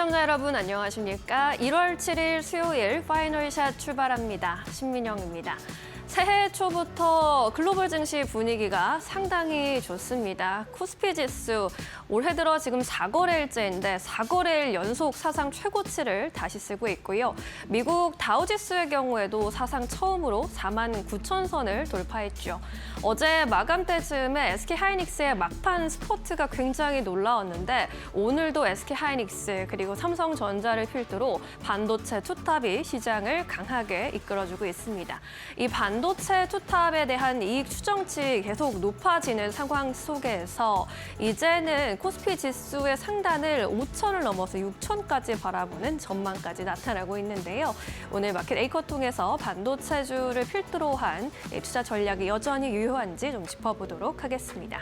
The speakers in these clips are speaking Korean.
시청자 여러분 안녕하십니까? 1월 7일 수요일 파이널샷 출발합니다. 신민영입니다. 새해 초부터 글로벌 증시 분위기가 상당히 좋습니다. 코스피 지수 올해 들어 지금 4거래일째인데 4거래일 연속 사상 최고치를 다시 쓰고 있고요. 미국 다우지수의 경우에도 사상 처음으로 49,000선을 돌파했죠. 어제 마감 때쯤에 SK하이닉스의 막판 스포트가 굉장히 놀라웠는데 오늘도 SK하이닉스 그리고 삼성전자를 필두로 반도체 투탑이 시장을 강하게 이끌어주고 있습니다. 이 반도체 투탑에 대한 이익 추정치 계속 높아지는 상황 속에서 이제는 코스피 지수의 상단을 5,000을 넘어서 6,000까지 바라보는 전망까지 나타나고 있는데요. 오늘 마켓 에이커 통해서 반도체주를 필두로 한 투자 전략이 여전히 유효한지 좀 짚어보도록 하겠습니다.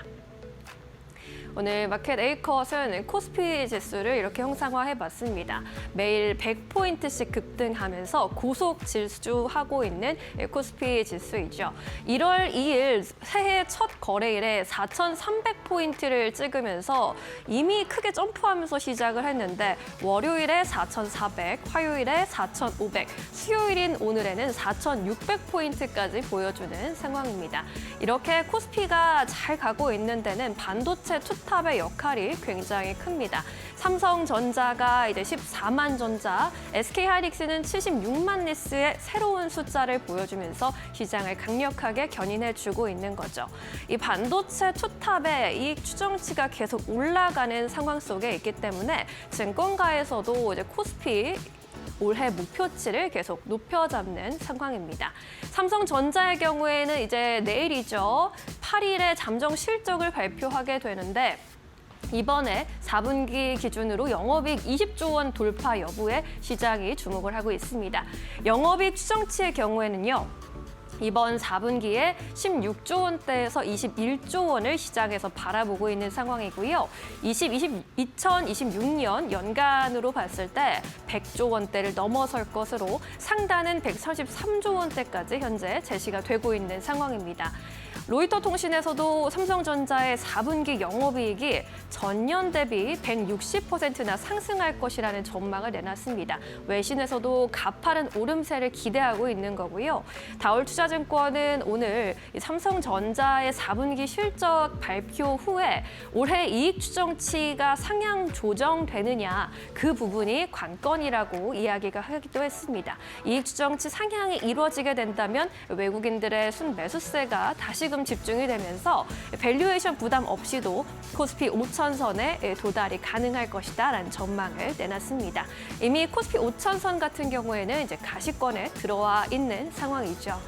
오늘 마켓 에이컷은 코스피 지수를 이렇게 형상화해봤습니다. 매일 100포인트씩 급등하면서 고속 질주하고 있는 코스피 지수이죠. 1월 2일 새해 첫 거래일에 4,300포인트를 찍으면서 이미 크게 점프하면서 시작을 했는데 월요일에 4,400, 화요일에 4,500, 수요일인 오늘에는 4,600포인트까지 보여주는 상황입니다. 이렇게 코스피가 잘 가고 있는 데는 반도체 투탑의 역할이 굉장히 큽니다. 삼성전자가 이제 14만 전자, SK하이닉스는 76만 리스의 새로운 숫자를 보여주면서 시장을 강력하게 견인해주고 있는 거죠. 이 반도체 투탑의 이익 추정치가 계속 올라가는 상황 속에 있기 때문에 증권가에서도 이제 코스피 올해 목표치를 계속 높여잡는 상황입니다. 삼성전자의 경우에는 이제 내일이죠. 8일에 잠정 실적을 발표하게 되는데 이번에 4분기 기준으로 영업이익 20조 원 돌파 여부에 시장이 주목을 하고 있습니다. 영업이익 추정치의 경우에는요. 이번 4분기에 16조 원대에서 21조 원을 시장에서 바라보고 있는 상황이고요. 2026년 연간으로 봤을 때 100조 원대를 넘어설 것으로 상단은 133조 원대까지 현재 제시가 되고 있는 상황입니다. 로이터 통신에서도 삼성전자의 4분기 영업이익이 전년 대비 160%나 상승할 것이라는 전망을 내놨습니다. 외신에서도 가파른 오름세를 기대하고 있는 거고요. 다올투자증권은 오늘 삼성전자의 4분기 실적 발표 후에 올해 이익 추정치가 상향 조정되느냐 그 부분이 관건이라고 이야기가 하기도 했습니다. 이익 추정치 상향이 이루어지게 된다면 외국인들의 순매수세가 다시금 집중이 되면서 밸류에이션 부담 없이도 코스피 5,000선에 도달이 가능할 것이다라는 전망을 내놨습니다. 이미 코스피 5,000선 같은 경우에는 이제 가시권에 들어와 있는 상황이죠.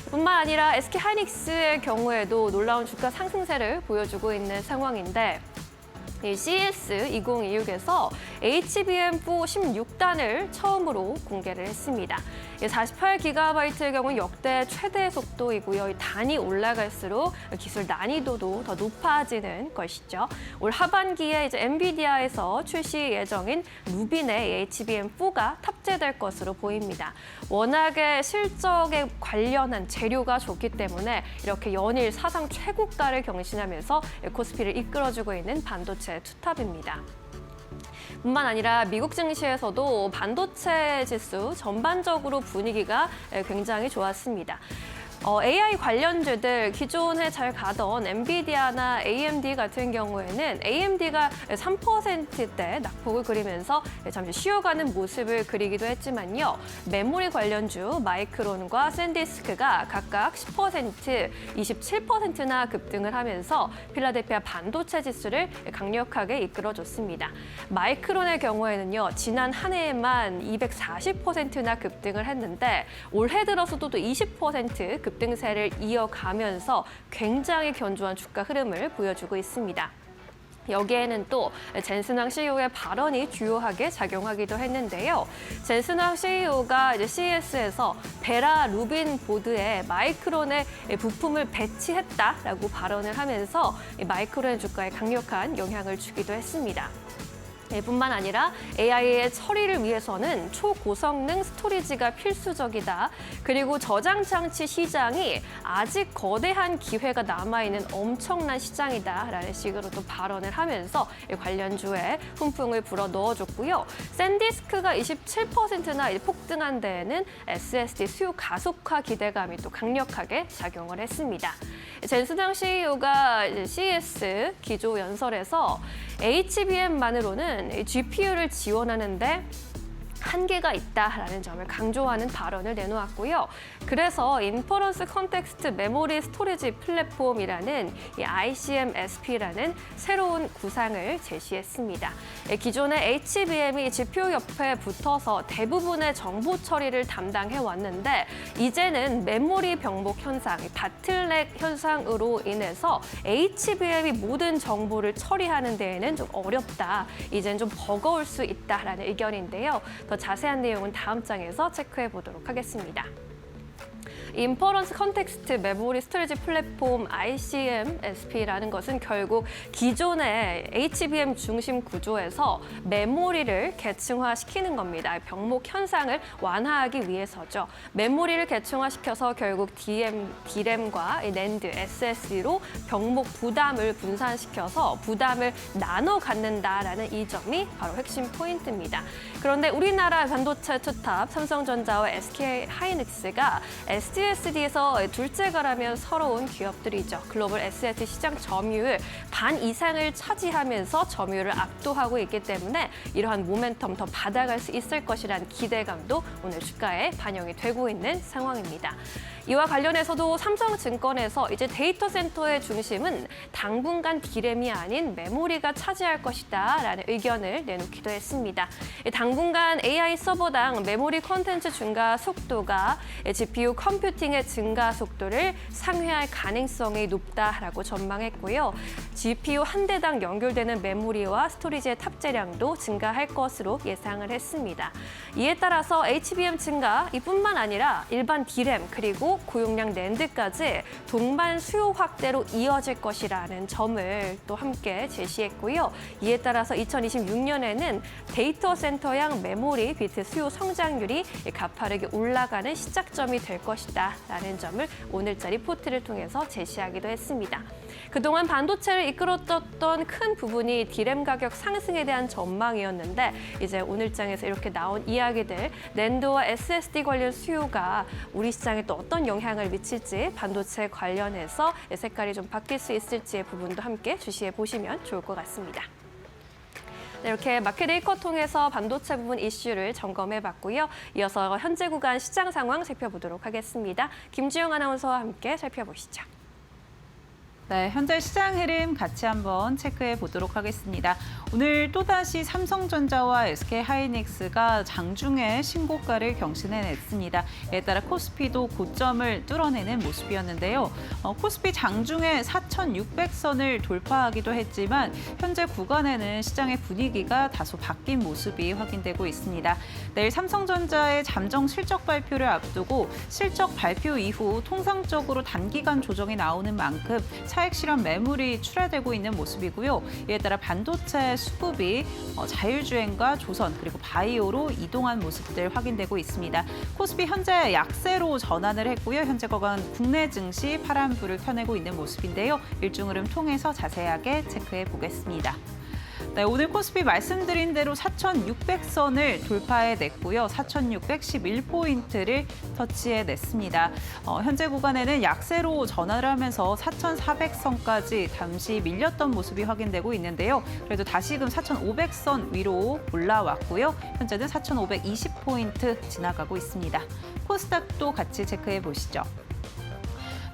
뿐만 아니라 SK하이닉스의 경우에도 놀라운 주가 상승세를 보여주고 있는 상황인데 CES 2026에서 HBM4 16단을 처음으로 공개를 했습니다. 48GB의 경우는 역대 최대 속도이고요. 이 단이 올라갈수록 기술 난이도도 더 높아지는 것이죠. 올 하반기에 이제 엔비디아에서 출시 예정인 루빈의 HBM4가 탑재될 것으로 보입니다. 워낙에 실적에 관련한 재료가 좋기 때문에 이렇게 연일 사상 최고가를 경신하면서 코스피를 이끌어주고 있는 반도체 투탑입니다. 뿐만 아니라 미국 증시에서도 반도체 지수 전반적으로 분위기가 굉장히 좋았습니다. AI 관련주들 기존에 잘 가던 엔비디아나 AMD 같은 경우에는 AMD가 3%대 낙폭을 그리면서 잠시 쉬어가는 모습을 그리기도 했지만요. 메모리 관련주 마이크론과 샌디스크가 각각 10%, 27%나 급등을 하면서 필라델피아 반도체 지수를 강력하게 이끌어줬습니다. 마이크론의 경우에는요. 지난 한 해에만 240%나 급등을 했는데 올해 들어서도 또 20% 급등세를 이어가면서 굉장히 견조한 주가 흐름을 보여주고 있습니다. 여기에는 또 젠슨왕 CEO의 발언이 주요하게 작용하기도 했는데요. 젠슨왕 CEO가 이제 CES에서 베라 루빈 보드에 마이크론의 부품을 배치했다라고 발언을 하면서 마이크론 주가에 강력한 영향을 주기도 했습니다. 뿐만 아니라 AI의 처리를 위해서는 초고성능 스토리지가 필수적이다. 그리고 저장 장치 시장이 아직 거대한 기회가 남아있는 엄청난 시장이다라는 식으로 또 발언을 하면서 관련주에 훈풍을 불어 넣어줬고요. 샌디스크가 27%나 폭등한 데에는 SSD 수요 가속화 기대감이 또 강력하게 작용을 했습니다. 젠스당 CEO가 CES 기조 연설에서 HBM만으로는 GPU를 지원하는데 한계가 있다라는 점을 강조하는 발언을 내놓았고요. 그래서 인퍼런스 컨텍스트 메모리 스토리지 플랫폼이라는 이 ICM-SP라는 새로운 구상을 제시했습니다. 기존의 HBM이 GPU 옆에 붙어서 대부분의 정보 처리를 담당해 왔는데 이제는 메모리 병목 현상, 바틀넥 현상으로 인해서 HBM이 모든 정보를 처리하는 데에는 좀 어렵다. 이젠 좀 버거울 수 있다라는 의견인데요. 더 자세한 내용은 다음 장에서 체크해 보도록 하겠습니다. 인퍼런스 컨텍스트 메모리 스토리지 플랫폼 ICM-SP라는 것은 결국 기존의 HBM 중심 구조에서 메모리를 계층화시키는 겁니다. 병목 현상을 완화하기 위해서죠. 메모리를 계층화시켜서 결국 DRAM과 NAND, SSD로 병목 부담을 분산시켜서 부담을 나눠 갖는다라는 이 점이 바로 핵심 포인트입니다. 그런데 우리나라 반도체 투탑 삼성전자와 SK하이닉스가 SSD에서 둘째가라면 서러운 기업들이죠. 글로벌 SSD 시장 점유율 반 이상을 차지하면서 점유율을 압도하고 있기 때문에 이러한 모멘텀 더 받아갈 수 있을 것이라는 기대감도 오늘 주가에 반영이 되고 있는 상황입니다. 이와 관련해서도 삼성증권에서 이제 데이터 센터의 중심은 당분간 D램이 아닌 메모리가 차지할 것이다라는 의견을 내놓기도 했습니다. 당분간 AI 서버당 메모리 콘텐츠 증가 속도가 GPU 컴퓨팅의 증가 속도를 상회할 가능성이 높다라고 전망했고요. GPU 한 대당 연결되는 메모리와 스토리지의 탑재량도 증가할 것으로 예상을 했습니다. 이에 따라서 HBM 증가 이뿐만 아니라 일반 D램 그리고 고용량 낸드까지 동반 수요 확대로 이어질 것이라는 점을 또 함께 제시했고요. 이에 따라서 2026년에는 데이터 센터형 메모리 비트 수요 성장률이 가파르게 올라가는 시작점이 될 것이다라는 점을 오늘자 리포트를 통해서 제시하기도 했습니다. 그동안 반도체를 이끌었던 큰 부분이 D램 가격 상승에 대한 전망이었는데 이제 오늘장에서 이렇게 나온 이야기들 낸드와 SSD 관련 수요가 우리 시장에 또 어떤 영향을 미칠지 반도체 관련해서 색깔이 좀 바뀔 수 있을지의 부분도 함께 주시해 보시면 좋을 것 같습니다. 네, 이렇게 마켓 데이터 통해서 반도체 부분 이슈를 점검해봤고요. 이어서 현재 구간 시장 상황 살펴보도록 하겠습니다. 김주영 아나운서와 함께 살펴보시죠. 네, 현재 시장 흐름 같이 한번 체크해 보도록 하겠습니다. 오늘 또다시 삼성전자와 SK하이닉스가 장중에 신고가를 경신해냈습니다. 이에 따라 코스피도 고점을 뚫어내는 모습이었는데요. 코스피 장중에 4,600선을 돌파하기도 했지만 현재 구간에는 시장의 분위기가 다소 바뀐 모습이 확인되고 있습니다. 내일 삼성전자의 잠정 실적 발표를 앞두고 실적 발표 이후 통상적으로 단기간 조정이 나오는 만큼 차익 실현 매물이 출하되고 있는 모습이고요. 이에 따라 반도체 수급이 자율주행과 조선 그리고 바이오로 이동한 모습들 확인되고 있습니다. 코스피 현재 약세로 전환을 했고요. 현재 거간 국내 증시 파란불을 켜내고 있는 모습인데요. 일중 흐름 통해서 자세하게 체크해 보겠습니다. 네, 오늘 코스피 말씀드린 대로 4,600선을 돌파해냈고요. 4,611포인트를 터치해냈습니다. 현재 구간에는 약세로 전환을 하면서 4,400선까지 잠시 밀렸던 모습이 확인되고 있는데요. 그래도 다시금 4,500선 위로 올라왔고요. 현재는 4,520포인트 지나가고 있습니다. 코스닥도 같이 체크해 보시죠.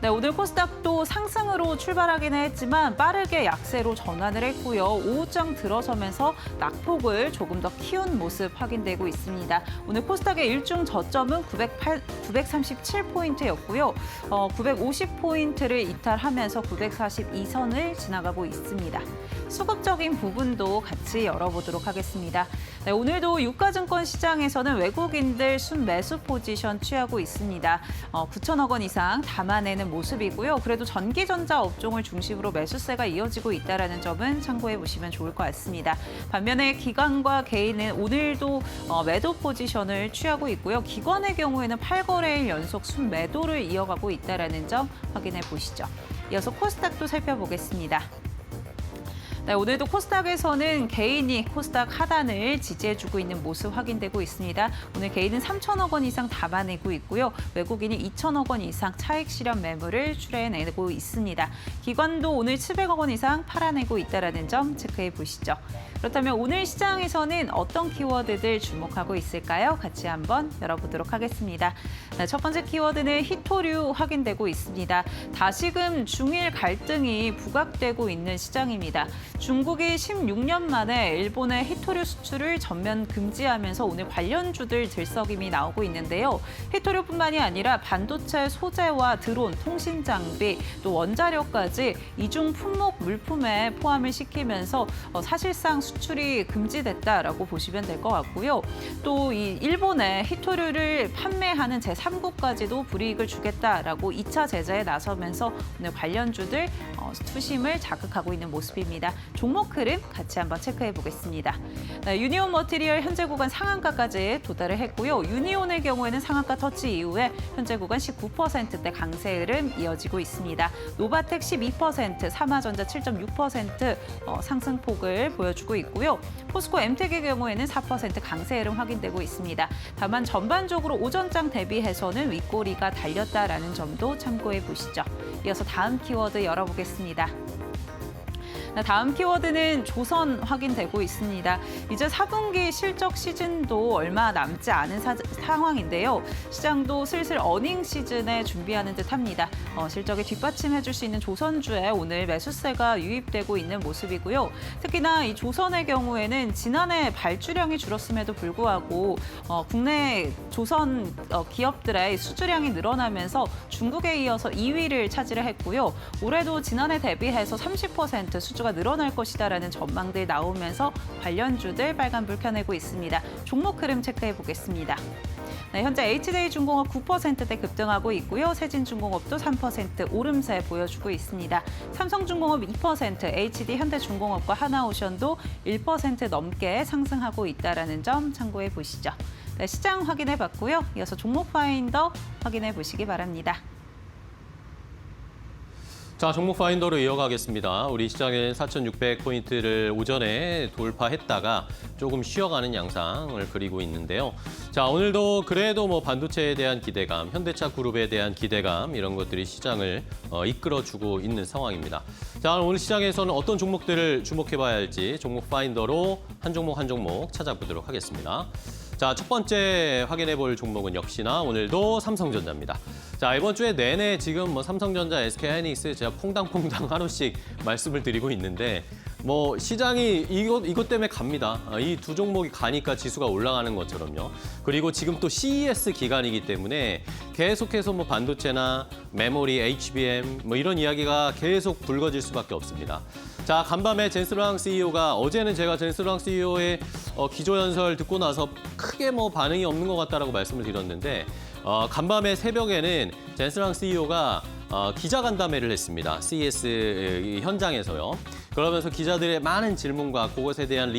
네, 오늘 코스닥도 상승으로 출발하기는 했지만 빠르게 약세로 전환을 했고요. 오후장 들어서면서 낙폭을 조금 더 키운 모습 확인되고 있습니다. 오늘 코스닥의 일중 저점은 937포인트였고요. 950포인트를 이탈하면서 942선을 지나가고 있습니다. 수급적인 부분도 같이 열어보도록 하겠습니다. 네, 오늘도 유가증권 시장에서는 외국인들 순매수 포지션 취하고 있습니다. 9천억 원 이상 담아내는 모습이고요. 그래도 전기전자 업종을 중심으로 매수세가 이어지고 있다는 점은 참고해 보시면 좋을 것 같습니다. 반면에 기관과 개인은 오늘도 매도 포지션을 취하고 있고요. 기관의 경우에는 8거래일 연속 순매도를 이어가고 있다는 점 확인해 보시죠. 이어서 코스닥도 살펴보겠습니다. 네, 오늘도 코스닥에서는 개인이 코스닥 하단을 지지해주고 있는 모습 확인되고 있습니다. 오늘 개인은 3천억 원 이상 담아내고 있고요. 외국인이 2천억 원 이상 차익 실현 매물을 출해내고 있습니다. 기관도 오늘 700억 원 이상 팔아내고 있다는 점 체크해 보시죠. 그렇다면 오늘 시장에서는 어떤 키워드들 주목하고 있을까요? 같이 한번 열어보도록 하겠습니다. 네, 첫 번째 키워드는 히토류 확인되고 있습니다. 다시금 중일 갈등이 부각되고 있는 시장입니다. 중국이 16년 만에 일본의 히토류 수출을 전면 금지하면서 오늘 관련주들 들썩임이 나오고 있는데요. 히토류뿐만이 아니라 반도체 소재와 드론, 통신 장비, 또 원자력까지 이중 품목 물품에 포함을 시키면서 사실상 수출이 금지됐다라고 보시면 될 것 같고요. 또 이 일본에 히토류를 판매하는 제3국까지도 불이익을 주겠다라고 2차 제재에 나서면서 오늘 관련주들 투심을 자극하고 있는 모습입니다. 종목 흐름 같이 한번 체크해 보겠습니다. 네, 유니온 머티리얼 현재 구간 상한가까지 도달을 했고요. 유니온의 경우에는 상한가 터치 이후에 현재 구간 19%대 강세 흐름 이어지고 있습니다. 노바텍 12%, 삼화전자 7.6% 상승폭을 보여주고 있고요. 포스코 엠텍의 경우에는 4% 강세 흐름 확인되고 있습니다. 다만 전반적으로 오전장 대비해서는 윗꼬리가 달렸다라는 점도 참고해 보시죠. 이어서 다음 키워드 열어보겠습니다. 다음 키워드는 조선 확인되고 있습니다. 이제 4분기 실적 시즌도 얼마 남지 않은 상황인데요. 시장도 슬슬 어닝 시즌에 준비하는 듯합니다. 실적에 뒷받침해줄 수 있는 조선주에 오늘 매수세가 유입되고 있는 모습이고요. 특히나 이 조선의 경우에는 지난해 발주량이 줄었음에도 불구하고 국내 조선 기업들의 수주량이 늘어나면서 중국에 이어서 2위를 차지를 했고요. 올해도 지난해 대비해서 30% 수주가 늘어날 것이다라는 전망들 나오면서 관련주들 빨간불 켜내고 있습니다. 종목 흐름 체크해 보겠습니다. 네, 현재 HJ중공업 9%대 급등하고 있고요. 세진중공업도 3% 오름세 보여주고 있습니다. 삼성중공업 2%, HD 현대중공업과 하나오션도 1% 넘게 상승하고 있다는 점 참고해 보시죠. 네, 시장 확인해 봤고요. 이어서 종목 파인더 확인해 보시기 바랍니다. 자, 종목 파인더로 이어가겠습니다. 우리 시장은 4,600포인트를 오전에 돌파했다가 조금 쉬어가는 양상을 그리고 있는데요. 자, 오늘도 그래도 뭐 반도체에 대한 기대감, 현대차 그룹에 대한 기대감 이런 것들이 시장을 이끌어주고 있는 상황입니다. 자, 오늘 시장에서는 어떤 종목들을 주목해봐야 할지 종목 파인더로 한 종목 찾아보도록 하겠습니다. 자, 첫 번째 확인해 볼 종목은 역시나 오늘도 삼성전자입니다. 자, 이번 주에 내내 지금 뭐 삼성전자, SK하이닉스 제가 퐁당퐁당 하루씩 말씀을 드리고 있는데 뭐 시장이 이것 때문에 갑니다. 이 두 종목이 가니까 지수가 올라가는 것처럼요. 그리고 지금 또 CES 기간이기 때문에 계속해서 뭐 반도체나 메모리, HBM 뭐 이런 이야기가 계속 불거질 수밖에 없습니다. 자, 간밤에 젠스루앙 CEO가 어제는 제가 젠스루앙 CEO의 기조연설 듣고 나서 크게 뭐 반응이 없는 것 같다라고 말씀을 드렸는데 간밤에 새벽에는 젠스루앙 CEO가 기자간담회를 했습니다. CES 현장에서요. 그러면서 기자들의 많은 질문과 그것에 대한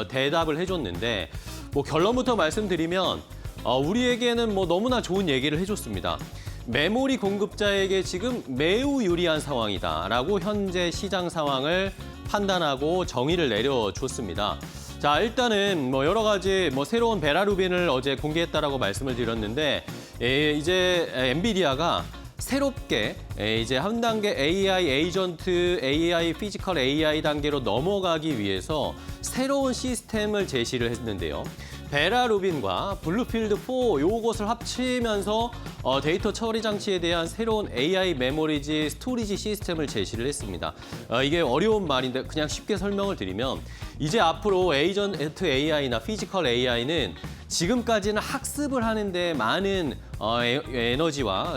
대답을 해줬는데 뭐 결론부터 말씀드리면 우리에게는 뭐 너무나 좋은 얘기를 해줬습니다. 메모리 공급자에게 지금 매우 유리한 상황이다라고 현재 시장 상황을 판단하고 정의를 내려줬습니다. 자, 일단은 뭐 여러 가지 뭐 새로운 베라루빈을 어제 공개했다라고 말씀을 드렸는데 이제 엔비디아가 새롭게 이제 한 단계 AI 에이전트, AI 피지컬 AI 단계로 넘어가기 위해서 새로운 시스템을 제시를 했는데요. 베라루빈과 블루필드4 요것을 합치면서 데이터 처리 장치에 대한 새로운 AI 메모리지 스토리지 시스템을 제시를 했습니다. 이게 어려운 말인데 그냥 쉽게 설명을 드리면 이제 앞으로 에이전트 AI나 피지컬 AI는 지금까지는 학습을 하는데 많은 에너지와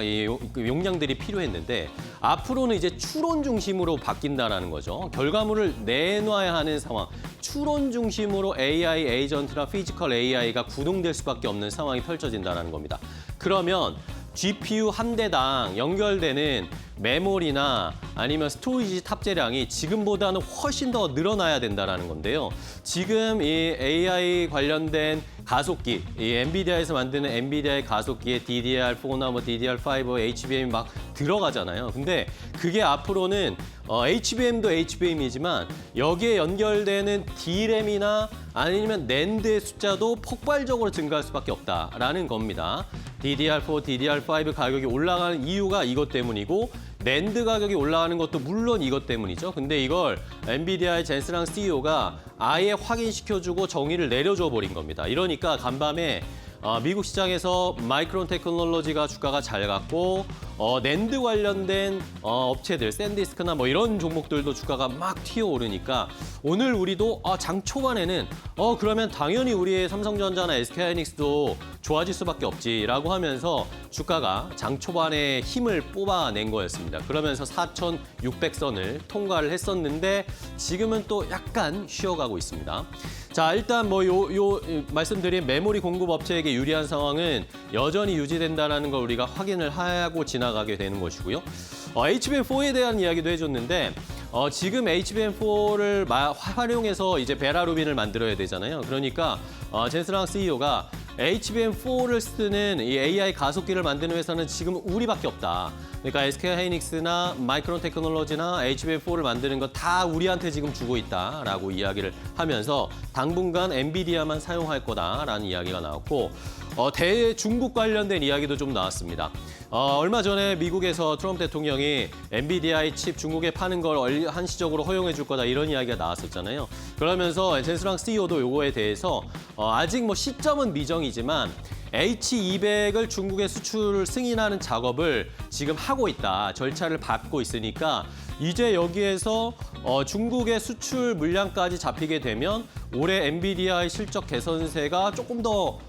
용량들이 필요했는데 앞으로는 이제 추론 중심으로 바뀐다라는 거죠. 결과물을 내놔야 하는 상황. 추론 중심으로 AI 에이전트나 피지컬 AI가 구동될 수밖에 없는 상황이 펼쳐진다는 겁니다. 그러면 GPU 한 대당 연결되는 메모리나 아니면 스토리지 탑재량이 지금보다는 훨씬 더 늘어나야 된다는 건데요. 지금 이 AI 관련된 가속기, 이 엔비디아에서 만드는 엔비디아의 가속기에 DDR4나 뭐 DDR5, HBM이 막 들어가잖아요. 근데 그게 앞으로는 HBM도 HBM이지만 여기에 연결되는 D램이나 아니면 낸드의 숫자도 폭발적으로 증가할 수밖에 없다라는 겁니다. DDR4, DDR5 가격이 올라가는 이유가 이것 때문이고 낸드 가격이 올라가는 것도 물론 이것 때문이죠. 근데 이걸 엔비디아의 젠스랑 CEO가 아예 확인시켜주고 정의를 내려줘 버린 겁니다. 이러니까 간밤에 미국 시장에서 마이크론 테크놀로지가 주가가 잘 갔고 낸드 관련된 업체들, 샌디스크나 뭐 이런 종목들도 주가가 막 튀어오르니까 오늘 우리도 장 초반에는 그러면 당연히 우리의 삼성전자나 SK하이닉스도 좋아질 수밖에 없지라고 하면서 주가가 장 초반에 힘을 뽑아낸 거였습니다. 그러면서 4,600선을 통과를 했었는데 지금은 또 약간 쉬어가고 있습니다. 자, 일단 뭐 말씀드린 메모리 공급 업체에게 유리한 상황은 여전히 유지된다는 걸 우리가 확인을 하고 지나가게 되는 것이고요. HBM4에 대한 이야기도 해줬는데 지금 HBM4를 활용해서 이제 베라루빈을 만들어야 되잖아요. 그러니까 젠스랑 CEO가 HBM4를 쓰는 이 AI 가속기를 만드는 회사는 지금 우리밖에 없다. 그러니까 SK하이닉스나 마이크론 테크놀로지나 HBM4를 만드는 거 다 우리한테 지금 주고 있다라고 이야기를 하면서 당분간 엔비디아만 사용할 거다라는 이야기가 나왔고 중국 관련된 이야기도 좀 나왔습니다. 얼마 전에 미국에서 트럼프 대통령이 엔비디아의 칩 중국에 파는 걸 한시적으로 허용해 줄 거다 이런 이야기가 나왔었잖아요. 그러면서 젠스랑 CEO도 요거에 대해서 아직 뭐 시점은 미정이지만 H200을 중국에 수출 승인하는 작업을 지금 하고 있다. 절차를 밟고 있으니까 이제 여기에서 중국의 수출 물량까지 잡히게 되면 올해 엔비디아의 실적 개선세가 조금 더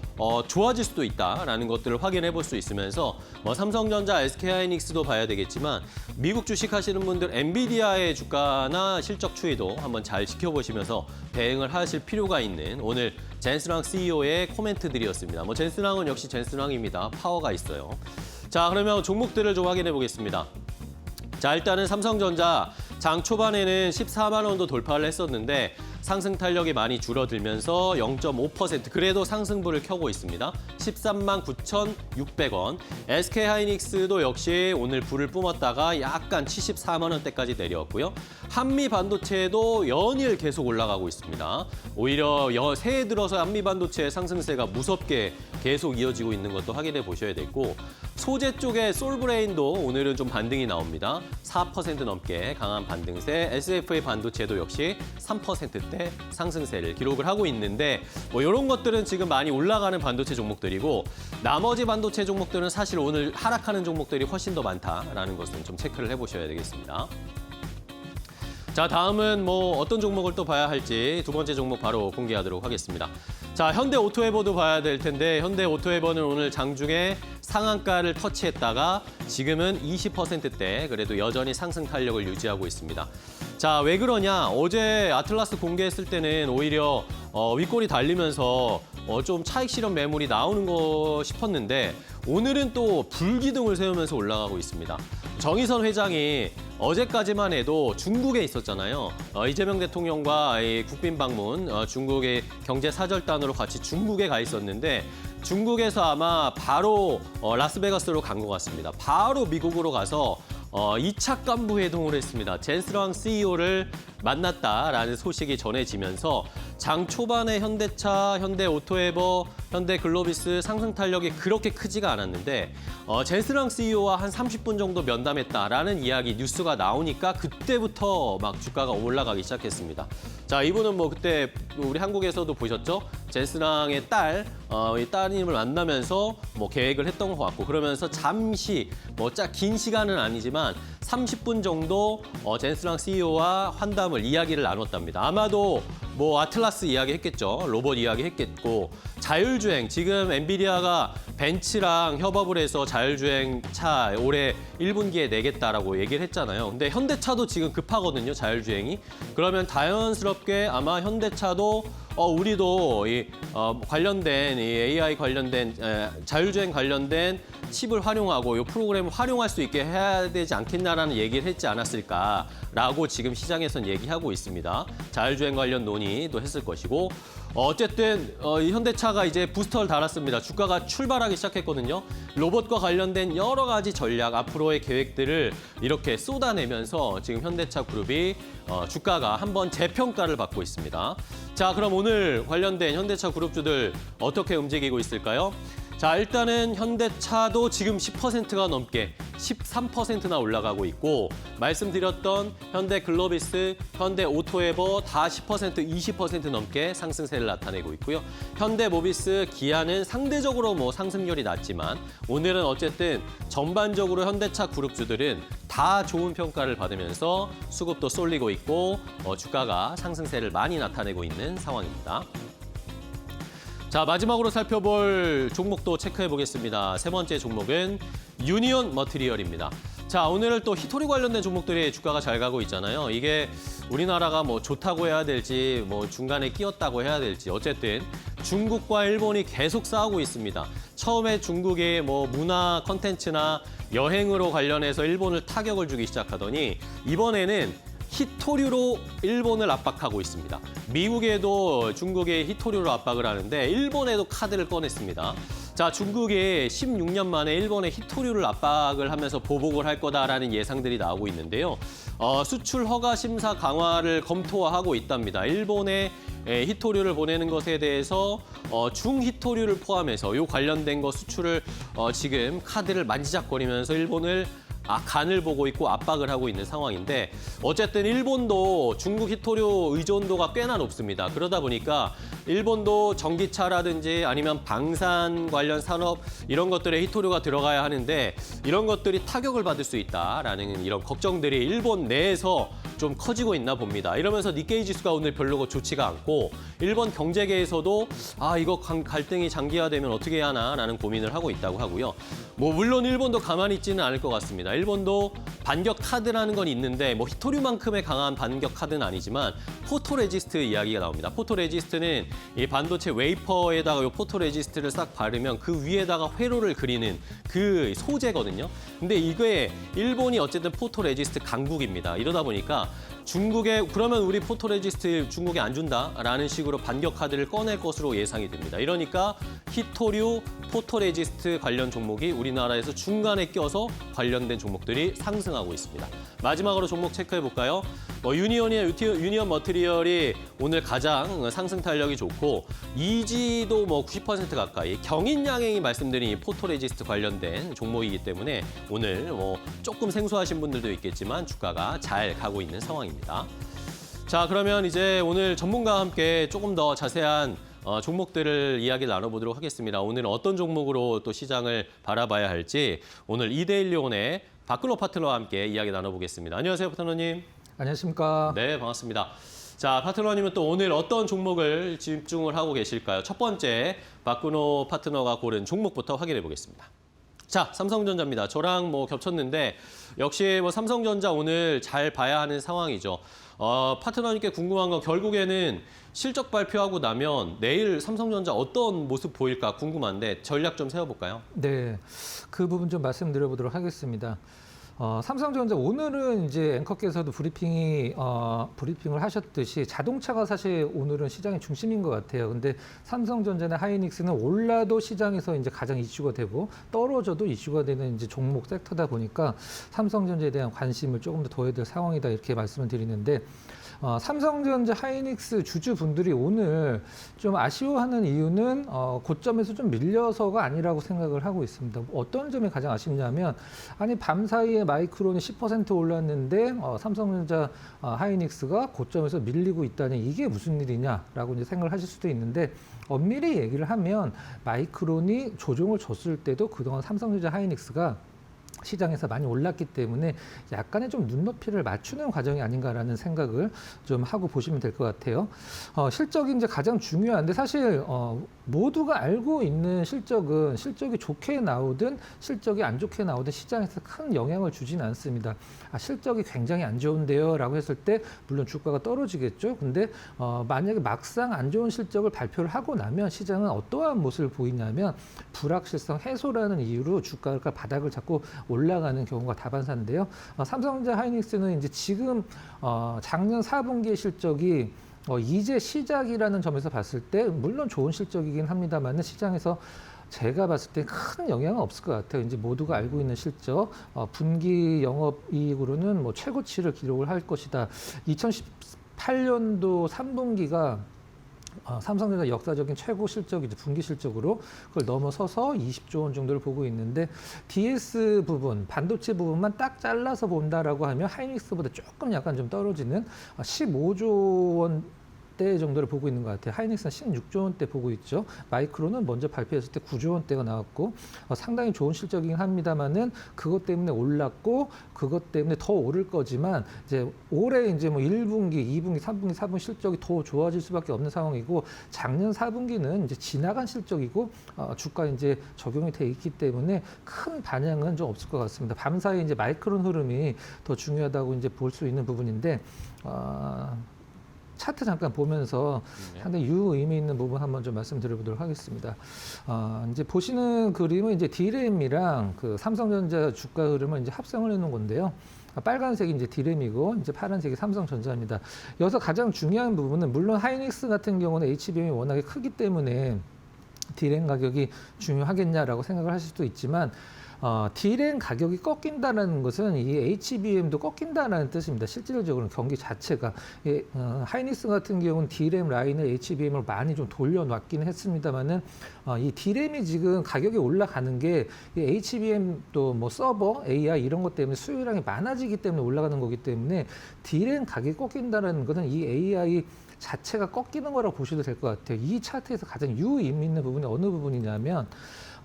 좋아질 수도 있다라는 것들을 확인해 볼 수 있으면서 삼성전자, SK하이닉스도 봐야 되겠지만 미국 주식 하시는 분들 엔비디아의 주가나 실적 추이도 한번 잘 지켜보시면서 대응을 하실 필요가 있는 오늘 젠스랑 CEO의 코멘트들이었습니다. 젠스랑은 역시 젠스랑입니다. 파워가 있어요. 자, 그러면 종목들을 좀 확인해 보겠습니다. 자, 일단은 삼성전자 장 초반에는 14만 원도 돌파를 했었는데 상승 탄력이 많이 줄어들면서 0.5% 그래도 상승부를 켜고 있습니다. 13만 9,600원. SK하이닉스도 역시 오늘 불을 뿜었다가 약간 74만 원대까지 내려왔고요. 한미반도체도 연일 계속 올라가고 있습니다. 오히려 새해 들어서 한미반도체의 상승세가 무섭게 계속 이어지고 있는 것도 확인해 보셔야 되고 소재 쪽에 솔브레인도 오늘은 좀 반등이 나옵니다. 4% 넘게 강한 반등세. SFA 반도체도 역시 3%대 상승세를 기록을 하고 있는데 이런 것들은 지금 많이 올라가는 반도체 종목들이고 나머지 반도체 종목들은 사실 오늘 하락하는 종목들이 훨씬 더 많다라는 것은 좀 체크를 해보셔야 되겠습니다. 자, 다음은 어떤 종목을 또 봐야 할지 두 번째 종목 바로 공개하도록 하겠습니다. 자, 현대오토에버도 봐야 될 텐데 현대오토에버는 오늘 장중에 상한가를 터치했다가 지금은 20%대 그래도 여전히 상승 탄력을 유지하고 있습니다. 자, 왜 그러냐? 어제 아틀라스 공개했을 때는 오히려 윗골이 달리면서 좀 차익 실현 매물이 나오는 거 싶었는데 오늘은 또 불기둥을 세우면서 올라가고 있습니다. 정의선 회장이 어제까지만 해도 중국에 있었잖아요. 이재명 대통령과 국빈 방문, 중국의 경제 사절단으로 같이 중국에 가 있었는데 중국에서 아마 바로 라스베가스로 간 것 같습니다. 바로 미국으로 가서 2차 간부 회동을 했습니다. 젠스랑 CEO를 만났다라는 소식이 전해지면서 장 초반에 현대차, 현대오토에버, 현대글로비스 상승 탄력이 그렇게 크지가 않았는데 젠스랑 CEO와 한 30분 정도 면담했다라는 이야기 뉴스가 나오니까 그때부터 막 주가가 올라가기 시작했습니다. 자, 이분은 그때 우리 한국에서도 보셨죠? 젠스랑의 이 따님을 만나면서 계획을 했던 것 같고 그러면서 잠시 긴 시간은 아니지만 30분 정도 젠스랑 CEO와 환담을 이야기를 나눴답니다. 아마도 뭐 아틀라스 이야기 했겠죠. 로봇 이야기 했겠고 자율주행 지금 엔비디아가 벤츠랑 협업을 해서 자율주행 차 올해 1분기에 내겠다라고 얘기를 했잖아요. 근데 현대차도 지금 급하거든요. 자율주행이. 그러면 자연스럽게 아마 현대차도 우리도 관련된 이 AI 관련된 자율주행 관련된 칩을 활용하고 이 프로그램을 활용할 수 있게 해야 되지 않겠나라는 얘기를 했지 않았을까라고 지금 시장에선 얘기하고 있습니다. 자율주행 관련 논의도 했을 것이고 어쨌든 이 현대차가 이제 부스터를 달았습니다. 주가가 출발하기 시작했거든요. 로봇과 관련된 여러 가지 전략, 앞으로의 계획들을 이렇게 쏟아내면서 지금 현대차 그룹이 주가가 한번 재평가를 받고 있습니다. 자, 그럼 오늘 관련된 현대차 그룹주들 어떻게 움직이고 있을까요? 자, 일단은 현대차도 지금 10%가 넘게 13%나 올라가고 있고 말씀드렸던 현대글로비스, 현대오토에버 다 10%, 20% 넘게 상승세를 나타내고 있고요. 현대모비스, 기아는 상대적으로 뭐 상승률이 낮지만 오늘은 어쨌든 전반적으로 현대차 그룹주들은 다 좋은 평가를 받으면서 수급도 쏠리고 있고 주가가 상승세를 많이 나타내고 있는 상황입니다. 자, 마지막으로 살펴볼 종목도 체크해 보겠습니다. 세 번째 종목은 유니온 머티리얼입니다. 자, 오늘은 또 히토리 관련된 종목들이 주가가 잘 가고 있잖아요. 이게 우리나라가 뭐 좋다고 해야 될지 뭐 중간에 끼었다고 해야 될지 어쨌든 중국과 일본이 계속 싸우고 있습니다. 처음에 중국의 뭐 문화 컨텐츠나 여행으로 관련해서 일본을 타격을 주기 시작하더니 이번에는 히토류로 일본을 압박하고 있습니다. 미국에도 중국의 히토류로 압박을 하는데 일본에도 카드를 꺼냈습니다. 자, 중국이 16년 만에 일본의 히토류를 압박을 하면서 보복을 할 거다라는 예상들이 나오고 있는데요. 수출 허가 심사 강화를 검토하고 있답니다. 일본에 히토류를 보내는 것에 대해서 중히토류를 포함해서 이 관련된 거 수출을 지금 카드를 만지작거리면서 일본을 간을 보고 있고 압박을 하고 있는 상황인데 어쨌든 일본도 중국 히토류 의존도가 꽤나 높습니다. 그러다 보니까 일본도 전기차라든지 아니면 방산 관련 산업 이런 것들에 히토류가 들어가야 하는데 이런 것들이 타격을 받을 수 있다라는 이런 걱정들이 일본 내에서 좀 커지고 있나 봅니다. 이러면서 니케이 지수가 오늘 별로 좋지가 않고 일본 경제계에서도 이거 갈등이 장기화되면 어떻게 해야 하나라는 고민을 하고 있다고 하고요. 뭐 물론 일본도 가만히 있지는 않을 것 같습니다. 일본도 반격 카드라는 건 있는데 뭐 히토류만큼의 강한 반격 카드는 아니지만 포토레지스트 이야기가 나옵니다. 포토레지스트는 이 반도체 웨이퍼에다가 이 포토레지스트를 싹 바르면 그 위에다가 회로를 그리는 그 소재거든요. 근데 이게 일본이 어쨌든 포토레지스트 강국입니다. 이러다 보니까 중국에 그러면 우리 포토레지스트 중국에 안 준다라는 식으로 반격 카드를 꺼낼 것으로 예상이 됩니다. 이러니까 히토류 포토레지스트 관련 종목이 우리나라에서 중간에 껴서 관련된 종목들이 상승하고 있습니다. 마지막으로 종목 체크해 볼까요? 유니온 머티리얼이 오늘 가장 상승 탄력이 좋고 이지도 뭐 90% 가까이 경인양행이 말씀드린 이 포토레지스트 관련된 종목이기 때문에 오늘 뭐 조금 생소하신 분들도 있겠지만 주가가 잘 가고 있는 상황입니다. 자, 그러면 이제 오늘 전문가와 함께 조금 더 자세한 종목들을 이야기 나눠보도록 하겠습니다. 오늘은 어떤 종목으로 또 시장을 바라봐야 할지 오늘 이데일리온의 박근호 파트너와 함께 이야기 나눠보겠습니다. 안녕하세요, 파트너님. 안녕하십니까. 네, 반갑습니다. 자, 파트너님은 또 오늘 어떤 종목을 집중을 하고 계실까요? 첫 번째, 박근호 파트너가 고른 종목부터 확인해 보겠습니다. 자, 삼성전자입니다. 저랑 뭐 겹쳤는데 역시 뭐 삼성전자 오늘 잘 봐야 하는 상황이죠. 파트너님께 궁금한 건 결국에는 실적 발표하고 나면 내일 삼성전자 어떤 모습 보일까 궁금한데 전략 좀 세워볼까요? 네, 그 부분 좀 말씀드려보도록 하겠습니다. 삼성전자 오늘은 이제 앵커께서도 브리핑을 하셨듯이 자동차가 사실 오늘은 시장의 중심인 것 같아요. 근데 삼성전자나 하이닉스는 올라도 시장에서 이제 가장 이슈가 되고 떨어져도 이슈가 되는 이제 종목 섹터다 보니까 삼성전자에 대한 관심을 조금 더 둬야 될 상황이다 이렇게 말씀을 드리는데 삼성전자, 하이닉스 주주분들이 오늘 좀 아쉬워하는 이유는 고점에서 좀 밀려서가 아니라고 생각을 하고 있습니다. 어떤 점이 가장 아쉽냐면 아니 밤 사이에 마이크론이 10% 올랐는데 삼성전자, 하이닉스가 고점에서 밀리고 있다니 이게 무슨 일이냐라고 이제 생각을 하실 수도 있는데 엄밀히 얘기를 하면 마이크론이 조정을 줬을 때도 그동안 삼성전자, 하이닉스가 시장에서 많이 올랐기 때문에 약간의 좀 눈높이를 맞추는 과정이 아닌가라는 생각을 좀 하고 보시면 될 것 같아요. 실적이 이제 가장 중요한데 사실 모두가 알고 있는 실적은 실적이 좋게 나오든 실적이 안 좋게 나오든 시장에서 큰 영향을 주진 않습니다. 실적이 굉장히 안 좋은데요라고 했을 때 물론 주가가 떨어지겠죠. 근데 만약에 막상 안 좋은 실적을 발표를 하고 나면 시장은 어떠한 모습을 보이냐면 불확실성 해소라는 이유로 주가가 바닥을 잡고 올라가는 경우가 다반사인데요. 삼성전자 하이닉스는 이제 지금 작년 4분기 실적이 이제 시작이라는 점에서 봤을 때 물론 좋은 실적이긴 합니다만 시장에서 제가 봤을 때 큰 영향은 없을 것 같아요. 이제 모두가 알고 있는 실적, 분기 영업이익으로는 뭐 최고치를 기록을 할 것이다. 2018년도 3분기가 삼성전자 역사적인 최고 실적이죠. 분기 실적으로 그걸 넘어서서 20조 원 정도를 보고 있는데 DS 부분, 반도체 부분만 딱 잘라서 본다라고 하면 하이닉스보다 조금 약간 좀 떨어지는 15조 원대 정도를 보고 있는 것 같아요. 하이닉스는 16조 원대 보고 있죠. 마이크론은 먼저 발표했을 때 9조 원대가 나왔고 상당히 좋은 실적이긴 합니다만은 그것 때문에 올랐고 그것 때문에 더 오를 거지만 이제 올해 이제 뭐 1분기, 2분기, 3분기, 4분기 실적이 더 좋아질 수밖에 없는 상황이고 작년 4분기는 이제 지나간 실적이고 주가 이제 적용이 돼 있기 때문에 큰 반향은 좀 없을 것 같습니다. 밤사이 이제 마이크론 흐름이 더 중요하다고 이제 볼 수 있는 부분인데 차트 잠깐 보면서 상당히 유의미 있는 부분 한번 좀 말씀드려보도록 하겠습니다. 이제 보시는 그림은 이제 D램이랑 그 삼성전자 주가 흐름을 이제 합성을 해놓은 건데요. 빨간색이 이제 D램이고 이제 파란색이 삼성전자입니다. 여기서 가장 중요한 부분은 물론 하이닉스 같은 경우는 HBM이 워낙에 크기 때문에 D램 가격이 중요하겠냐라고 생각을 하실 수도 있지만 D램 가격이 꺾인다는 것은 이 HBM도 꺾인다는 뜻입니다. 실질적으로는 경기 자체가 하이닉스 같은 경우는 D램 라인을 HBM을 많이 좀 돌려놨기는 했습니다만은 이 D램이 지금 가격이 올라가는 게 HBM 또 뭐 서버, AI 이런 것 때문에 수요량이 많아지기 때문에 올라가는 거기 때문에 D램 가격이 꺾인다는 것은 이 AI 자체가 꺾이는 거라고 보셔도 될 것 같아요. 이 차트에서 가장 유의미 있는 부분이 어느 부분이냐면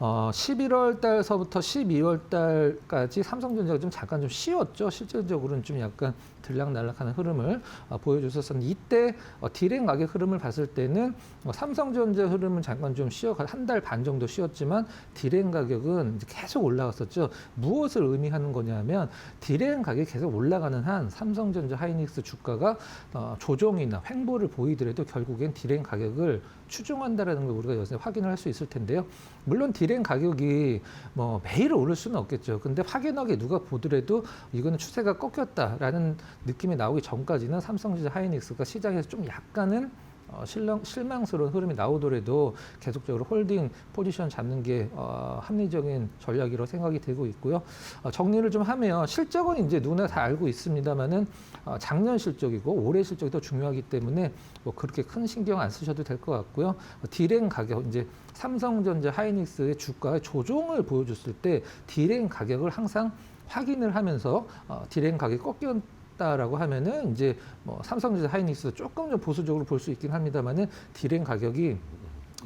11월 달서부터 12월 달까지 삼성전자가 좀 잠깐 좀 쉬었죠. 실질적으로는 좀 약간 들락날락하는 흐름을 보여줬었는데 이때 D램 가격 흐름을 봤을 때는 삼성전자 흐름은 잠깐 좀 한 달 반 정도 쉬었지만 D램 가격은 이제 계속 올라갔었죠. 무엇을 의미하는 거냐면 D램 가격이 계속 올라가는 한 삼성전자 하이닉스 주가가 조정이나 횡보를 보이더라도 결국엔 D램 가격을 추종한다라는 걸 우리가 여기서 확인을 할 수 있을 텐데요. 물론 D램 가격이 뭐 매일 오를 수는 없겠죠. 근데 확연하게 누가 보더라도 이거는 추세가 꺾였다라는 느낌이 나오기 전까지는 삼성전자 하이닉스가 시장에서 좀 약간은 실망스러운 흐름이 나오더라도 계속적으로 홀딩 포지션 잡는 게 합리적인 전략이라고 생각이 되고 있고요. 정리를 좀 하면 실적은 이제 누구나 다 알고 있습니다만은 작년 실적이고 올해 실적이 더 중요하기 때문에 뭐 그렇게 큰 신경 안 쓰셔도 될 것 같고요. D램 가격 이제 삼성전자 하이닉스의 주가의 조정을 보여줬을 때 D램 가격을 항상 확인을 하면서 D램 가격이 꺾였다라고 하면은 이제 뭐 삼성전자 하이닉스 조금 좀 보수적으로 볼 수 있긴 합니다만은 D램 가격이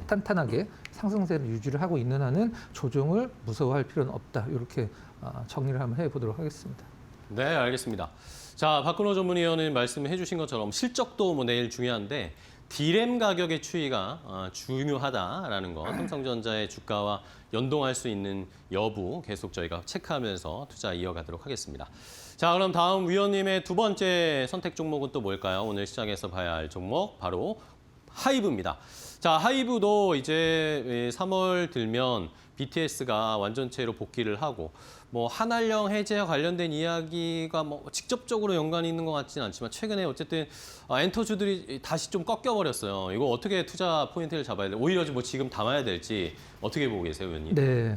탄탄하게 상승세를 유지를 하고 있는 한은 조정을 무서워할 필요는 없다. 이렇게 정리를 한번 해보도록 하겠습니다. 네, 알겠습니다. 자, 박근호 전문위원은 말씀해 주신 것처럼 실적도 뭐 내일 중요한데 D램 가격의 추이가 중요하다라는 거, 삼성전자의 주가와 연동할 수 있는 여부 계속 저희가 체크하면서 투자 이어가도록 하겠습니다. 자, 그럼 다음 위원님의 두 번째 선택 종목은 또 뭘까요? 오늘 시장에서 봐야 할 종목 바로 하이브입니다. 자, 하이브도 이제 3월 들면 BTS가 완전체로 복귀를 하고 뭐 한알령 해제와 관련된 이야기가 뭐 직접적으로 연관이 있는 것 같지는 않지만 최근에 어쨌든 엔터주들이 다시 좀 꺾여버렸어요. 이거 어떻게 투자 포인트를 잡아야 돼? 오히려 뭐 지금 담아야 될지 어떻게 보고 계세요, 의원님? 네,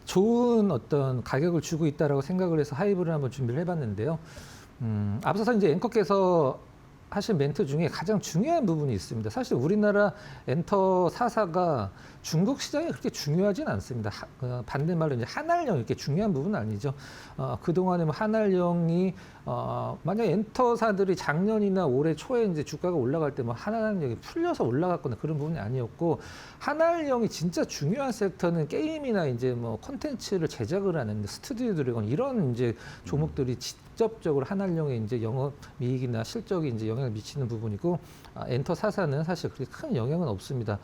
좋은 어떤 가격을 주고 있다라고 생각을 해서 하이브를 한번 준비를 해봤는데요. 앞서서 이제 앵커께서 하신 멘트 중에 가장 중요한 부분이 있습니다. 사실 우리나라 엔터 4사가 중국 시장이 그렇게 중요하진 않습니다. 반대말로 이제 한알령 이렇게 중요한 부분은 아니죠. 그동안에 뭐 한알령이 만약 엔터사들이 작년이나 올해 초에 이제 주가가 올라갈 때 뭐 한알령이 풀려서 올라갔거나 그런 부분이 아니었고, 한알령이 진짜 중요한 섹터는 게임이나 이제 뭐 콘텐츠를 제작을 하는 스튜디오 드래곤 이런 이제 종목들이 직접적으로 한알령의 이제 영업이익이나 실적이 이제 영향을 미치는 부분이고, 엔터 4사는 사실 그렇게 큰 영향은 없습니다.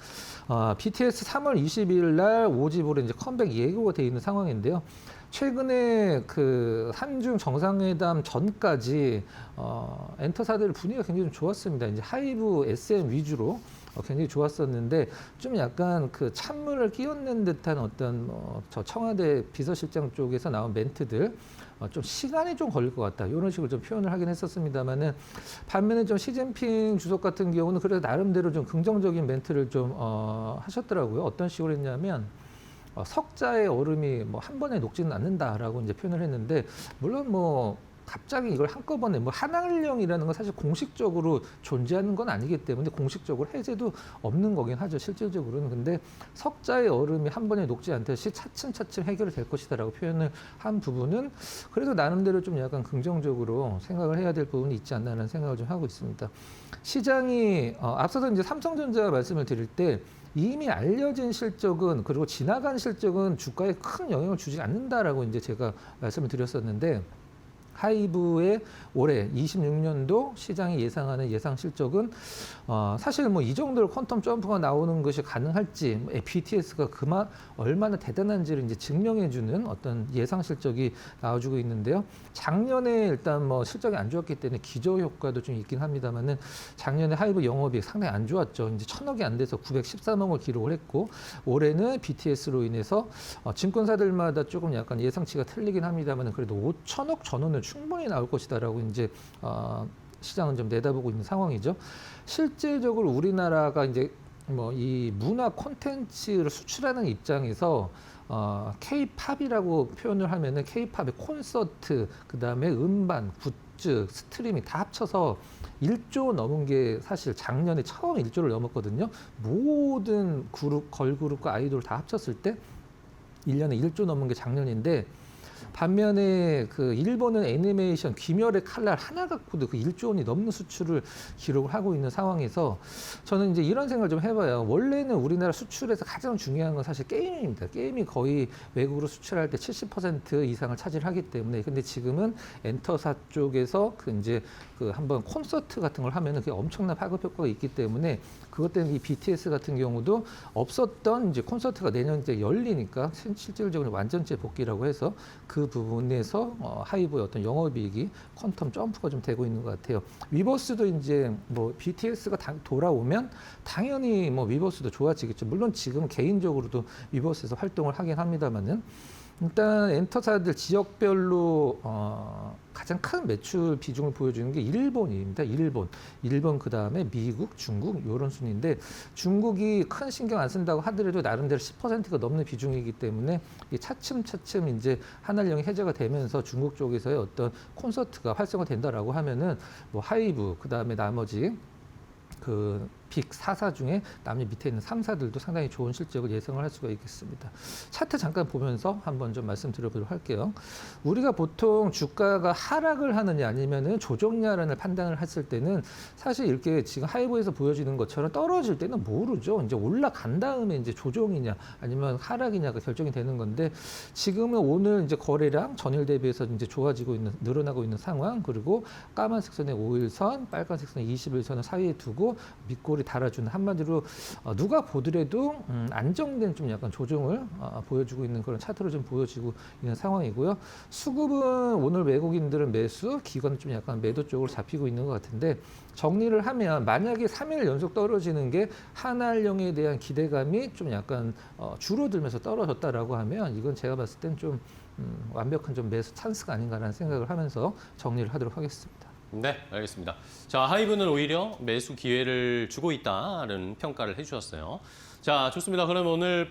BTS 3월 20일 날 5집으로 이제 컴백 예고가 돼 있는 상황인데요. 최근에 그 한중 정상회담 전까지 엔터사들 분위기가 굉장히 좀 좋았습니다. 이제 하이브 SM 위주로 굉장히 좋았었는데, 좀 약간 그 찬물을 끼얹는 듯한 어떤 저 청와대 비서실장 쪽에서 나온 멘트들, 좀 시간이 좀 걸릴 것 같다, 이런 식으로 좀 표현을 하긴 했었습니다만은, 반면에 좀 시진핑 주석 같은 경우는 그래도 나름대로 좀 긍정적인 멘트를 좀 하셨더라고요. 어떤 식으로 했냐면, 석자의 얼음이 뭐 한 번에 녹지는 않는다라고 이제 표현을 했는데, 물론 뭐 갑자기 이걸 한꺼번에 뭐 한알령이라는 건 사실 공식적으로 존재하는 건 아니기 때문에 공식적으로 해제도 없는 거긴 하죠, 실질적으로는. 근데 석자의 얼음이 한 번에 녹지 않듯이 차츰차츰 해결이 될 것이다라고 표현을 한 부분은 그래도 나름대로 좀 약간 긍정적으로 생각을 해야 될 부분이 있지 않나라는 생각을 좀 하고 있습니다. 시장이 앞서서 이제 삼성전자 말씀을 드릴 때, 이미 알려진 실적은, 그리고 지나간 실적은 주가에 큰 영향을 주지 않는다라고 이제 제가 말씀을 드렸었는데, 하이브의 올해 26년도 시장이 예상하는 예상 실적은 사실 뭐 이 정도로 퀀텀 점프가 나오는 것이 가능할지, BTS가 얼마나 대단한지를 이제 증명해주는 어떤 예상 실적이 나와주고 있는데요. 작년에 일단 뭐 실적이 안 좋았기 때문에 기저 효과도 좀 있긴 합니다만은, 작년에 하이브 영업이익 상당히 안 좋았죠. 이제 1,000억이 안 돼서 913억을 기록을 했고, 올해는 BTS로 인해서 증권사들마다 조금 약간 예상치가 틀리긴 합니다만은, 그래도 5,000억 전후는 충분히 나올 것이다라고 이제 시장은 좀 내다보고 있는 상황이죠. 실질적으로 우리나라가 이제 뭐 이 문화 콘텐츠를 수출하는 입장에서 K-팝이라고 표현을 하면은 K-팝의 콘서트, 그다음에 음반, 굿즈, 스트리밍 다 합쳐서 1조 넘은 게 사실 작년에 처음 1조를 넘었거든요. 모든 그룹, 걸그룹과 아이돌 다 합쳤을 때 1년에 1조 넘은 게 작년인데, 반면에 그 일본은 애니메이션 귀멸의 칼날 하나 갖고도 그 1조 원이 넘는 수출을 기록을 하고 있는 상황에서, 저는 이제 이런 생각을 좀 해봐요. 원래는 우리나라 수출에서 가장 중요한 건 사실 게임입니다. 게임이 거의 외국으로 수출할 때 70% 이상을 차지하기 때문에. 근데 지금은 엔터사 쪽에서 그 이제 그 한번 콘서트 같은 걸 하면은 그게 엄청난 파급 효과가 있기 때문에, 그것 때문에 이 BTS 같은 경우도 없었던 이제 콘서트가 내년 이제 열리니까 실질적으로 완전체 복귀라고 해서 그 부분에서 하이브의 어떤 영업이익이 퀀텀 점프가 좀 되고 있는 것 같아요. 위버스도 이제 뭐 BTS가 돌아오면 당연히 뭐 위버스도 좋아지겠죠. 물론 지금 개인적으로도 위버스에서 활동을 하긴 합니다만은, 일단 엔터사들 지역별로 가장 큰 매출 비중을 보여주는 게 일본입니다. 일본 그다음에 미국, 중국 이런 순인데, 중국이 큰 신경 안 쓴다고 하더라도 나름대로 10%가 넘는 비중이기 때문에 차츰차츰 이제 한알령이 해제가 되면서 중국 쪽에서의 어떤 콘서트가 활성화된다라고 하면은 뭐 하이브 그다음에 나머지 그 빅 4사 중에 남미 밑에 있는 3사들도 상당히 좋은 실적을 예상을 할 수가 있겠습니다. 차트 잠깐 보면서 한번 좀 말씀드려보도록 할게요. 우리가 보통 주가가 하락을 하느냐 아니면은 조정이냐라는 판단을 했을 때는 사실 이렇게 지금 하이브에서 보여지는 것처럼 떨어질 때는 모르죠. 이제 올라간 다음에 이제 조정이냐 아니면 하락이냐가 결정이 되는 건데, 지금은 오늘 이제 거래량 전일 대비해서 이제 좋아지고 있는, 늘어나고 있는 상황, 그리고 까만색 선의 5일선, 빨간색 선의 21선을 사이에 두고 밑골 달아주는, 한마디로 누가 보더라도 안정된 좀 약간 조정을 보여주고 있는 그런 차트로 좀 보여지고 있는 상황이고요. 수급은 오늘 외국인들은 매수, 기관은 좀 약간 매도 쪽으로 잡히고 있는 것 같은데, 정리를 하면 만약에 3일 연속 떨어지는 게 한알령에 대한 기대감이 좀 약간 줄어들면서 떨어졌다라고 하면, 이건 제가 봤을 땐 좀 완벽한 좀 매수 찬스가 아닌가라는 생각을 하면서 정리를 하도록 하겠습니다. 네, 알겠습니다. 자, 하이브는 오히려 매수 기회를 주고 있다는 평가를 해주셨어요. 자, 좋습니다. 그럼 오늘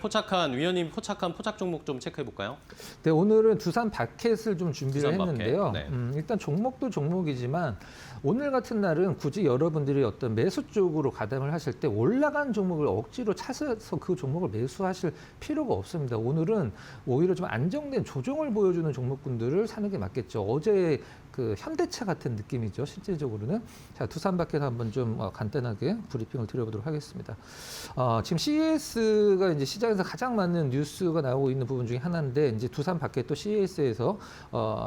위원님 포착한 포착 종목 좀 체크해 볼까요? 네, 오늘은 두산 바켓을 좀 준비를 두산 바켓, 했는데요. 네. 일단 종목도 종목이지만 오늘 같은 날은 굳이 여러분들이 어떤 매수 쪽으로 가담을 하실 때 올라간 종목을 억지로 찾아서 그 종목을 매수하실 필요가 없습니다. 오늘은 오히려 좀 안정된 조정을 보여주는 종목군들을 사는 게 맞겠죠. 어제 그 현대차 같은 느낌이죠. 실질적으로는. 자, 두산 바켓 한번 좀 간단하게 브리핑을 드려보도록 하겠습니다. 지금 CES가 이제 시장에서 가장 많은 뉴스가 나오고 있는 부분 중에 하나인데, 이제 두산 바켓도 CES에서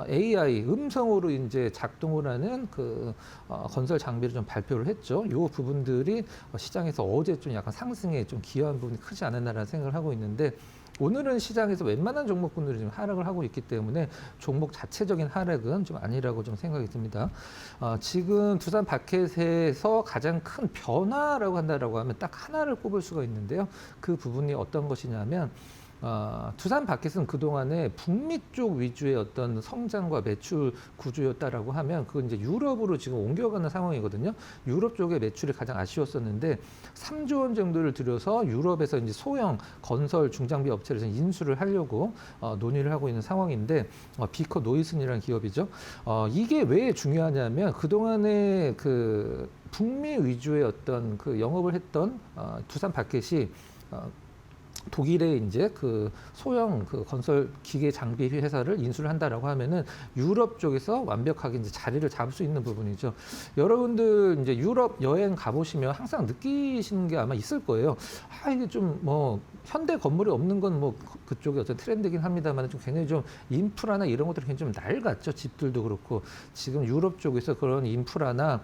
AI 음성으로 이제 작동을 하는 그 건설 장비를 좀 발표를 했죠. 이 부분들이 시장에서 어제 좀 약간 상승에 좀 기여한 부분이 크지 않았나라는 생각을 하고 있는데, 오늘은 시장에서 웬만한 종목군들이 좀 하락을 하고 있기 때문에 종목 자체적인 하락은 좀 아니라고 좀 생각이 듭니다. 지금 두산 바켓에서 가장 큰 변화라고 한다라고 하면 딱 하나를 꼽을 수가 있는데요. 그 부분이 어떤 것이냐면, 두산 바켓은 그동안에 북미 쪽 위주의 어떤 성장과 매출 구조였다라고 하면 그건 이제 유럽으로 지금 옮겨가는 상황이거든요. 유럽 쪽의 매출이 가장 아쉬웠었는데 3조 원 정도를 들여서 유럽에서 이제 소형 건설 중장비 업체를 인수를 하려고 논의를 하고 있는 상황인데, 비커 노이슨이라는 기업이죠. 이게 왜 중요하냐면 그동안에 그 북미 위주의 어떤 그 영업을 했던 두산 바켓이 독일의 이제 그 소형 그 건설 기계 장비 회사를 인수를 한다라고 하면은 유럽 쪽에서 완벽하게 이제 자리를 잡을 수 있는 부분이죠. 여러분들 이제 유럽 여행 가보시면 항상 느끼시는 게 아마 있을 거예요. 이게 좀 뭐 현대 건물이 없는 건 뭐 그쪽의 어떤 트렌드긴 합니다만 좀 굉장히 좀 인프라나 이런 것들이 굉장히 좀 낡았죠. 집들도 그렇고. 지금 유럽 쪽에서 그런 인프라나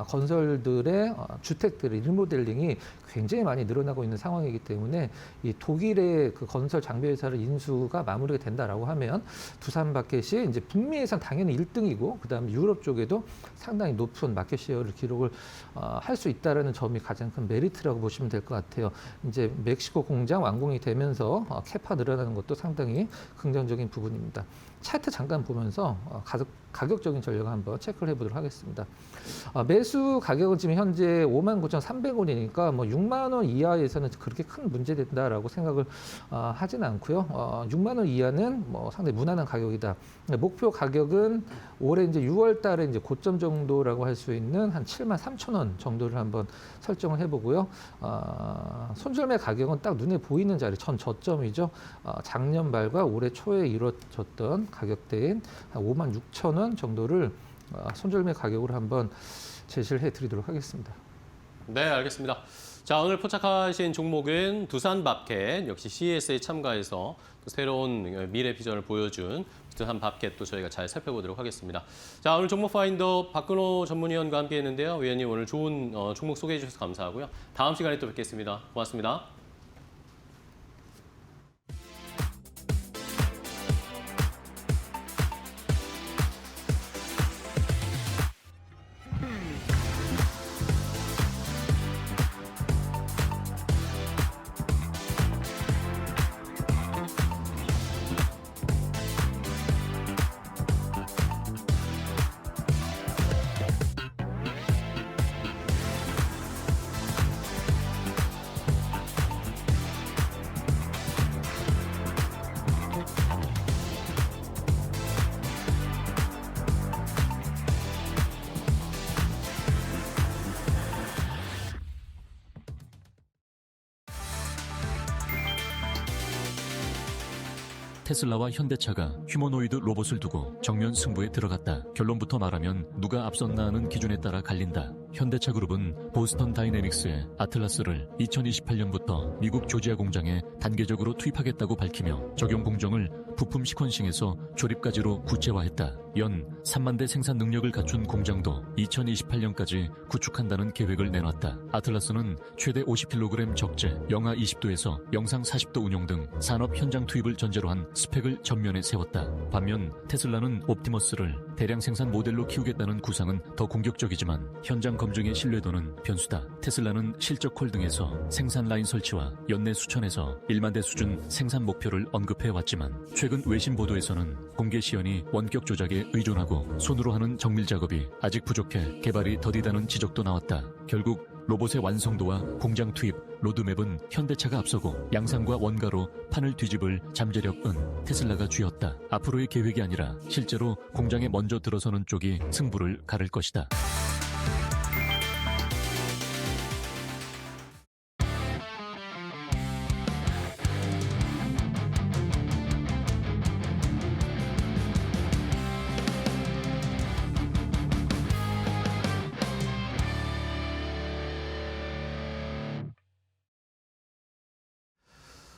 건설들의 주택들의 리모델링이 굉장히 많이 늘어나고 있는 상황이기 때문에 이 독일의 그 건설 장비 회사를 인수가 마무리가 된다라고 하면 두산 바켓이 이제 북미에선 당연히 1등이고 그다음에 유럽 쪽에도 상당히 높은 마켓 셰어를 기록을 할 수 있다라는 점이 가장 큰 메리트라고 보시면 될 것 같아요. 이제 멕시코 공장 완공이 되면서 캐파 늘어나는 것도 상당히 긍정적인 부분입니다. 차트 잠깐 보면서 가격적인 전략을 한번 체크를 해보도록 하겠습니다. 매수 가격은 지금 현재 59,300원이니까 뭐 6만 원 이하에서는 그렇게 큰 문제 된다라고 생각을 하진 않고요. 6만 원 이하는 뭐 상당히 무난한 가격이다. 목표 가격은 올해 이제 6월 달에 이제 고점 정도라고 할 수 있는 한 7만 3천 원 정도를 한번 설정을 해보고요. 손절매 가격은 딱 눈에 보이는 자리, 전 저점이죠. 작년 말과 올해 초에 이루어졌던 가격대인 한 5만 6천 원 정도를 손절매 가격으로 한번 제시를 해드리도록 하겠습니다. 네, 알겠습니다. 자, 오늘 포착하신 종목은 두산 바켓, 역시 CES에 참가해서 또 새로운 미래 비전을 보여준 두산 바켓 또 저희가 잘 살펴보도록 하겠습니다. 자, 오늘 종목 파인더 박근호 전문위원과 함께 했는데요. 위원님 오늘 좋은 종목 소개해 주셔서 감사하고요. 다음 시간에 또 뵙겠습니다. 고맙습니다. 테슬라와 현대차가 휴머노이드 로봇을 두고 정면 승부에 들어갔다. 결론부터 말하면 누가 앞섰나 하는 기준에 따라 갈린다. 현대차 그룹은 보스턴 다이내믹스의 아틀라스를 2028년부터 미국 조지아 공장에 단계적으로 투입하겠다고 밝히며 적용 공정을 부품 시퀀싱에서 조립까지로 구체화했다. 연 3만 대 생산 능력을 갖춘 공장도 2028년까지 구축한다는 계획을 내놨다. 아틀라스는 최대 50kg 적재, 영하 20도에서 영상 40도 운용 등 산업 현장 투입을 전제로 한 스펙을 전면에 세웠다. 반면 테슬라는 옵티머스를 대량 생산 모델로 키우겠다는 구상은 더 공격적이지만 현장 검증의 신뢰도는 변수다. 테슬라는 실적 콜 등에서 생산 라인 설치와 연내 수천에서 1만 대 수준 생산 목표를 언급해왔지만 최근 외신 보도에서는 공개 시연이 원격 조작에 의존하고 손으로 하는 정밀 작업이 아직 부족해 개발이 더디다는 지적도 나왔다. 결국 로봇의 완성도와 공장 투입, 로드맵은 현대차가 앞서고 양산과 원가로 판을 뒤집을 잠재력은 테슬라가 쥐었다. 앞으로의 계획이 아니라 실제로 공장에 먼저 들어서는 쪽이 승부를 가를 것이다.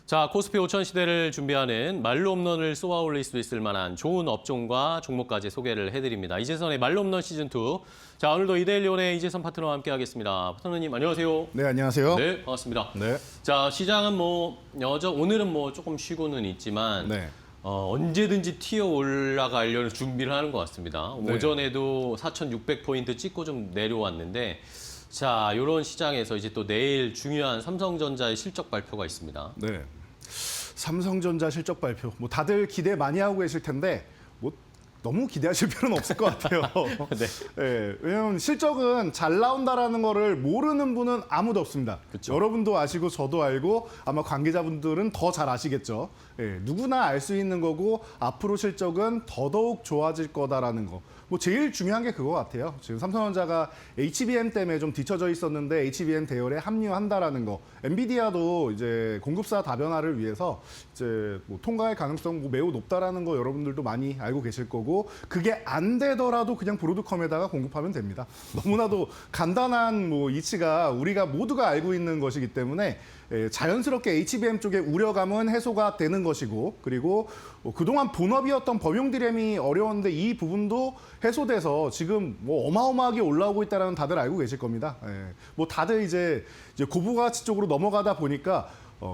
자, 코스피 5천 시대를 준비하는 말로 홈런을 쏘아 올릴 수 있을 만한 좋은 업종과 종목까지 소개를 해드립니다. 이재선의 말로 홈런 시즌2. 자, 오늘도 이데일리온의 이재선 파트너와 함께하겠습니다. 파트너님, 안녕하세요. 네, 안녕하세요. 네, 반갑습니다. 네. 자, 시장은 오늘은 조금 쉬고는 있지만 네. 언제든지 튀어 올라가려는 준비를 하는 것 같습니다. 네. 오전에도 4,600포인트 찍고 좀 내려왔는데 자, 이런 시장에서 이제 또 내일 중요한 삼성전자의 실적 발표가 있습니다. 네. 삼성전자 실적 발표. 뭐 다들 기대 많이 하고 계실 텐데 뭐 너무 기대하실 필요는 없을 것 같아요. 네. 네, 왜냐하면 실적은 잘 나온다라는 거를 모르는 분은 아무도 없습니다. 그쵸. 여러분도 아시고 저도 알고 아마 관계자분들은 더 잘 아시겠죠. 네, 누구나 알 수 있는 거고 앞으로 실적은 더더욱 좋아질 거다라는 거. 뭐 제일 중요한 게 그거 같아요. 지금 삼성전자가 HBM 때문에 좀 뒤처져 있었는데 HBM 대열에 합류한다라는 거. 엔비디아도 이제 공급사 다변화를 위해서 이제 뭐 통과할 가능성 매우 높다라는 거 여러분들도 많이 알고 계실 거고 그게 안 되더라도 그냥 브로드컴에다가 공급하면 됩니다. 너무나도 간단한 뭐 이치가 우리가 모두가 알고 있는 것이기 때문에 자연스럽게 HBM 쪽의 우려감은 해소가 되는 것이고 그리고 그동안 본업이었던 범용 디램이 어려웠는데 이 부분도 해소돼서 지금 뭐 어마어마하게 올라오고 있다는 다들 알고 계실 겁니다. 뭐 다들 이제 고부가치 쪽으로 넘어가다 보니까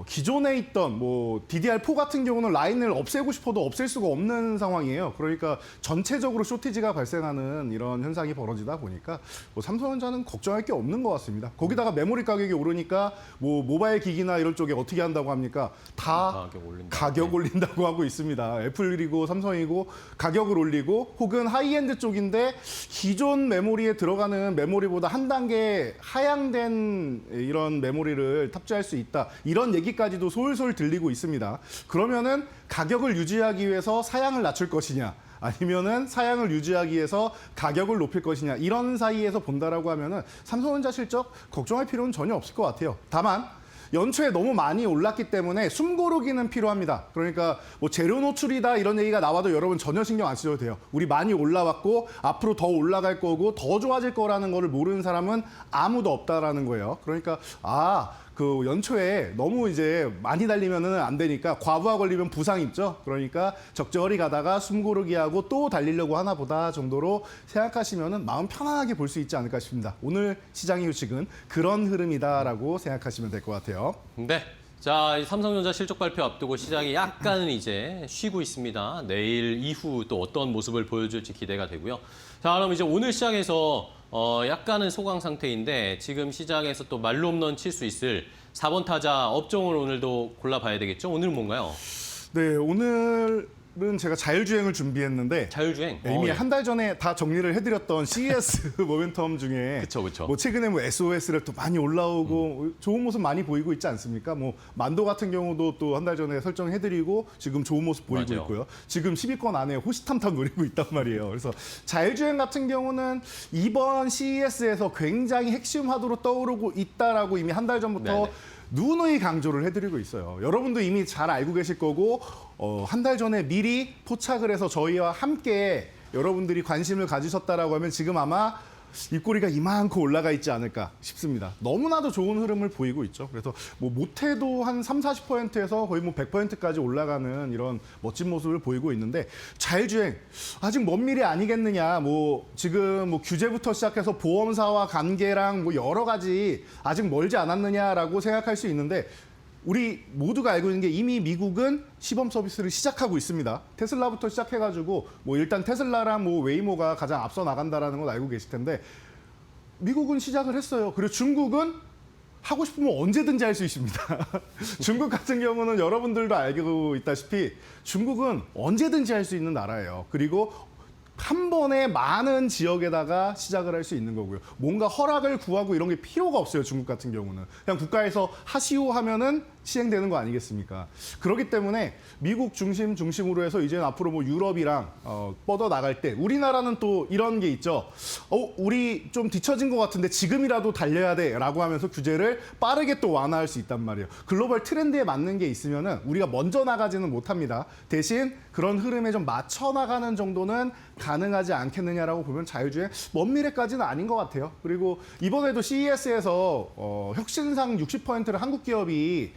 기존에 있던 뭐 DDR4 같은 경우는 라인을 없애고 싶어도 없앨 수가 없는 상황이에요. 그러니까 전체적으로 쇼티지가 발생하는 이런 현상이 벌어지다 보니까 뭐 삼성전자는 걱정할 게 없는 것 같습니다. 거기다가 메모리 가격이 오르니까 뭐 모바일 기기나 이런 쪽에 어떻게 한다고 합니까? 다 가격 올린다고 하고 있습니다. 애플이고 삼성이고 가격을 올리고 혹은 하이엔드 쪽인데 기존 메모리에 들어가는 메모리보다 한 단계 하향된 이런 메모리를 탑재할 수 있다. 이런 얘기까지도 솔솔 들리고 있습니다. 그러면은 가격을 유지하기 위해서 사양을 낮출 것이냐 아니면은 사양을 유지하기 위해서 가격을 높일 것이냐 이런 사이에서 본다라고 하면은 삼성전자 실적 걱정할 필요는 전혀 없을 것 같아요. 다만 연초에 너무 많이 올랐기 때문에 숨고르기는 필요합니다. 그러니까 뭐 재료 노출이다 이런 얘기가 나와도 여러분 전혀 신경 안 쓰셔도 돼요. 우리 많이 올라왔고 앞으로 더 올라갈 거고 더 좋아질 거라는 거를 모르는 사람은 아무도 없다라는 거예요. 그러니까 그 연초에 너무 이제 많이 달리면은 안 되니까 과부하 걸리면 부상 있죠. 그러니까 적절히 가다가 숨고르기 하고 또 달리려고 하나 보다 정도로 생각하시면은 마음 편안하게 볼 수 있지 않을까 싶습니다. 오늘 시장의 휴식은 그런 흐름이다라고 생각하시면 될 것 같아요. 네. 자, 삼성전자 실적 발표 앞두고 시장이 약간은 이제 쉬고 있습니다. 내일 이후 또 어떤 모습을 보여줄지 기대가 되고요. 자, 그럼 이제 오늘 시장에서 약간은 소강 상태인데 지금 시장에서 또 말로 홈런 칠 수 있을 4번 타자 업종을 오늘도 골라봐야 되겠죠? 오늘은 뭔가요? 네, 오늘은 제가 자율주행을 준비했는데 자율주행? 이미 한 달 전에 다 정리를 해드렸던 CES 모멘텀 중에 그쵸. 뭐 최근에 뭐 SOS를 또 많이 올라오고 좋은 모습 많이 보이고 있지 않습니까? 뭐 만도 같은 경우도 또 한 달 전에 설정해드리고 지금 좋은 모습 보이고 맞아요. 있고요. 지금 10위권 안에 호시탐탐 노리고 있단 말이에요. 그래서 자율주행 같은 경우는 이번 CES에서 굉장히 핵심 화두로 떠오르고 있다라고 이미 한 달 전부터 네네. 누누이 강조를 해드리고 있어요. 여러분도 이미 잘 알고 계실 거고 한 달 전에 미리 포착을 해서 저희와 함께 여러분들이 관심을 가지셨다라고 하면 지금 아마 입꼬리가 이만큼 올라가 있지 않을까 싶습니다. 너무나도 좋은 흐름을 보이고 있죠. 그래서 뭐 못해도 한 30~40%에서 거의 뭐 100%까지 올라가는 이런 멋진 모습을 보이고 있는데 자율주행 아직 먼 미래 아니겠느냐. 뭐 지금 뭐 규제부터 시작해서 보험사와 관계랑 뭐 여러 가지 아직 멀지 않았느냐라고 생각할 수 있는데 우리 모두가 알고 있는 게 이미 미국은 시범 서비스를 시작하고 있습니다. 테슬라부터 시작해가지고 뭐 일단 테슬라랑 뭐 웨이모가 가장 앞서 나간다라는 건 알고 계실 텐데 미국은 시작을 했어요. 그리고 중국은 하고 싶으면 언제든지 할 수 있습니다. 중국 같은 경우는 여러분들도 알고 있다시피 중국은 언제든지 할 수 있는 나라예요. 그리고 한 번에 많은 지역에다가 시작을 할 수 있는 거고요. 뭔가 허락을 구하고 이런 게 필요가 없어요. 중국 같은 경우는. 그냥 국가에서 하시오 하면은 시행되는 거 아니겠습니까? 그렇기 때문에 미국 중심으로 해서 이제는 앞으로 뭐 유럽이랑 뻗어 나갈 때 우리나라는 또 이런 게 있죠. 우리 좀 뒤처진 것 같은데 지금이라도 달려야 돼라고 하면서 규제를 빠르게 또 완화할 수 있단 말이에요. 글로벌 트렌드에 맞는 게 있으면은 우리가 먼저 나가지는 못합니다. 대신 그런 흐름에 좀 맞춰 나가는 정도는 가능하지 않겠느냐라고 보면 자율주행 먼 미래까지는 아닌 것 같아요. 그리고 이번에도 CES에서 혁신상 60%를 한국 기업이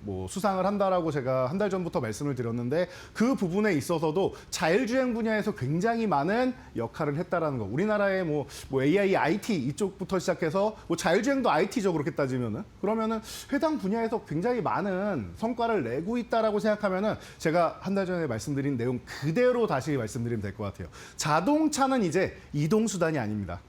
뭐 수상을 한다라고 제가 한 달 전부터 말씀을 드렸는데 그 부분에 있어서도 자율주행 분야에서 굉장히 많은 역할을 했다라는 거. 우리나라의 뭐 AI, IT 이쪽부터 시작해서 뭐 자율주행도 IT죠 그렇게 따지면은 그러면은 해당 분야에서 굉장히 많은 성과를 내고 있다라고 생각하면은 제가 한 달 전에 말씀드린 내용 그대로 다시 말씀드리면 될 것 같아요. 자동차는 이제 이동 수단이 아닙니다.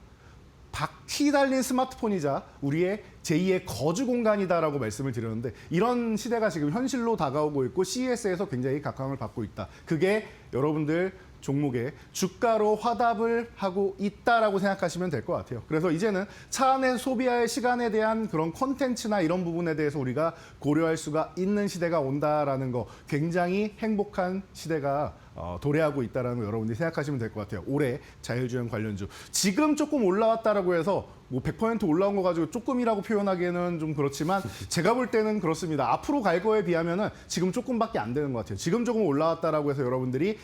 바퀴 달린 스마트폰이자 우리의 제2의 거주 공간이다라고 말씀을 드렸는데 이런 시대가 지금 현실로 다가오고 있고 CES에서 굉장히 각광을 받고 있다. 그게 여러분들 종목의 주가로 화답을 하고 있다라고 생각하시면 될 것 같아요. 그래서 이제는 차 안에 소비할 시간에 대한 그런 콘텐츠나 이런 부분에 대해서 우리가 고려할 수가 있는 시대가 온다라는 거 굉장히 행복한 시대가 도래하고 있다는 거 여러분들이 생각하시면 될 것 같아요. 올해 자율주행 관련주. 지금 조금 올라왔다라고 해서 뭐 100% 올라온 거 가지고 조금이라고 표현하기에는 좀 그렇지만 제가 볼 때는 그렇습니다. 앞으로 갈 거에 비하면은 지금 조금밖에 안 되는 것 같아요. 지금 조금 올라왔다라고 해서 여러분들이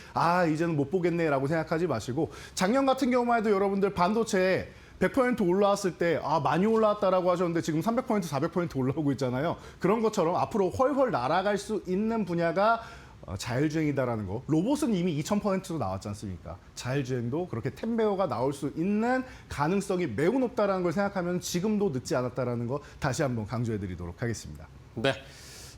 이제는 못 보겠네라고 생각하지 마시고 작년 같은 경우만 해도 여러분들 반도체 100% 올라왔을 때 많이 올라왔다라고 하셨는데 지금 300%, 400% 올라오고 있잖아요. 그런 것처럼 앞으로 훨훨 날아갈 수 있는 분야가 자율주행이다라는 거. 로봇은 이미 2000%도 나왔지 않습니까? 자율주행도 그렇게 템베어가 나올 수 있는 가능성이 매우 높다라는 걸 생각하면 지금도 늦지 않았다라는 거 다시 한번 강조해드리도록 하겠습니다. 네.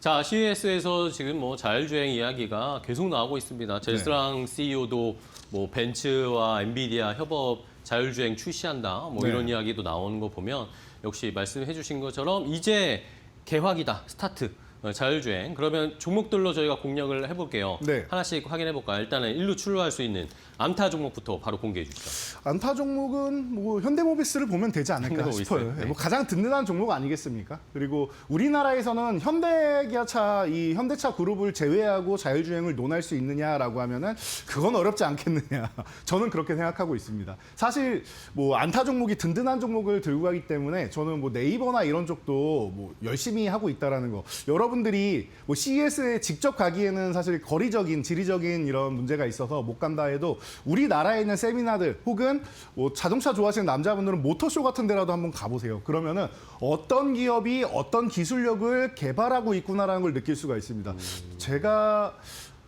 자, CES에서 지금 뭐 자율주행 이야기가 계속 나오고 있습니다. 젤스랑 CEO도 뭐 벤츠와 엔비디아 협업 자율주행 출시한다. 뭐 이런 이야기도 나오는 거 보면 역시 말씀해 주신 것처럼 이제 개화기다. 스타트. 자율주행. 그러면 종목들로 저희가 공략을 해볼게요. 네. 하나씩 확인해 볼까요? 일단은 일루 출루할 수 있는 암타 종목부터 바로 공개해 주시죠. 안타 종목은 뭐 현대모비스를 보면 되지 않을까 현대모비스, 싶어요. 네. 뭐 가장 든든한 종목 아니겠습니까? 그리고 우리나라에서는 현대기아차, 이 현대차 그룹을 제외하고 자율주행을 논할 수 있느냐라고 하면은 그건 어렵지 않겠느냐. 저는 그렇게 생각하고 있습니다. 사실 뭐 안타 종목이 든든한 종목을 들고 가기 때문에 저는 뭐 네이버나 이런 쪽도 뭐 열심히 하고 있다라는 거. 여러분들이 뭐 CES에 직접 가기에는 사실 거리적인, 지리적인 이런 문제가 있어서 못 간다 해도 우리나라에 있는 세미나들 혹은 뭐 자동차 좋아하시는 남자분들은 모터쇼 같은 데라도 한번 가보세요. 그러면은 어떤 기업이 어떤 기술력을 개발하고 있구나라는 걸 느낄 수가 있습니다. 제가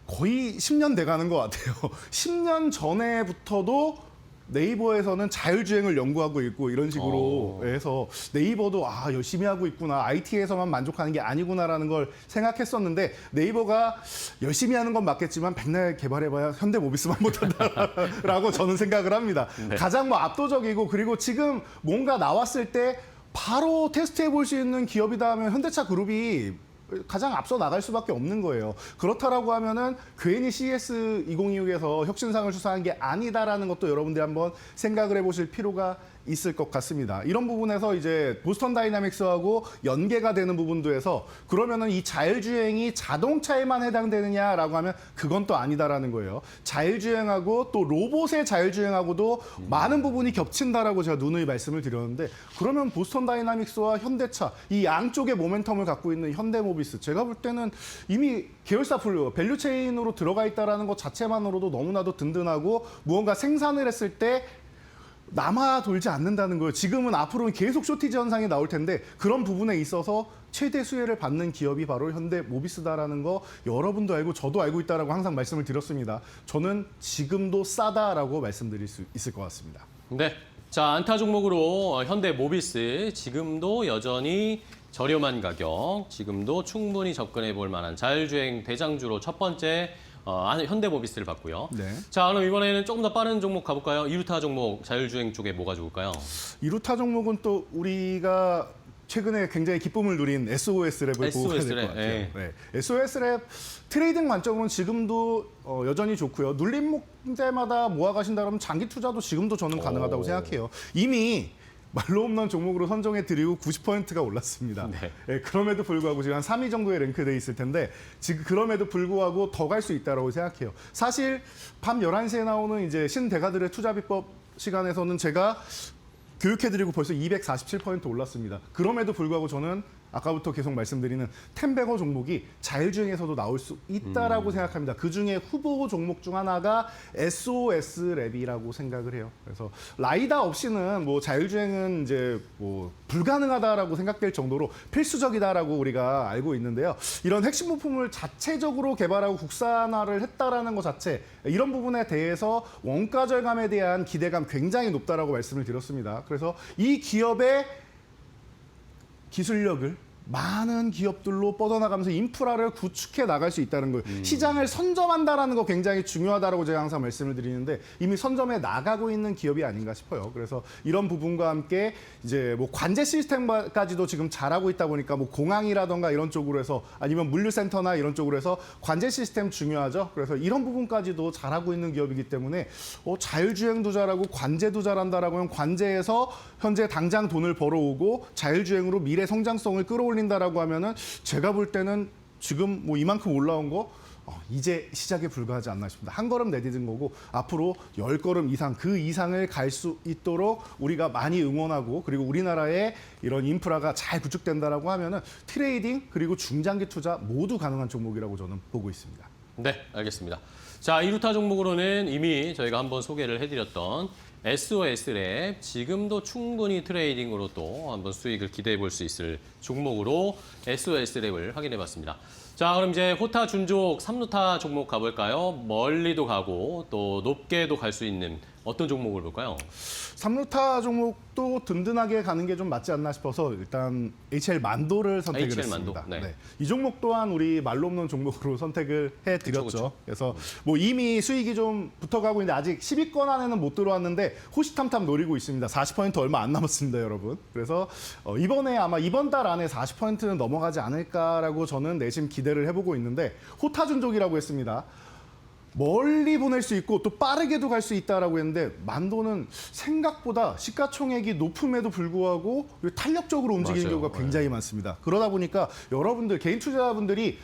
거의 10년 돼가는 것 같아요. 10년 전에부터도 네이버에서는 자율주행을 연구하고 있고 이런 식으로 해서 네이버도 열심히 하고 있구나. IT에서만 만족하는 게 아니구나라는 걸 생각했었는데 네이버가 열심히 하는 건 맞겠지만 백날 개발해봐야 현대모비스만 못한다라고 저는 생각을 합니다. 네. 가장 뭐 압도적이고 그리고 지금 뭔가 나왔을 때 바로 테스트해 볼 수 있는 기업이다 하면 현대차 그룹이 가장 앞서 나갈 수밖에 없는 거예요. 그렇다라고 하면은 괜히 CES 2026에서 혁신상을 수상한 게 아니다라는 것도 여러분들이 한번 생각을 해보실 필요가 있을 것 같습니다. 이런 부분에서 이제 보스턴 다이나믹스하고 연계가 되는 부분도 해서 그러면은 이 자율주행이 자동차에만 해당되느냐라고 하면 그건 또 아니다라는 거예요. 자율주행하고 또 로봇의 자율주행하고도 많은 부분이 겹친다라고 제가 누누이 말씀을 드렸는데 그러면 보스턴 다이나믹스와 현대차 이 양쪽의 모멘텀을 갖고 있는 현대모비스 제가 볼 때는 이미 계열사 밸류체인으로 들어가 있다라는 것 자체만으로도 너무나도 든든하고 무언가 생산을 했을 때 남아 돌지 않는다는 거예요. 지금은 앞으로는 계속 쇼티지 현상이 나올 텐데 그런 부분에 있어서 최대 수혜를 받는 기업이 바로 현대모비스다라는 거 여러분도 알고 저도 알고 있다라고 항상 말씀을 드렸습니다. 저는 지금도 싸다라고 말씀드릴 수 있을 것 같습니다. 네. 자, 안타 종목으로 현대모비스 지금도 여전히 저렴한 가격, 지금도 충분히 접근해 볼 만한 자율주행 대장주로 첫 번째 현대모비스를 봤고요. 네. 자, 그럼 이번에는 조금 더 빠른 종목 가볼까요? 이루타 종목 자율주행 쪽에 뭐가 좋을까요? 이루타 종목은 또 우리가 최근에 굉장히 기쁨을 누린 SOS랩을 보고 가야 될 것 같아요. 예. 네. SOS랩 트레이딩 관점으로는 지금도 여전히 좋고요. 눌림 목대마다 모아가신다 그러면 장기 투자도 지금도 저는 가능하다고 생각해요. 이미 말로 없는 종목으로 선정해 드리고 90%가 올랐습니다. 네. 예, 그럼에도 불구하고 지금 한 3위 정도에 랭크돼 있을 텐데 지금 그럼에도 불구하고 더 갈 수 있다고 생각해요. 사실 밤 11시에 나오는 이제 신대가들의 투자 비법 시간에서는 제가 교육해드리고 벌써 247% 올랐습니다. 그럼에도 불구하고 저는 아까부터 계속 말씀드리는 텐베거 종목이 자율주행에서도 나올 수 있다라고 생각합니다. 그중에 후보 종목 중 하나가 SOS랩이라고 생각을 해요. 그래서 라이다 없이는 뭐 자율주행은 이제 뭐 불가능하다라고 생각될 정도로 필수적이다라고 우리가 알고 있는데요. 이런 핵심 부품을 자체적으로 개발하고 국산화를 했다라는 것 자체, 이런 부분에 대해서 원가 절감에 대한 기대감 굉장히 높다라고 말씀을 드렸습니다. 그래서 이 기업의 기술력을 많은 기업들로 뻗어나가면서 인프라를 구축해 나갈 수 있다는 거예요. 시장을 선점한다라는 거 굉장히 중요하다고 제가 항상 말씀을 드리는데 이미 선점해 나가고 있는 기업이 아닌가 싶어요. 그래서 이런 부분과 함께 이제 뭐 관제 시스템까지도 지금 잘하고 있다 보니까 뭐 공항이라던가 이런 쪽으로 해서 아니면 물류센터나 이런 쪽으로 해서 관제 시스템 중요하죠. 그래서 이런 부분까지도 잘하고 있는 기업이기 때문에 자율주행도 잘하고 관제도 잘한다라고 하면 관제에서 현재 당장 돈을 벌어오고 자율주행으로 미래 성장성을 끌어올린다라고 하면은 제가 볼 때는 지금 뭐 이만큼 올라온 거 이제 시작에 불과하지 않나 싶습니다. 한 걸음 내딛은 거고 앞으로 10걸음 이상 그 이상을 갈 수 있도록 우리가 많이 응원하고 그리고 우리나라의 이런 인프라가 잘 구축된다라고 하면은 트레이딩 그리고 중장기 투자 모두 가능한 종목이라고 저는 보고 있습니다. 네, 알겠습니다. 자, 2루타 종목으로는 이미 저희가 한번 소개를 해드렸던 SOS랩, 지금도 충분히 트레이딩으로 또 한번 수익을 기대해 볼 수 있을 종목으로 SOS랩을 확인해 봤습니다. 자, 그럼 이제 호타 준족 3루타 종목 가볼까요? 멀리도 가고 또 높게도 갈 수 있는 어떤 종목을 볼까요? 3루타 종목도 든든하게 가는 게 좀 맞지 않나 싶어서 일단 HL 만도를 선택을 HL 했습니다. 만도, 네. 이 종목 또한 우리 말로 없는 종목으로 선택을 해드렸죠. 그쵸. 그래서 뭐 이미 수익이 좀 붙어가고 있는데 아직 10위권 안에는 못 들어왔는데 호시탐탐 노리고 있습니다. 40% 얼마 안 남았습니다, 여러분. 그래서 이번에 아마 이번 달 안에 40%는 넘어가지 않을까라고 저는 내심 기대를 해보고 있는데 호타준족이라고 했습니다. 멀리 보낼 수 있고 또 빠르게도 갈 수 있다라고 했는데 만도는 생각보다 시가총액이 높음에도 불구하고 탄력적으로 움직이는 맞아요. 경우가 굉장히 많습니다. 그러다 보니까 여러분들 개인 투자자분들이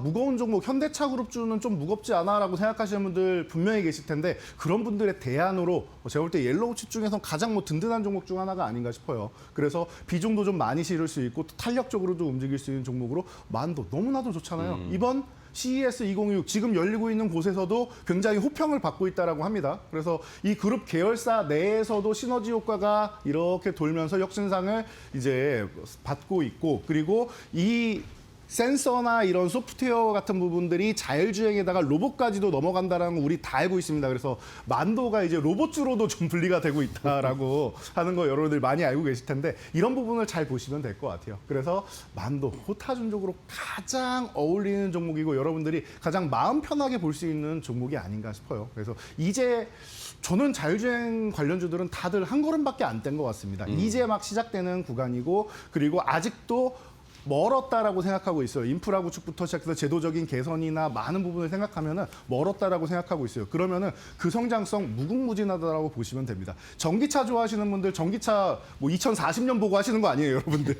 무거운 종목 현대차그룹주는 좀 무겁지 않아라고 생각하시는 분들 분명히 계실 텐데 그런 분들의 대안으로 제가 볼 때 옐로우칩 중에서 가장 뭐 든든한 종목 중 하나가 아닌가 싶어요. 그래서 비중도 좀 많이 실을 수 있고 또 탄력적으로도 움직일 수 있는 종목으로 만도 너무나도 좋잖아요. 이번 CES 2026 지금 열리고 있는 곳에서도 굉장히 호평을 받고 있다라고 합니다. 그래서 이 그룹 계열사 내에서도 시너지 효과가 이렇게 돌면서 혁신상을 이제 받고 있고 그리고 이 센서나 이런 소프트웨어 같은 부분들이 자율주행에다가 로봇까지도 넘어간다는 거 우리 다 알고 있습니다. 그래서 만도가 이제 로봇주로도 좀 분리가 되고 있다라고 하는 거 여러분들 많이 알고 계실 텐데 이런 부분을 잘 보시면 될 것 같아요. 그래서 만도 호타준족으로 가장 어울리는 종목이고 여러분들이 가장 마음 편하게 볼 수 있는 종목이 아닌가 싶어요. 그래서 이제 저는 자율주행 관련주들은 다들 한 걸음밖에 안 뗀 것 같습니다. 이제 막 시작되는 구간이고 그리고 아직도 멀었다라고 생각하고 있어요. 인프라 구축부터 시작해서 제도적인 개선이나 많은 부분을 생각하면은 멀었다라고 생각하고 있어요. 그러면은 그 성장성 무궁무진하다라고 보시면 됩니다. 전기차 좋아하시는 분들 전기차 뭐 2040년 보고 하시는 거 아니에요, 여러분들.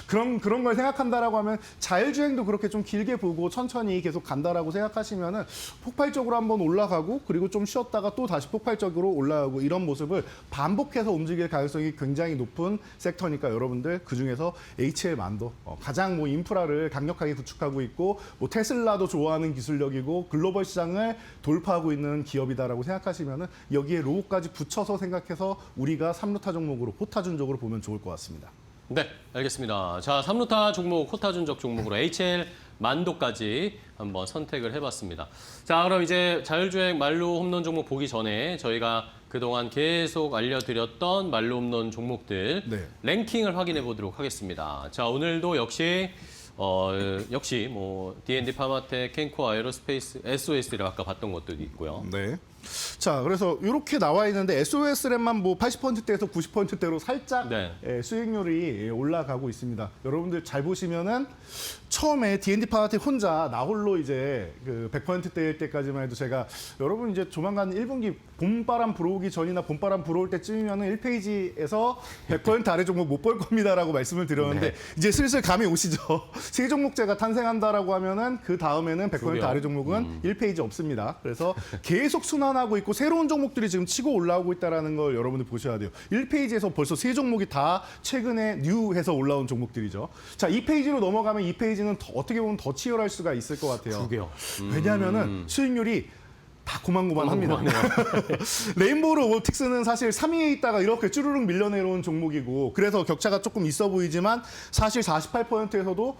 그런 걸 생각한다라고 하면 자율주행도 그렇게 좀 길게 보고 천천히 계속 간다라고 생각하시면은 폭발적으로 한번 올라가고 그리고 좀 쉬었다가 또 다시 폭발적으로 올라가고 이런 모습을 반복해서 움직일 가능성이 굉장히 높은 섹터니까 여러분들 그 중에서 HL 만도 가장 뭐 인프라를 강력하게 구축하고 있고 뭐 테슬라도 좋아하는 기술력이고 글로벌 시장을 돌파하고 있는 기업이다라고 생각하시면은 여기에 로고까지 붙여서 생각해서 우리가 3루타 종목으로 호타준족으로 보면 좋을 것 같습니다. 네, 알겠습니다. 자, 3루타 종목, 호타준족 종목으로 HL 만도까지 한번 선택을 해봤습니다. 자, 그럼 이제 자율주행 말로 홈런 종목 보기 전에 저희가 그동안 계속 알려드렸던 말로 홈런 종목들 네. 랭킹을 확인해 보도록 하겠습니다. 자, 오늘도 역시 뭐 D&D 파마텍, 켄코 아에로스페이스, SOS를 아까 봤던 것들이 있고요. 네. 자, 그래서 이렇게 나와 있는데 SOS램만 뭐 80%대에서 90%대로 살짝 네. 수익률이 올라가고 있습니다. 여러분들 잘 보시면은 처음에 D&D 파나틱 혼자 나 홀로 이제 그 100%대일 때까지만 해도 제가 여러분 이제 조만간 1분기 봄바람 불어오기 전이나 봄바람 불어올 때쯤이면은 1페이지에서 100% 아래 종목 못 볼 겁니다라고 말씀을 드렸는데 네. 이제 슬슬 감이 오시죠. 세 종목제가 탄생한다라고 하면은 그 다음에는 100% 그러게요. 아래 종목은 1페이지 없습니다. 그래서 계속 순환하고 있고 새로운 종목들이 지금 치고 올라오고 있다는 걸 여러분들 보셔야 돼요. 1페이지에서 벌써 세 종목이 다 최근에 뉴해서 올라온 종목들이죠. 자, 2페이지로 넘어가면 2페이지는 어떻게 보면 더 치열할 수가 있을 것 같아요. 그러게요. 왜냐하면은 수익률이 다 고만고만합니다. 고만고만해요. 레인보우 로보틱스는 사실 3위에 있다가 이렇게 쭈루룩 밀려내려온 종목이고 그래서 격차가 조금 있어 보이지만 사실 48%에서도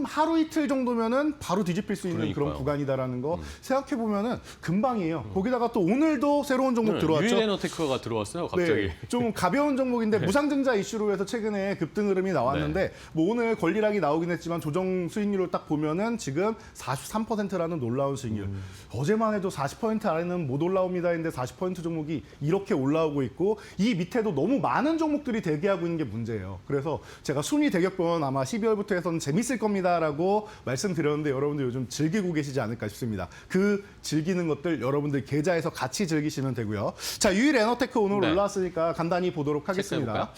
하루 이틀 정도면은 바로 뒤집힐 수 있는 그런 그러니까요. 구간이다라는 거 생각해 보면은 금방이에요. 거기다가 또 오늘도 새로운 종목 들어왔죠. 유일에너테크가 들어왔어요, 갑자기. 네, 좀 가벼운 종목인데 무상증자 이슈로 해서 최근에 급등 흐름이 나왔는데 뭐 오늘 권리락이 나오긴 했지만 조정 수익률을 딱 보면은 지금 43%라는 놀라운 수익률. 어제만 해도 40% 아래는 못 올라옵니다 했는데 40% 종목이 이렇게 올라오고 있고 이 밑에도 너무 많은 종목들이 대기하고 있는 게 문제예요. 그래서 제가 순위 대격변 아마 12월부터 해서는 재밌을 겁니다라고 말씀드렸는데 여러분들 요즘 즐기고 계시지 않을까 싶습니다. 그 즐기는 것들 여러분들 계좌에서 같이 즐기시면 되고요. 자, 유일 에너테크 오늘 네. 올라왔으니까 간단히 보도록 하겠습니다.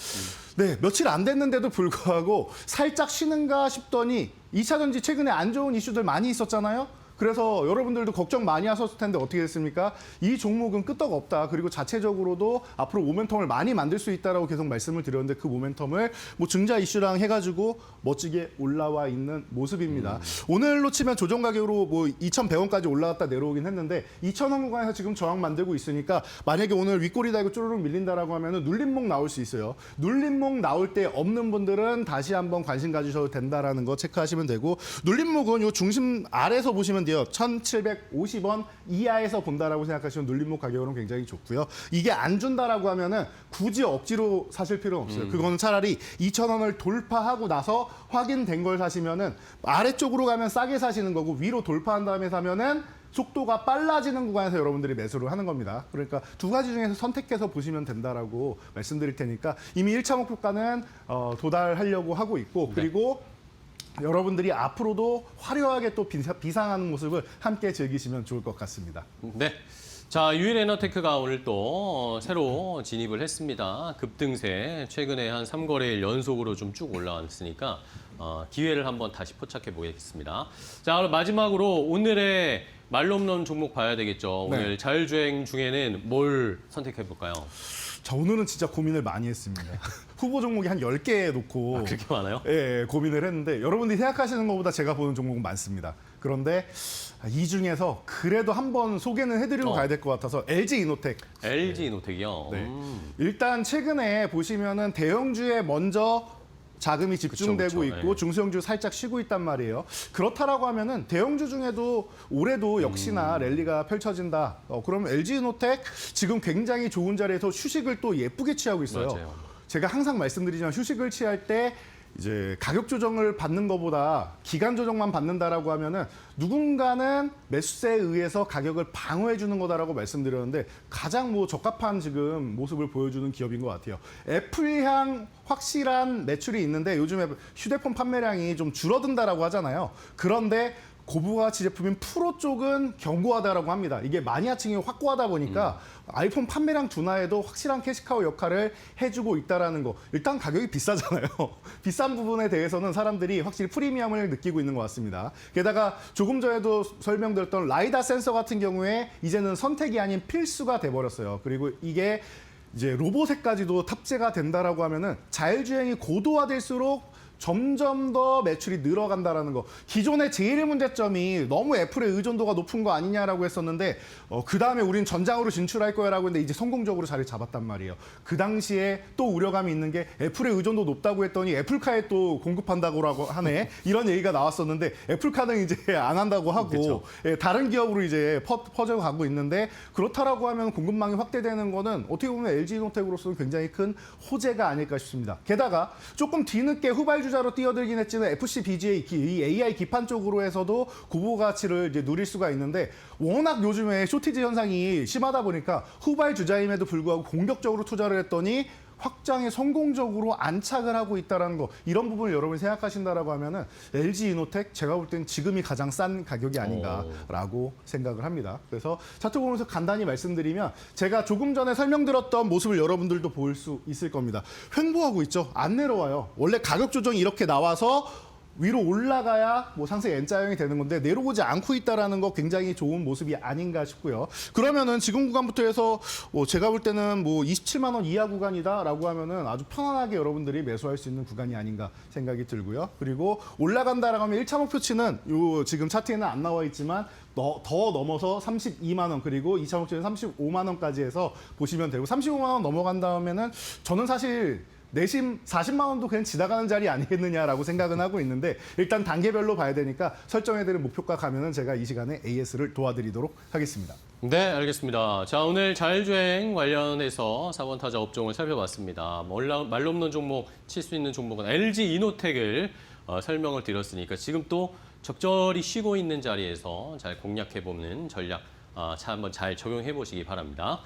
체크해볼까요? 네, 며칠 안 됐는데도 불구하고 살짝 쉬는가 싶더니 2차 전지 최근에 안 좋은 이슈들 많이 있었잖아요. 그래서 여러분들도 걱정 많이 하셨을 텐데 어떻게 됐습니까? 이 종목은 끄떡 없다. 그리고 자체적으로도 앞으로 모멘텀을 많이 만들 수 있다라고 계속 말씀을 드렸는데 그 모멘텀을 뭐 증자 이슈랑 해가지고 멋지게 올라와 있는 모습입니다. 오늘로 치면 조정 가격으로 뭐 2,100원까지 올라갔다 내려오긴 했는데 2,000원 구간에서 지금 저항 만들고 있으니까 만약에 오늘 윗꼬리 달고 쪼르륵 밀린다라고 하면은 눌림목 나올 수 있어요. 눌림목 나올 때 없는 분들은 다시 한번 관심 가지셔도 된다라는 거 체크하시면 되고 눌림목은 요 중심 아래에서 보시면 돼요. 1,750원 이하에서 본다라고 생각하시면 눌림목 가격으로는 굉장히 좋고요. 이게 안 준다라고 하면은 굳이 억지로 사실 필요는 없어요. 그거는 차라리 2,000원을 돌파하고 나서 확인된 걸 사시면은 아래쪽으로 가면 싸게 사시는 거고 위로 돌파한 다음에 사면은 속도가 빨라지는 구간에서 여러분들이 매수를 하는 겁니다. 그러니까 두 가지 중에서 선택해서 보시면 된다라고 말씀드릴 테니까 이미 1차 목표가는 도달하려고 하고 있고 그리고 여러분들이 앞으로도 화려하게 또 비상하는 모습을 함께 즐기시면 좋을 것 같습니다. 네. 자, 유일에너테크가 오늘 또 새로 진입을 했습니다. 급등세 최근에 한 3거래일 연속으로 좀 쭉 올라왔으니까 기회를 한번 다시 포착해 보겠습니다. 자, 그럼 마지막으로 오늘의 말로 없는 종목 봐야 되겠죠. 오늘 네. 자율주행 중에는 뭘 선택해 볼까요? 자, 오늘은 진짜 고민을 많이 했습니다. 후보 종목이 한 10개 놓고 그렇게 많아요? 예, 고민을 했는데 여러분들이 생각하시는 것보다 제가 보는 종목은 많습니다. 그런데 이 중에서 그래도 한번 소개는 해드리고 가야 될 것 같아서 LG 이노텍. LG 이노텍이요. 네. 일단 최근에 보시면은 대형주에 먼저 자금이 집중되고 그쵸. 있고 네. 중소형주 살짝 쉬고 있단 말이에요. 그렇다라고 하면은 대형주 중에도 올해도 역시나 랠리가 펼쳐진다. 그러면 LG이노텍 지금 굉장히 좋은 자리에서 휴식을 또 예쁘게 취하고 있어요. 맞아요. 제가 항상 말씀드리지만 휴식을 취할 때 이제 가격 조정을 받는 것보다 기간 조정만 받는다라고 하면은 누군가는 매수세에 의해서 가격을 방어해 주는 거다라고 말씀드렸는데 가장 뭐 적합한 지금 모습을 보여주는 기업인 것 같아요. 애플향 확실한 매출이 있는데 요즘에 휴대폰 판매량이 좀 줄어든다라고 하잖아요. 그런데 고부가치 제품인 프로 쪽은 견고하다라고 합니다. 이게 마니아층이 확고하다 보니까 아이폰 판매량 둔화에도 확실한 캐시카우 역할을 해주고 있다라는 거. 일단 가격이 비싸잖아요. 비싼 부분에 대해서는 사람들이 확실히 프리미엄을 느끼고 있는 것 같습니다. 게다가 조금 전에도 설명드렸던 라이다 센서 같은 경우에 이제는 선택이 아닌 필수가 돼버렸어요. 그리고 이게 이제 로봇에까지도 탑재가 된다라고 하면은 자율주행이 고도화될수록 점점 더 매출이 늘어간다라는 거. 기존의 제일 문제점이 너무 애플의 의존도가 높은 거 아니냐라고 했었는데 그 다음에 우린 전장으로 진출할 거야라고 했는데 이제 성공적으로 자리 잡았단 말이에요. 그 당시에 또 우려감이 있는 게 애플의 의존도 높다고 했더니 애플카에 또 공급한다고 하네. 이런 얘기가 나왔었는데 애플카는 이제 안 한다고 하고 예, 다른 기업으로 이제 퍼져 가고 있는데 그렇다라고 하면 공급망이 확대되는 거는 어떻게 보면 LG이노텍으로서는 굉장히 큰 호재가 아닐까 싶습니다. 게다가 조금 뒤늦게 후발주 주자로 뛰어들긴 했지만 FCBGA 이 AI 기판 쪽으로에서도 고부 가치를 이제 누릴 수가 있는데 워낙 요즘에 쇼티지 현상이 심하다 보니까 후발 주자임에도 불구하고 공격적으로 투자를 했더니 확장에 성공적으로 안착을 하고 있다는 거 이런 부분을 여러분이 생각하신다라고 하면은 LG 이노텍 제가 볼 땐 지금이 가장 싼 가격이 아닌가라고 생각을 합니다. 그래서 차트 보면서 간단히 말씀드리면 제가 조금 전에 설명드렸던 모습을 여러분들도 볼 수 있을 겁니다. 횡보하고 있죠. 안 내려와요. 원래 가격 조정이 이렇게 나와서 위로 올라가야 뭐 상승 N자형이 되는 건데 내려오지 않고 있다라는 거 굉장히 좋은 모습이 아닌가 싶고요. 그러면은 지금 구간부터 해서 제가 볼 때는 뭐 27만 원 이하 구간이다라고 하면은 아주 편안하게 여러분들이 매수할 수 있는 구간이 아닌가 생각이 들고요. 그리고 올라간다라고 하면 1차 목표치는 요 지금 차트에는 안 나와 있지만 더 넘어서 32만 원 그리고 2차 목표치는 35만 원까지 해서 보시면 되고 35만 원 넘어간 다음에는 저는 사실 내심 40만 원도 그냥 지나가는 자리 아니겠느냐라고 생각은 하고 있는데 일단 단계별로 봐야 되니까 설정해드린 목표가 가면은 제가 이 시간에 AS를 도와드리도록 하겠습니다. 네, 알겠습니다. 자, 오늘 자율주행 관련해서 4번 타자 업종을 살펴봤습니다. 말로 없는 종목, 칠 수 있는 종목은 LG 이노텍을 설명을 드렸으니까 지금 또 적절히 쉬고 있는 자리에서 잘 공략해보는 전략 한번 잘 적용해보시기 바랍니다.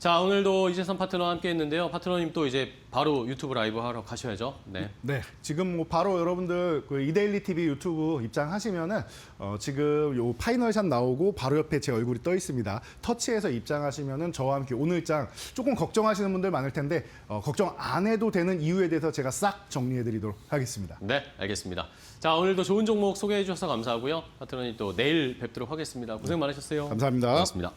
자, 오늘도 이재선 파트너와 함께 했는데요. 파트너님 또 이제 바로 유튜브 라이브 하러 가셔야죠. 네. 네, 지금 뭐 바로 여러분들 그 이데일리 TV 유튜브 입장하시면은 지금 요 파이널샷 나오고 바로 옆에 제 얼굴이 떠 있습니다. 터치해서 입장하시면은 저와 함께 오늘장 조금 걱정하시는 분들 많을 텐데 걱정 안 해도 되는 이유에 대해서 제가 싹 정리해드리도록 하겠습니다. 네, 알겠습니다. 자, 오늘도 좋은 종목 소개해 주셔서 감사하고요. 파트너님 또 내일 뵙도록 하겠습니다. 고생 많으셨어요. 감사합니다. 고맙습니다.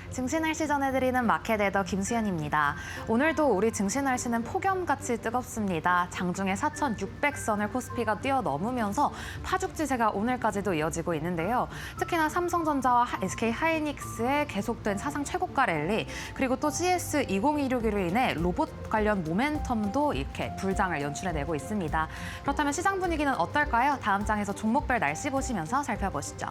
증시 날씨 전해드리는 마켓에더 김수현입니다. 오늘도 우리 증시 날씨는 폭염같이 뜨겁습니다. 장중에 4,600선을 코스피가 뛰어넘으면서 파죽지세가 오늘까지도 이어지고 있는데요. 특히나 삼성전자와 SK하이닉스의 계속된 사상 최고가 랠리, 그리고 또 GS2026으로 인해 로봇 관련 모멘텀도 이렇게 불장을 연출해내고 있습니다. 그렇다면 시장 분위기는 어떨까요? 다음 장에서 종목별 날씨 보시면서 살펴보시죠.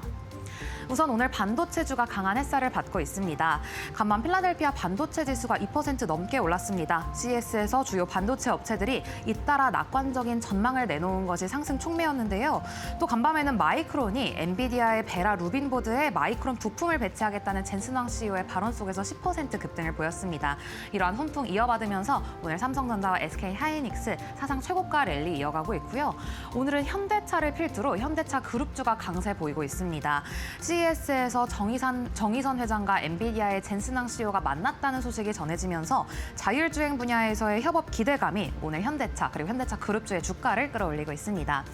우선 오늘 반도체주가 강한 햇살을 받고 있습니다. 간만 필라델피아 반도체 지수가 2% 넘게 올랐습니다. CES에서 주요 반도체 업체들이 잇따라 낙관적인 전망을 내놓은 것이 상승 촉매였는데요. 또 간밤에는 마이크론이 엔비디아의 베라 루빈보드에 마이크론 부품을 배치하겠다는 젠슨왕 CEO의 발언 속에서 10% 급등을 보였습니다. 이러한 훈풍 이어받으면서 오늘 삼성전자와 SK하이닉스 사상 최고가 랠리 이어가고 있고요. 오늘은 현대차를 필두로 현대차 그룹주가 강세 보이고 있습니다. CES에서 정의선 회장과 엔비디아의 젠슨왕 CEO가 만났다는 소식이 전해지면서 자율주행 분야에서의 협업 기대감이 오늘 현대차 그리고 현대차 그룹주의 주가를 끌어올리고 있습니다.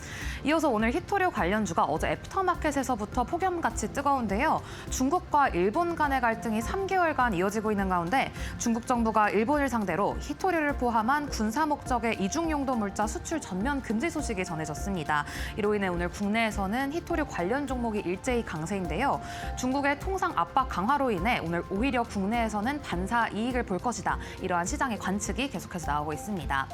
이어서 오늘 히토류 관련주가 어제 애프터마켓에서부터 폭염같이 뜨거운데요. 중국과 일본 간의 갈등이 3개월간 이어지고 있는 가운데 중국 정부가 일본을 상대로 히토류를 포함한 군사 목적의 이중용도 물자 수출 전면 금지 소식이 전해졌습니다. 이로 인해 오늘 국내에서는 히토류 관련 종목이 일제히 강세인데요. 중국의 통상 압박 강화로 인해 오늘 오히려 국내에서는 반사 이익을 볼 것이다. 이러한 시장의 관측이 계속해서 나오고 있습니다.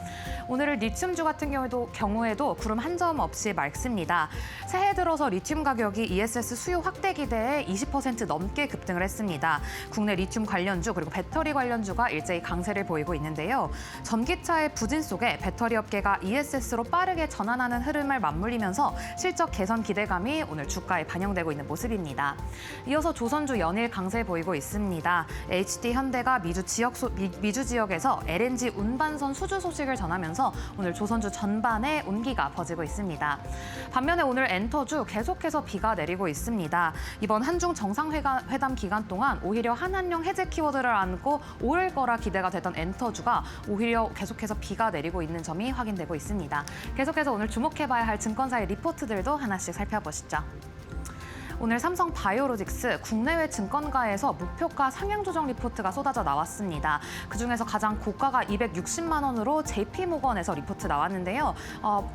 오늘은 리튬주 같은 경우에도 구름 한 점 없이 맑습니다. 새해 들어서 리튬 가격이 ESS 수요 확대 기대에 20% 넘게 급등을 했습니다. 국내 리튬 관련주 그리고 배터리 관련주가 일제히 강세를 보이고 있는데요. 전기차의 부진 속에 배터리 업계가 ESS로 빠르게 전환하는 흐름을 맞물리면서 실적 개선 기대감이 오늘 주가에 반영되고 있는 모습입니다. 모습입니다. 이어서 조선주 연일 강세 보이고 있습니다. HD 현대가 미주 지역에서 LNG 운반선 수주 소식을 전하면서 오늘 조선주 전반에 온기가 퍼지고 있습니다. 반면에 오늘 엔터주 계속해서 비가 내리고 있습니다. 이번 한중 정상회담 기간 동안 오히려 한한령 해제 키워드를 안고 오를 거라 기대가 되던 엔터주가 오히려 계속해서 비가 내리고 있는 점이 확인되고 있습니다. 계속해서 오늘 주목해봐야 할 증권사의 리포트들도 하나씩 살펴보시죠. 오늘 삼성 바이오로직스 국내외 증권가에서 목표가 상향 조정 리포트가 쏟아져 나왔습니다. 그중에서 가장 고가가 260만 원으로 JP모건에서 리포트 나왔는데요.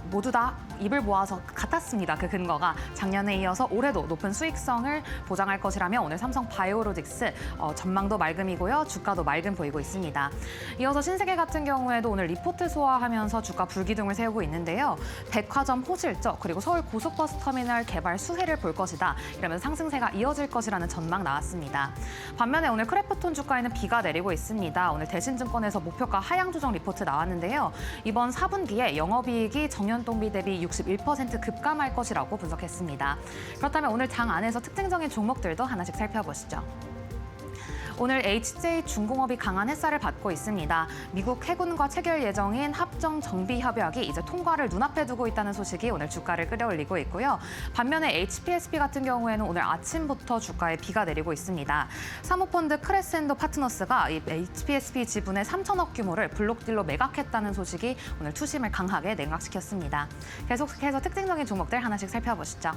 모두 다 입을 모아서 같았습니다. 그 근거가 작년에 이어서 올해도 높은 수익성을 보장할 것이라며 오늘 삼성 바이오로직스 전망도 맑음이고요. 주가도 맑음 보이고 있습니다. 이어서 신세계 같은 경우에도 오늘 리포트 소화하면서 주가 불기둥을 세우고 있는데요. 백화점 호실적 그리고 서울 고속버스 터미널 개발 수혜를 볼 것이다. 이러면 상승세가 이어질 것이라는 전망 나왔습니다. 반면에 오늘 크래프톤 주가에는 비가 내리고 있습니다. 오늘 대신증권에서 목표가 하향 조정 리포트 나왔는데요. 이번 4분기에 영업이익이 전년 동기 대비 61% 급감할 것이라고 분석했습니다. 그렇다면 오늘 장 안에서 특징적인 종목들도 하나씩 살펴보시죠. 오늘 HJ중공업이 강한 햇살을 받고 있습니다. 미국 해군과 체결 예정인 합정 정비 협약이 이제 통과를 눈앞에 두고 있다는 소식이 오늘 주가를 끌어올리고 있고요. 반면에 HPSB 같은 경우에는 오늘 아침부터 주가에 비가 내리고 있습니다. 사모펀드 크레센도 파트너스가 이 HPSB 지분의 3천억 규모를 블록딜로 매각했다는 소식이 오늘 투심을 강하게 냉각시켰습니다. 계속해서 특징적인 종목들 하나씩 살펴보시죠.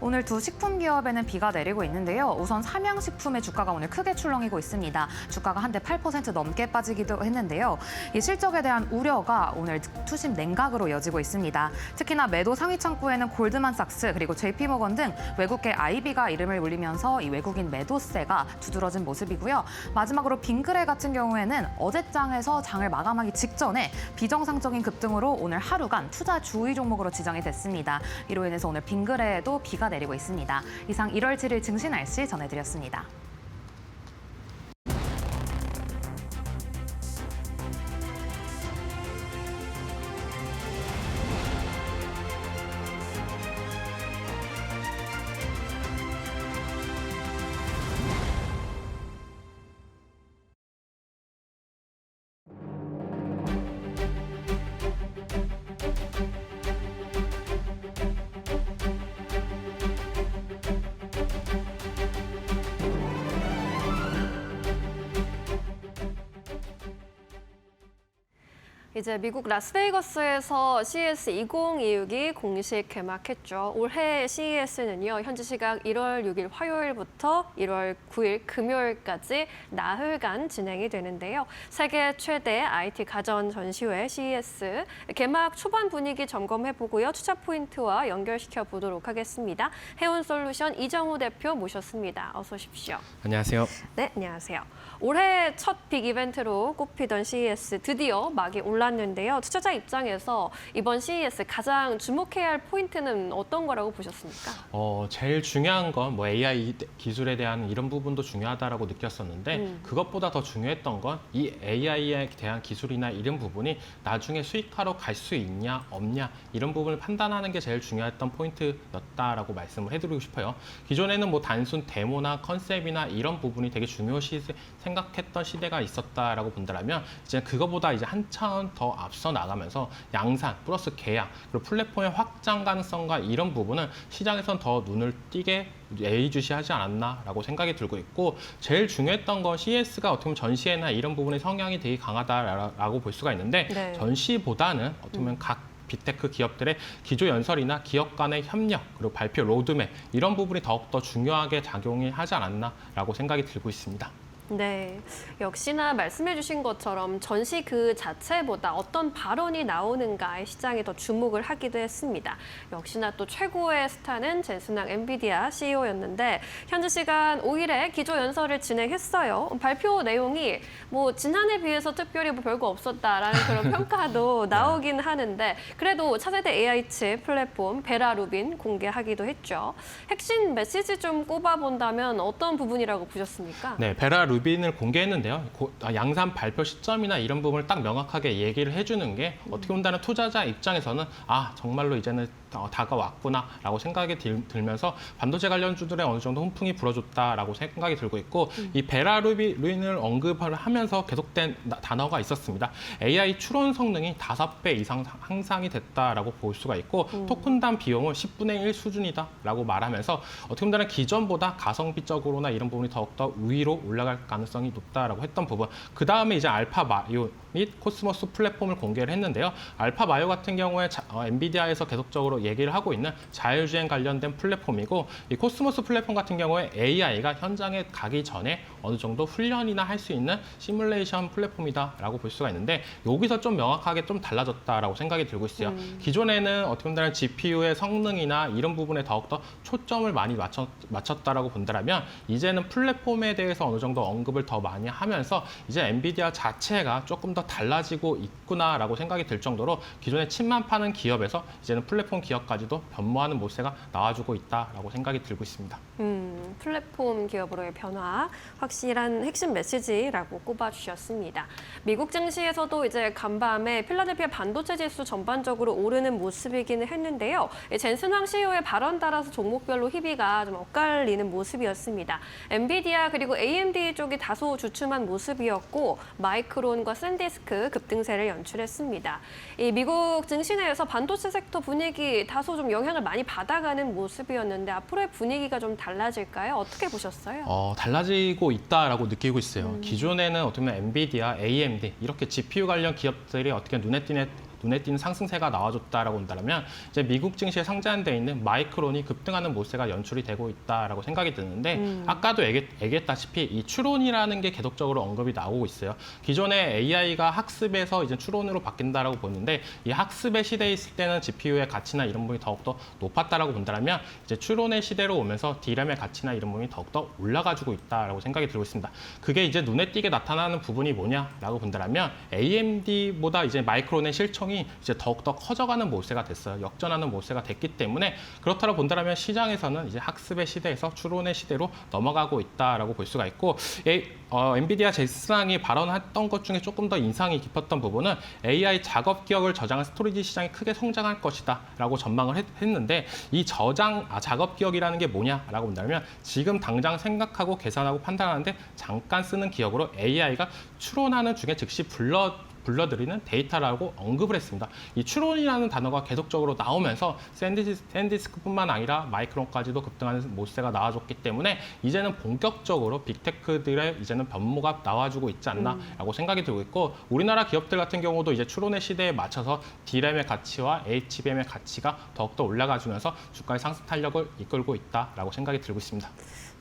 오늘 두 식품 기업에는 비가 내리고 있는데요. 우선 삼양식품의 주가가 오늘 크게 출렁이고 있습니다. 주가가 한때 8% 넘게 빠지기도 했는데요. 이 실적에 대한 우려가 오늘 투심 냉각으로 이어지고 있습니다. 특히나 매도 상위 창구에는 골드만삭스 그리고 JP모건 등 외국계 IB가 이름을 올리면서 이 외국인 매도세가 두드러진 모습이고요. 마지막으로 빙그레 같은 경우에는 어제장에서 장을 마감하기 직전에 비정상적인 급등으로 오늘 하루간 투자 주의 종목으로 지정이 됐습니다. 이로 인해서 오늘 빙그레에도 비가 내리고 있습니다. 이상 1월 7일 증시 날씨 전해드렸습니다. 이제 미국 라스베이거스에서 CES 2026이 공식 개막했죠. 올해 CES는요, 현지 시각 1월 6일 화요일부터 1월 9일 금요일까지 나흘간 진행이 되는데요. 세계 최대 IT 가전 전시회 CES 개막 초반 분위기 점검해보고요. 투자 포인트와 연결시켜 보도록 하겠습니다. 해운솔루션 이정우 대표 모셨습니다. 어서 오십시오. 안녕하세요. 네, 안녕하세요. 올해 첫 빅 이벤트로 꼽히던 CES 드디어 막이 올랐는데요. 투자자 입장에서 이번 CES 가장 주목해야 할 포인트는 어떤 거라고 보셨습니까? 제일 중요한 건 뭐 AI 기술에 대한 이런 부분도 중요하다라고 느꼈었는데 그것보다 더 중요했던 건 이 AI에 대한 기술이나 이런 부분이 나중에 수익화로 갈 수 있냐 없냐 이런 부분을 판단하는 게 제일 중요했던 포인트였다라고 말씀을 해드리고 싶어요. 기존에는 뭐 단순 데모나 컨셉이나 이런 부분이 되게 중요시 생각했던 시대가 있었다라고 본다면 이제 그거보다 이제 한 차원 더 앞서 나가면서 양산 플러스 계약 그리고 플랫폼의 확장 가능성과 이런 부분은 시장에선 더 눈을 띄게 예의주시하지 않았나라고 생각이 들고 있고 제일 중요했던 건 CES가 어떻게 보면 전시회나 이런 부분의 성향이 되게 강하다라고 볼 수가 있는데 네. 전시보다는 어떻게 보면 각 빅테크 기업들의 기조 연설이나 기업 간의 협력 그리고 발표 로드맵 이런 부분이 더욱더 중요하게 작용이 하지 않았나라고 생각이 들고 있습니다. 네, 역시나 말씀해 주신 것처럼 전시 그 자체보다 어떤 발언이 나오는가에 시장이 더 주목을 하기도 했습니다. 역시나 또 최고의 스타는 젠슨왕 엔비디아 CEO였는데 현지 시간 5일에 기조 연설을 진행했어요. 발표 내용이 뭐 지난해 비해서 특별히 뭐 별거 없었다라는 그런 평가도 나오긴 하는데 그래도 차세대 AI 칩 플랫폼 베라 루빈 공개하기도 했죠. 핵심 메시지 좀 꼽아본다면 어떤 부분이라고 보셨습니까? 네, 베라 루빈을 공개했는데요. 양산 발표 시점이나 이런 부분을 딱 명확하게 얘기를 해주는 게 어떻게 본다는 투자자 입장에서는 아 정말로 이제는 다가왔구나라고 생각이 들면서 반도체 관련주들의 어느 정도 훈풍이 불어줬다라고 생각이 들고 있고 이 베라루빈을 언급을 하면서 계속된 단어가 있었습니다. AI 추론 성능이 5배 이상 향상이 됐다라고 볼 수가 있고 토큰당 비용은 10분의 1 수준이다라고 말하면서 어떻게 보면 기존보다 가성비적으로나 이런 부분이 더욱더 위로 올라갈 가능성이 높다라고 했던 부분. 그 다음에 이제 알파 마요 및 코스모스 플랫폼을 공개를 했는데요. 알파 마요 같은 경우에 엔비디아에서 계속적으로 얘기를 하고 있는 자율주행 관련된 플랫폼이고 이 코스모스 플랫폼 같은 경우에 AI가 현장에 가기 전에 어느 정도 훈련이나 할 수 있는 시뮬레이션 플랫폼이다라고 볼 수가 있는데 여기서 좀 명확하게 좀 달라졌다라고 생각이 들고 있어요. 기존에는 어떻게 보면 GPU의 성능이나 이런 부분에 더욱더 초점을 많이 맞췄다라고 본다면 이제는 플랫폼에 대해서 어느 정도 언급을 더 많이 하면서 이제 엔비디아 자체가 조금 더 달라지고 있구나라고 생각이 들 정도로 기존에 칩만 파는 기업에서 이제는 플랫폼 기업까지도 변모하는 모세가 나와주고 있다라고 생각이 들고 있습니다. 플랫폼 기업으로의 변화, 확실한 핵심 메시지라고 꼽아주셨습니다. 미국 증시에서도 이제 간밤에 필라델피아 반도체 지수 전반적으로 오르는 모습이기는 했는데요. 젠슨 황 CEO의 발언 따라서 종목별로 희비가 좀 엇갈리는 모습이었습니다. 엔비디아 그리고 AMD 쪽이 다소 주춤한 모습이었고 마이크론과 샌디스크 급등세를 연출했습니다. 이 미국 증시 내에서 반도체 섹터 분위기 다소 좀 영향을 많이 받아가는 모습이었는데 앞으로의 분위기가 좀 달라질까요? 어떻게 보셨어요? 달라지고 있다라고 느끼고 있어요. 기존에는 어떻게 보면 엔비디아, AMD 이렇게 GPU 관련 기업들이 어떻게 눈에 띄는 상승세가 나와줬다라고 본다면 이제 미국 증시에 상장돼 있는 마이크론이 급등하는 모세가 연출이 되고 있다라고 생각이 드는데 아까도 얘기했다시피 이 추론이라는 게 계속적으로 언급이 나오고 있어요. 기존에 AI가 학습에서 이제 추론으로 바뀐다라고 보는데 이 학습의 시대에 있을 때는 GPU의 가치나 이런 부분이 더욱더 높았다라고 본다면 이제 추론의 시대로 오면서 D램의 가치나 이런 부분이 더욱더 올라가지고 있다라고 생각이 들고 있습니다. 그게 이제 눈에 띄게 나타나는 부분이 뭐냐라고 본다면 AMD보다 이제 마이크론의 실총이 이제 더욱더 커져가는 모세가 됐어요. 역전하는 모세가 됐기 때문에 그렇다고 본다면 시장에서는 이제 학습의 시대에서 추론의 시대로 넘어가고 있다라고 볼 수가 있고 엔비디아 젠슨이 발언했던 것 중에 조금 더 인상이 깊었던 부분은 AI 작업 기억을 저장한 스토리지 시장이 크게 성장할 것이다라고 전망을 했는데 이 작업 기억이라는 게 뭐냐라고 본다면 지금 당장 생각하고 계산하고 판단하는데 잠깐 쓰는 기억으로 AI가 추론하는 중에 즉시 불러들이는 데이터라고 언급을 했습니다. 이 추론이라는 단어가 계속적으로 나오면서 샌디스크뿐만 아니라 마이크론까지도 급등하는 모세가 나와줬기 때문에 이제는 본격적으로 빅테크들의 이제는 변모가 나와주고 있지 않나라고 생각이 들고 있고 우리나라 기업들 같은 경우도 이제 추론의 시대에 맞춰서 D램의 가치와 HBM의 가치가 더욱더 올라가주면서 주가의 상승 탄력을 이끌고 있다라고 생각이 들고 있습니다.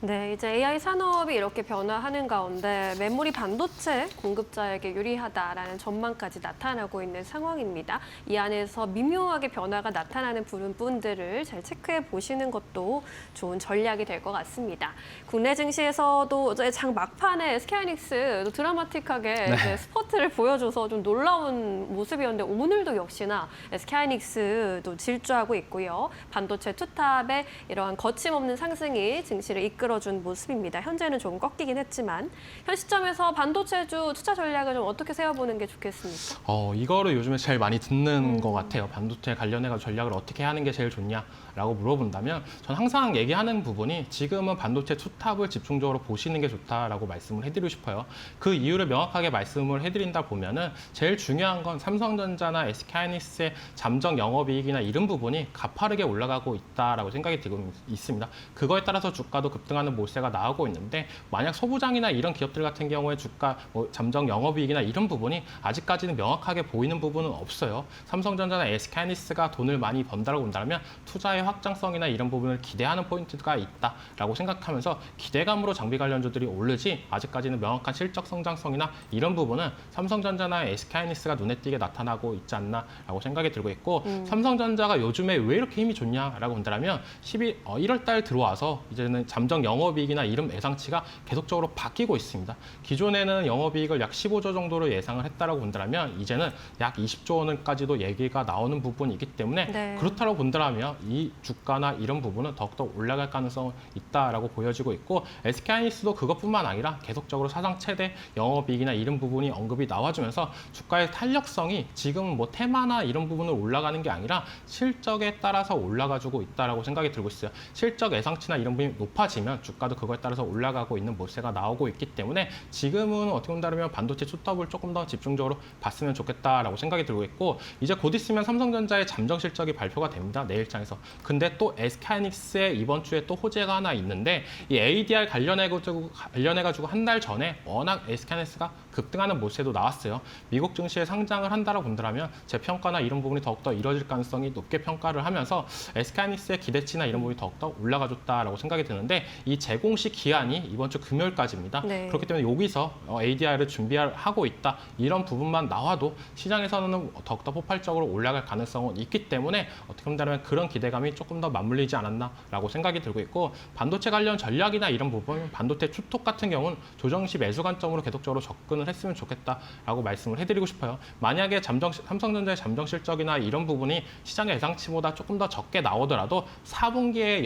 네, 이제 AI 산업이 이렇게 변화하는 가운데 메모리 반도체 공급자에게 유리하다라는 전망까지 나타나고 있는 상황입니다. 이 안에서 미묘하게 변화가 나타나는 부분들을 잘 체크해 보시는 것도 좋은 전략이 될 것 같습니다. 국내 증시에서도 장 막판에 SK하이닉스 드라마틱하게 이제 스퍼트를 보여줘서 좀 놀라운 모습이었는데 오늘도 역시나 SK하이닉스도 질주하고 있고요. 반도체 투탑의 이러한 거침없는 상승이 증시를 이끌어준 모습입니다. 현재는 좀 꺾이긴 했지만 현 시점에서 반도체주 투자 전략을 좀 어떻게 세워보는 게 좋겠습니까? 이거를 요즘에 제일 많이 듣는 것 같아요. 반도체 관련해서 전략을 어떻게 하는 게 제일 좋냐라고 물어본다면 전 항상 얘기하는 부분이 지금은 반도체 투탑을 집중적으로 보시는 게 좋다라고 말씀을 해드리고 싶어요. 그 이유를 명확하게 말씀을 해드린다 보면은 제일 중요한 건 삼성전자나 SK하이닉스의 잠정 영업이익이나 이런 부분이 가파르게 올라가고 있다라고 생각이 들고 있습니다. 그거에 따라서 주가도 급등하는 모세가 나오고 있는데 만약 소부장이나 이런 기업들 같은 경우에 주가 잠정 영업이익이나 이런 부분이 아직까지는 명확하게 보이는 부분은 없어요. 삼성전자나 SK하이닉스가 돈을 많이 번다고 본다면 투자의 확장성이나 이런 부분을 기대하는 포인트가 있다라고 생각하면서 기대감으로 장비 관련주들이 오르지 아직까지는 명확한 실적 성장성이나 이런 부분은 삼성전자나 SK하이닉스가 눈에 띄게 나타나고 있지 않나라고 생각이 들고 있고 삼성전자가 요즘에 왜 이렇게 힘이 좋냐라고 본다면 1월 달 들어와서 이제는 잠정 영업이익이나 이런 예상치가 계속적으로 바뀌고 있습니다. 기존에는 영업이익을 약 15조 정도로 예상을 했다라고 본다면 이제는 약 20조 원까지도 얘기가 나오는 부분이기 때문에 네. 그렇다고 본다면 이 주가나 이런 부분은 더욱더 올라갈 가능성이 있다라고 보여지고 있고 SK하이닉스도 그것뿐만 아니라 계속적으로 사상 최대 영업이익이나 이런 부분이 언급이 나와주면서 주가의 탄력성이 지금 뭐 테마나 이런 부분을 올라가는 게 아니라 실적에 따라서 올라가지고 있다라고 생각이 들고 있어요. 실적 예상치나 이런 부분이 높아지면 주가도 그거에 따라서 올라가고 있는 모세가 나오고 있기 때문에 지금은 어떻게 본다면 반도체 투톱을 조금 더 집중적으로 봤으면 좋겠다라고 생각이 들고 있고 이제 곧 있으면 삼성전자의 잠정 실적이 발표가 됩니다. 내일장에서. 근데 또 SK하이닉스의 이번 주에 또 호재가 하나 있는데 이 ADR 관련해가지고 한 달 전에 워낙 SK하이닉스가 급등하는 모세도 나왔어요. 미국 증시에 상장을 한다라고 본다면 재평가나 이런 부분이 더욱더 이뤄질 가능성이 높게 평가를 하면서 SK하이닉스의 기대치나 이런 부분이 더욱더 올라가줬다라고 생각이 드는데 이 재공시 기한이 이번 주 금요일까지입니다. 네. 그렇기 때문에 여기서 ADR을 준비하고 있다 이런 부분만 나와도 시장에서는 더욱더 폭발적으로 올라갈 가능성은 있기 때문에 어떻게 본다면 그런 기대감이 조금 더 맞물리지 않았나라고 생각이 들고 있고 반도체 관련 전략이나 이런 부분 반도체 투톱 같은 경우는 조정시 매수 관점으로 계속적으로 접근을 했으면 좋겠다라고 말씀을 해드리고 싶어요. 만약에 삼성전자의 잠정 실적이나 이런 부분이 시장의 예상치보다 조금 더 적게 나오더라도 4분기의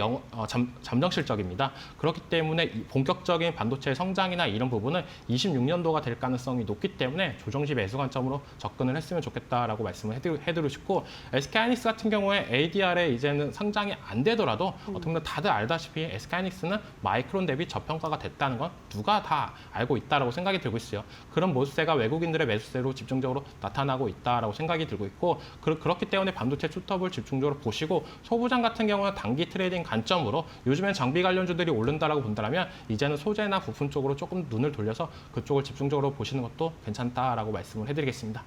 잠정 실적입니다. 그렇기 때문에 본격적인 반도체의 성장이나 이런 부분은 26년도가 될 가능성이 높기 때문에 조정시 매수 관점으로 접근을 했으면 좋겠다라고 말씀을 해드리고 싶고 SK하이닉스 같은 경우에 ADR에 이제는 상장이 안 되더라도 어떻게 보면 다들 알다시피 SK하이닉스는 마이크론 대비 저평가가 됐다는 건 누가 다 알고 있다라고 생각이 들고 있어요. 그런 모습세가 외국인들의 매수세로 집중적으로 나타나고 있다라고 생각이 들고 있고 그렇기 때문에 반도체 투톱을 집중적으로 보시고 소부장 같은 경우는 단기 트레이딩 관점으로 요즘엔 장비 관련주들이 오른다라고 본다면 이제는 소재나 부품 쪽으로 조금 눈을 돌려서 그쪽을 집중적으로 보시는 것도 괜찮다라고 말씀을 해드리겠습니다.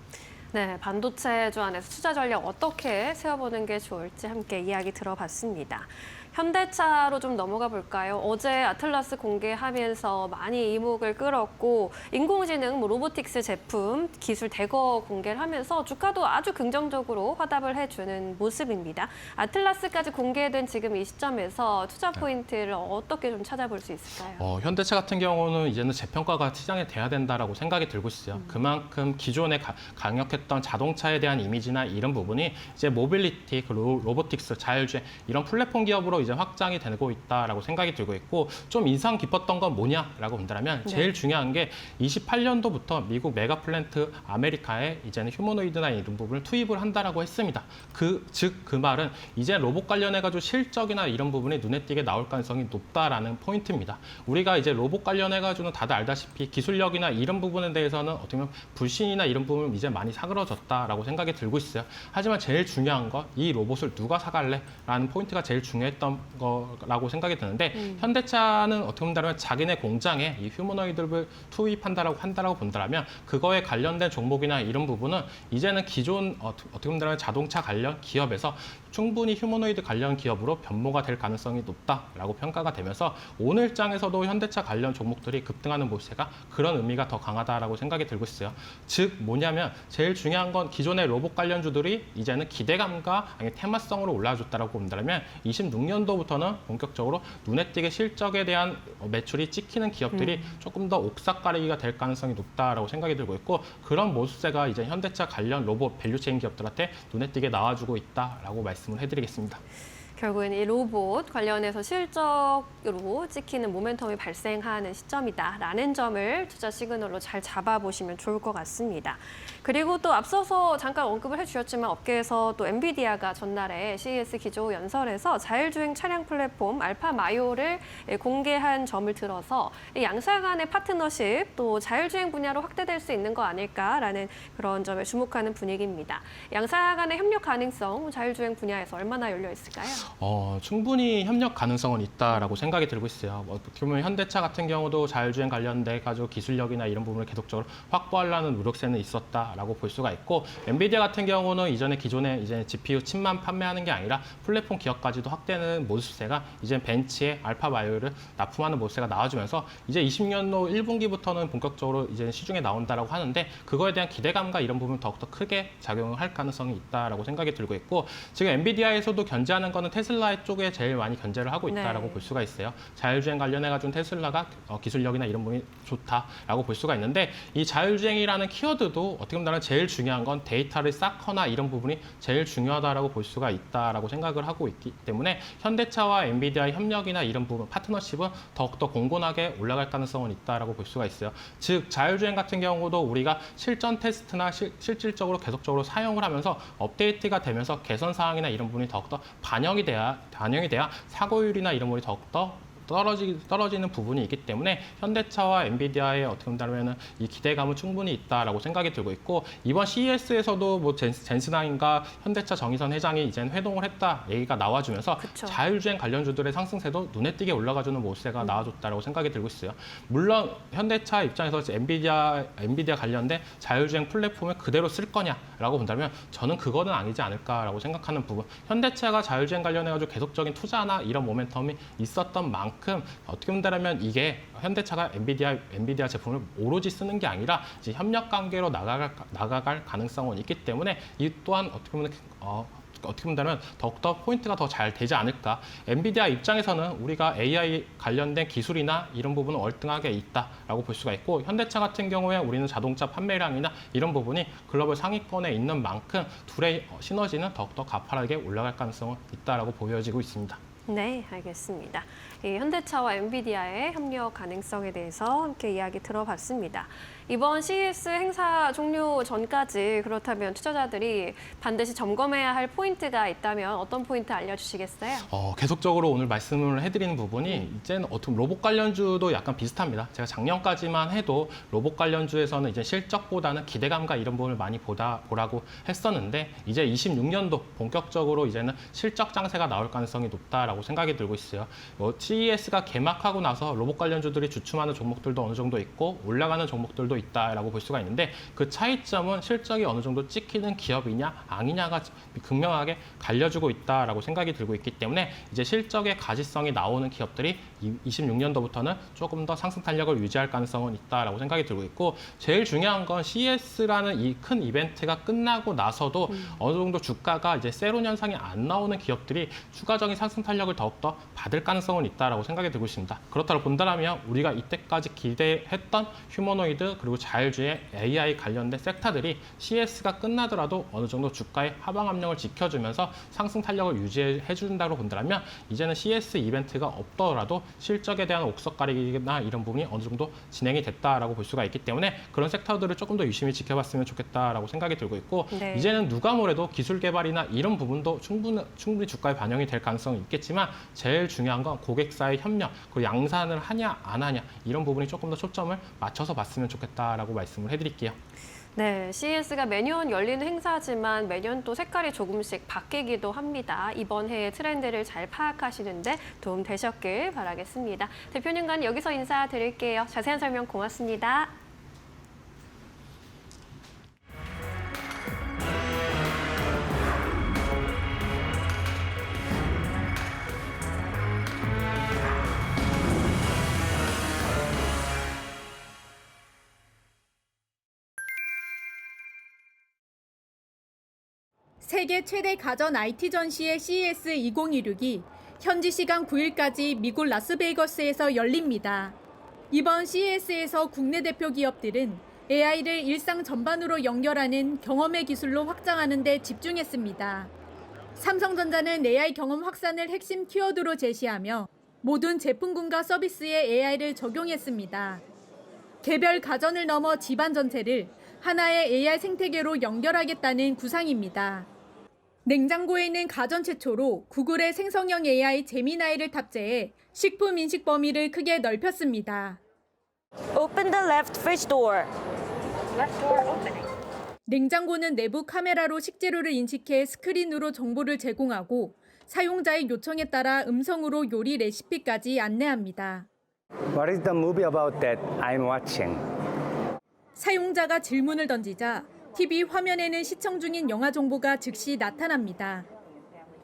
네, 반도체주 안에서 투자 전략 어떻게 세워보는 게 좋을지 함께 이야기 들어봤습니다. 현대차로 좀 넘어가 볼까요? 어제 아틀라스 공개하면서 많이 이목을 끌었고 인공지능, 로보틱스 제품, 기술 대거 공개를 하면서 주가도 아주 긍정적으로 화답을 해주는 모습입니다. 아틀라스까지 공개된 지금 이 시점에서 투자 포인트를 어떻게 좀 찾아볼 수 있을까요? 현대차 같은 경우는 이제는 재평가가 시장에 돼야 된다라고 생각이 들고 있어요. 그만큼 기존에 강력했던 자동차에 대한 이미지나 이런 부분이 이제 모빌리티, 로보틱스, 자율주행 이런 플랫폼 기업으로 이제 확장이 되고 있다라고 생각이 들고 있고 좀 인상 깊었던 건 뭐냐라고 본다면 제일 중요한 게 28년도부터 미국 메가 플랜트 아메리카에 이제는 휴머노이드나 이런 부분을 투입을 한다라고 했습니다. 그 말은 이제 로봇 관련해가지고 실적이나 이런 부분이 눈에 띄게 나올 가능성이 높다라는 포인트입니다. 우리가 이제 로봇 관련해가지고는 다들 알다시피 기술력이나 이런 부분에 대해서는 어떻게 보면 불신이나 이런 부분은 이제 많이 사그러졌다라고 생각이 들고 있어요. 하지만 제일 중요한 건 이 로봇을 누가 사갈래라는 포인트가 제일 중요했던 거라고 생각이 드는데 현대차는 어떻게 본다면 자기네 공장에 이 휴머노이드를 투입한다라고 본다면 그거에 관련된 종목이나 이런 부분은 이제는 기존 어떻게 본다면 자동차 관련 기업에서 충분히 휴머노이드 관련 기업으로 변모가 될 가능성이 높다라고 평가가 되면서 오늘장에서도 현대차 관련 종목들이 급등하는 모세가 그런 의미가 더 강하다라고 생각이 들고 있어요. 즉 뭐냐면 제일 중요한 건 기존의 로봇 관련주들이 이제는 기대감과 아니 테마성으로 올라와줬다라고 본다면 26년도부터는 본격적으로 눈에 띄게 실적에 대한 매출이 찍히는 기업들이 조금 더 옥삭 가리기가 될 가능성이 높다라고 생각이 들고 있고 그런 모습세가 이제 현대차 관련 로봇 밸류체인 기업들한테 눈에 띄게 나와주고 있다라고 말씀을 해드리겠습니다. 결국엔 이 로봇 관련해서 실적으로 찍히는 모멘텀이 발생하는 시점이다라는 점을 투자 시그널로 잘 잡아보시면 좋을 것 같습니다. 그리고 또 앞서서 잠깐 언급을 해주셨지만 업계에서 또 엔비디아가 전날에 CES 기조 연설에서 자율주행 차량 플랫폼 알파 마요를 공개한 점을 들어서 이 양사 간의 파트너십 또 자율주행 분야로 확대될 수 있는 거 아닐까라는 그런 점에 주목하는 분위기입니다. 양사 간의 협력 가능성 자율주행 분야에서 얼마나 열려 있을까요? 충분히 협력 가능성은 있다라고 생각이 들고 있어요. 어떻게 보면 현대차 같은 경우도 자율주행 관련돼 가지고 기술력이나 이런 부분을 계속적으로 확보하려는 노력세는 있었다라고 볼 수가 있고 엔비디아 같은 경우는 기존에 이제 GPU 칩만 판매하는 게 아니라 플랫폼 기업까지도 확대하는 모습세가 이제 벤치에 알파 바이오를 납품하는 모습세가 나와주면서 이제 20년도 1분기부터는 본격적으로 이제 시중에 나온다라고 하는데 그거에 대한 기대감과 이런 부분 더욱더 크게 작용을 할 가능성이 있다라고 생각이 들고 있고 지금 엔비디아에서도 견제하는 거는 테슬라 쪽에 제일 많이 견제를 하고 있다라고 네. 볼 수가 있어요. 자율주행 관련해가지고 테슬라가 기술력이나 이런 부분이 좋다라고 볼 수가 있는데 이 자율주행이라는 키워드도 어떻게 보면 제일 중요한 건 데이터를 쌓거나 이런 부분이 제일 중요하다라고 볼 수가 있다라고 생각을 하고 있기 때문에 현대차와 엔비디아의 협력이나 이런 부분 파트너십은 더욱더 공곤하게 올라갈 가능성은 있다라고 볼 수가 있어요. 즉 자율주행 같은 경우도 우리가 실전 테스트나 실질적으로 계속적으로 사용을 하면서 업데이트가 되면서 개선 사항이나 이런 부분이 더욱더 반영이 돼야 사고율이나 이런 부분이 더욱더 떨어지는 부분이 있기 때문에 현대차와 엔비디아의 어떻게 본다면 이 기대감은 충분히 있다라고 생각이 들고 있고 이번 CES에서도 뭐 젠슨하임과 현대차 정의선 회장이 이제는 회동을 했다 얘기가 나와주면서 그쵸. 자율주행 관련주들의 상승세도 눈에 띄게 올라가주는 모습세가 나와줬다라고 생각이 들고 있어요. 물론 현대차 입장에서 엔비디아 관련된 자율주행 플랫폼을 그대로 쓸 거냐라고 본다면 저는 그거는 아니지 않을까라고 생각하는 부분. 현대차가 자율주행 관련해가지고 계속적인 투자나 이런 모멘텀이 있었던 만큼 어떻게 본다면 이게 현대차가 엔비디아 제품을 오로지 쓰는 게 아니라 이제 협력 관계로 나가갈 가능성은 있기 때문에 이 또한 어떻게 본다면 더욱더 포인트가 더 잘 되지 않을까. 엔비디아 입장에서는 우리가 AI 관련된 기술이나 이런 부분은 월등하게 있다라고 볼 수가 있고 현대차 같은 경우에 우리는 자동차 판매량이나 이런 부분이 글로벌 상위권에 있는 만큼 둘의 시너지는 더욱더 가파르게 올라갈 가능성은 있다라고 보여지고 있습니다. 네, 알겠습니다. 이 현대차와 엔비디아의 협력 가능성에 대해서 함께 이야기 들어봤습니다. 이번 CES 행사 종료 전까지 그렇다면 투자자들이 반드시 점검해야 할 포인트가 있다면 어떤 포인트 알려주시겠어요? 계속적으로 오늘 말씀을 해드리는 부분이 이제는 어떻게 로봇 관련주도 약간 비슷합니다. 제가 작년까지만 해도 로봇 관련주에서는 이제 실적보다는 기대감과 이런 부분을 많이 보라고 했었는데 이제 26년도 본격적으로 이제는 실적 장세가 나올 가능성이 높다라고 생각이 들고 있어요. CES가 개막하고 나서 로봇 관련주들이 주춤하는 종목들도 어느 정도 있고 올라가는 종목들도 있다라고 볼 수가 있는데 그 차이점은 실적이 어느 정도 찍히는 기업이냐 아니냐가 극명하게 갈려주고 있다라고 생각이 들고 있기 때문에 이제 실적의 가시성이 나오는 기업들이 26년도부터는 조금 더 상승 탄력을 유지할 가능성은 있다라고 생각이 들고 있고 제일 중요한 건 CES라는 이 큰 이벤트가 끝나고 나서도 어느 정도 주가가 이제 세론 현상이 안 나오는 기업들이 추가적인 상승 탄력을 더욱더 받을 가능성은 있다라고 생각이 들고 있습니다. 그렇다고 본다면 우리가 이때까지 기대했던 휴머노이드 그리고 자율주행 AI 관련된 섹터들이 CES가 끝나더라도 어느 정도 주가의 하방 압력을 지켜주면서 상승 탄력을 유지해 준다고 본다면 이제는 CES 이벤트가 없더라도 실적에 대한 옥석 가리기나 이런 부분이 어느 정도 진행이 됐다라고 볼 수가 있기 때문에 그런 섹터들을 조금 더 유심히 지켜봤으면 좋겠다라고 생각이 들고 있고 네. 이제는 누가 뭐래도 기술 개발이나 이런 부분도 충분히 주가에 반영이 될 가능성이 있겠지만 제일 중요한 건 고객사의 협력 그리고 양산을 하냐 안 하냐 이런 부분이 조금 더 초점을 맞춰서 봤으면 좋겠다라고 말씀을 해드릴게요. 네, CES가 매년 열리는 행사지만 매년 또 색깔이 조금씩 바뀌기도 합니다. 이번 해의 트렌드를 잘 파악하시는데 도움 되셨길 바라겠습니다. 대표님과는 여기서 인사드릴게요. 자세한 설명 고맙습니다. 세계 최대 가전 IT 전시회 CES 2016이 현지 시간 9일까지 미국 라스베이거스에서 열립니다. 이번 CES에서 국내 대표 기업들은 AI를 일상 전반으로 연결하는 경험의 기술로 확장하는 데 집중했습니다. 삼성전자는 AI 경험 확산을 핵심 키워드로 제시하며 모든 제품군과 서비스에 AI를 적용했습니다. 개별 가전을 넘어 집안 전체를 하나의 AI 생태계로 연결하겠다는 구상입니다. 냉장고에는 가전 최초로 구글의 생성형 AI 제미나이를 탑재해 식품 인식 범위를 크게 넓혔습니다. Open the left fridge door. Left door opening. 냉장고는 내부 카메라로 식재료를 인식해 스크린으로 정보를 제공하고 사용자의 요청에 따라 음성으로 요리 레시피까지 안내합니다. What is the movie about that I'm watching? 사용자가 질문을 던지자 TV 화면에는 시청 중인 영화 정보가 즉시 나타납니다.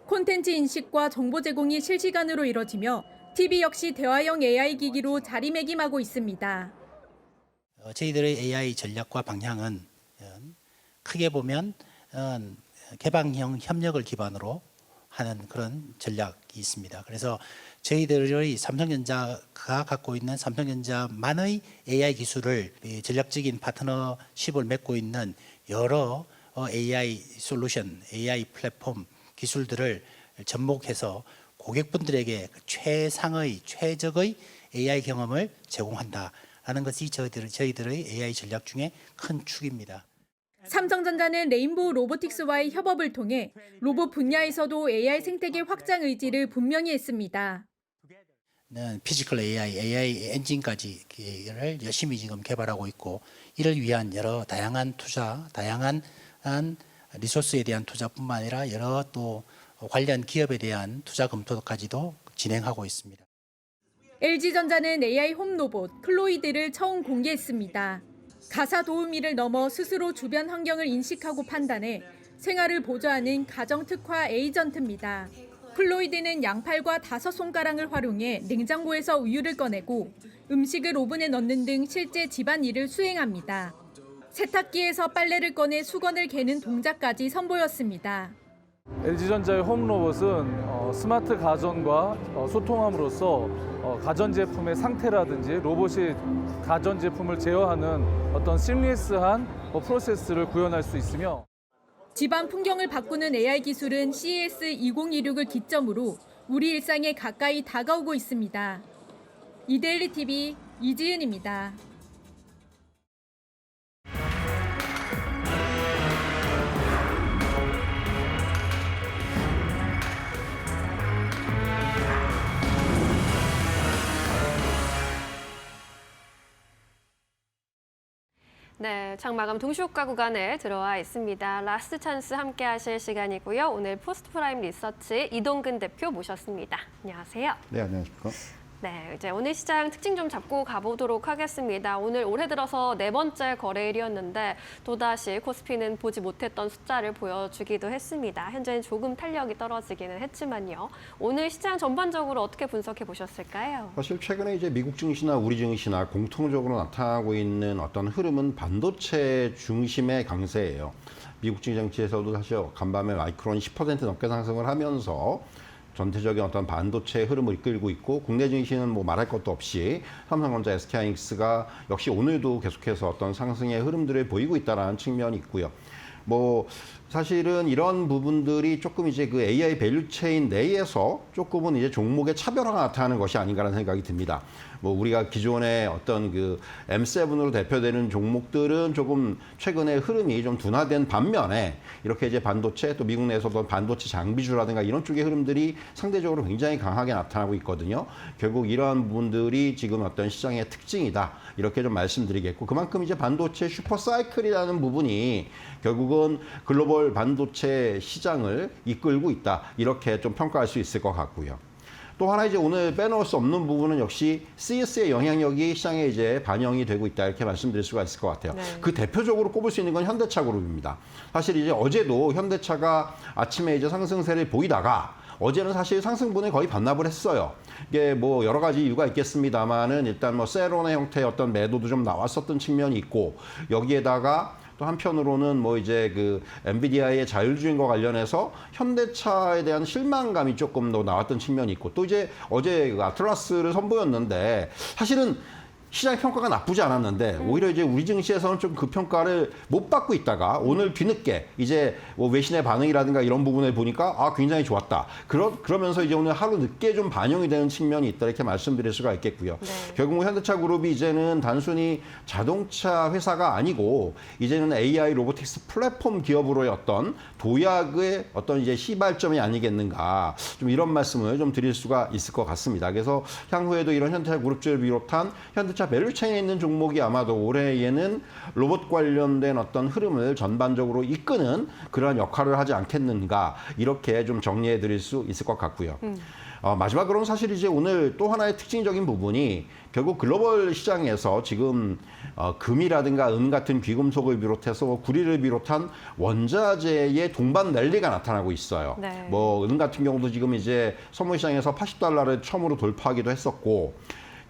콘텐츠 인식과 정보 제공이 실시간으로 이뤄지며 TV 역시 대화형 AI 기기로 자리매김하고 있습니다. 저희들의 AI 전략과 방향은 크게 보면 개방형 협력을 기반으로 하는 그런 전략이 있습니다. 그래서 저희들의 삼성전자가 갖고 있는 삼성전자만의 AI 기술을 전략적인 파트너십을 맺고 있는 여러 AI 솔루션, AI 플랫폼 기술들을 접목해서 고객분들에게 최상의, 최적의 AI 경험을 제공한다라는 것이 저희들의 AI 전략 중에 큰 축입니다. 삼성전자는 레인보우 로보틱스와의 협업을 통해 로봇 분야에서도 AI 생태계 확장 의지를 분명히 했습니다. 피지컬 AI 엔진까지를 열심히 지금 개발하고 있고 이를 위한 여러 다양한 투자, 다양한 리소스에 대한 투자뿐만 아니라 여러 또 관련 기업에 대한 투자 검토까지도 진행하고 있습니다. LG전자는 AI 홈 로봇 클로이드를 처음 공개했습니다. 가사 도우미를 넘어 스스로 주변 환경을 인식하고 판단해 생활을 보조하는 가정 특화 에이전트입니다. 클로이드는 양팔과 5손가락을 활용해 냉장고에서 우유를 꺼내고 음식을 오븐에 넣는 등 실제 집안일을 수행합니다. 세탁기에서 빨래를 꺼내 수건을 개는 동작까지 선보였습니다. LG전자의 홈로봇은 스마트 가전과 소통함으로써 가전제품의 상태라든지 로봇이 가전제품을 제어하는 어떤 심리스한 프로세스를 구현할 수 있으며 집안 풍경을 바꾸는 AI 기술은 CES 2026을 기점으로 우리 일상에 가까이 다가오고 있습니다. 이데일리 TV 이지은입니다. 네, 장마감 동시효과 구간에 들어와 있습니다. 라스트 찬스 함께 하실 시간이고요. 오늘 포스트프라임 리서치 이동근 대표 모셨습니다. 안녕하세요. 네, 안녕하십니까. 네, 이제 오늘 시장 특징 좀 잡고 가보도록 하겠습니다. 오늘 올해 들어서 4번째 거래일이었는데 또다시 코스피는 보지 못했던 숫자를 보여주기도 했습니다. 현재는 조금 탄력이 떨어지기는 했지만요. 오늘 시장 전반적으로 어떻게 분석해 보셨을까요? 사실 최근에 이제 미국 증시나 우리 증시나 공통적으로 나타나고 있는 어떤 흐름은 반도체 중심의 강세예요. 미국 증시에서도 사실 간밤에 마이크론 10% 넘게 상승을 하면서 전체적인 어떤 반도체 흐름을 이끌고 있고 국내 증시는 뭐 말할 것도 없이 삼성전자, SK하이닉스가 역시 오늘도 계속해서 어떤 상승의 흐름들을 보이고 있다는 측면이 있고요. 뭐 사실은 이런 부분들이 조금 이제 그 AI 밸류체인 내에서 조금은 이제 종목의 차별화가 나타나는 것이 아닌가라는 생각이 듭니다. 뭐 우리가 기존의 어떤 그 M7으로 대표되는 종목들은 조금 최근에 흐름이 좀 둔화된 반면에 이렇게 이제 반도체 또 미국 내에서도 반도체 장비주라든가 이런 쪽의 흐름들이 상대적으로 굉장히 강하게 나타나고 있거든요. 결국 이러한 부분들이 지금 어떤 시장의 특징이다. 이렇게 좀 말씀드리겠고 그만큼 이제 반도체 슈퍼사이클이라는 부분이 결국은 글로벌 반도체 시장을 이끌고 있다. 이렇게 좀 평가할 수 있을 것 같고요. 또 하나 이제 오늘 빼놓을 수 없는 부분은 역시 CES의 영향력이 시장에 이제 반영이 되고 있다 이렇게 말씀드릴 수가 있을 것 같아요. 네. 그 대표적으로 꼽을 수 있는 건 현대차 그룹입니다. 사실 이제 어제도 현대차가 아침에 이제 상승세를 보이다가 어제는 사실 상승분을 거의 반납을 했어요. 이게 뭐 여러 가지 이유가 있겠습니다만은 일단 뭐 세론의 형태의 어떤 매도도 좀 나왔었던 측면이 있고 여기에다가 또 한편으로는 뭐 이제 그 엔비디아의 자율주행과 관련해서 현대차에 대한 실망감이 조금 더 나왔던 측면이 있고 또 이제 어제 그 아틀라스를 선보였는데 사실은 시장 평가가 나쁘지 않았는데 오히려 이제 우리 증시에서는 좀 그 평가를 못 받고 있다가 오늘 뒤늦게 이제 뭐 외신의 반응이라든가 이런 부분을 보니까 아 굉장히 좋았다. 그러면서 이제 오늘 하루 늦게 좀 반영이 되는 측면이 있다 이렇게 말씀드릴 수가 있겠고요. 네. 결국 현대차 그룹이 이제는 단순히 자동차 회사가 아니고 이제는 AI 로보틱스 플랫폼 기업으로의 어떤 도약의 어떤 이제 시발점이 아니겠는가 좀 이런 말씀을 좀 드릴 수가 있을 것 같습니다. 그래서 향후에도 이런 현대차 그룹주를 비롯한 현대차 밸류체인에 있는 종목이 아마도 올해에는 로봇 관련된 어떤 흐름을 전반적으로 이끄는 그러한 역할을 하지 않겠는가 이렇게 좀 정리해 드릴 수 있을 것 같고요. 마지막으로는 사실 이제 오늘 또 하나의 특징적인 부분이 결국 글로벌 시장에서 지금 금이라든가 은 같은 귀금속을 비롯해서 구리를 비롯한 원자재의 동반 랠리가 나타나고 있어요. 네. 뭐 은 같은 경우도 지금 이제 선물 시장에서 $80를 처음으로 돌파하기도 했었고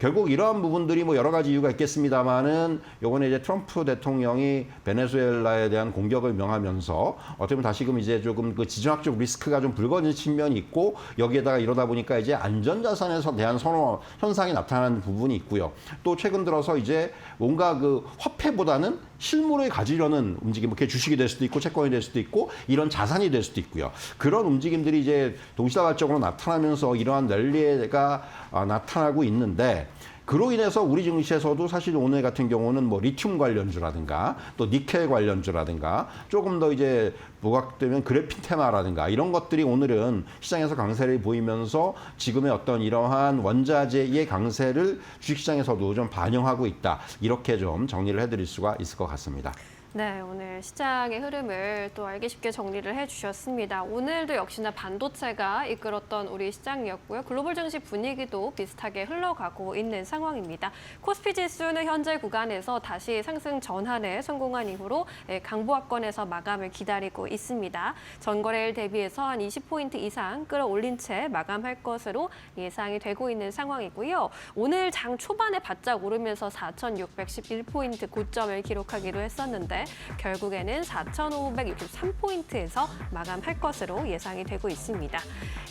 결국 이러한 부분들이 뭐 여러 가지 이유가 있겠습니다만은 요번에 이제 트럼프 대통령이 베네수엘라에 대한 공격을 명하면서 어떻게 보면 다시금 이제 조금 그 지정학적 리스크가 좀 불거진 측면이 있고 여기에다가 이러다 보니까 이제 안전자산에서 대한 선호 현상이 나타나는 부분이 있고요. 또 최근 들어서 이제 뭔가 그 화폐보다는 실물을 가지려는 움직임, 그게 주식이 될 수도 있고 채권이 될 수도 있고 이런 자산이 될 수도 있고요. 그런 움직임들이 이제 동시다발적으로 나타나면서 이러한 랠리가 나타나고 있는데 그로 인해서 우리 증시에서도 사실 오늘 같은 경우는 뭐 리튬 관련주라든가 또 니켈 관련주라든가 조금 더 이제 부각되면 그래핀 테마라든가 이런 것들이 오늘은 시장에서 강세를 보이면서 지금의 어떤 이러한 원자재의 강세를 주식시장에서도 좀 반영하고 있다. 이렇게 좀 정리를 해드릴 수가 있을 것 같습니다. 네, 오늘 시장의 흐름을 또 알기 쉽게 정리를 해주셨습니다. 오늘도 역시나 반도체가 이끌었던 우리 시장이었고요. 글로벌 증시 분위기도 비슷하게 흘러가고 있는 상황입니다. 코스피 지수는 현재 구간에서 다시 상승 전환에 성공한 이후로 강보합권에서 마감을 기다리고 있습니다. 전거래일 대비해서 한 20포인트 이상 끌어올린 채 마감할 것으로 예상이 되고 있는 상황이고요. 오늘 장 초반에 바짝 오르면서 4,611포인트 고점을 기록하기도 했었는데 결국에는 4,563포인트에서 마감할 것으로 예상이 되고 있습니다.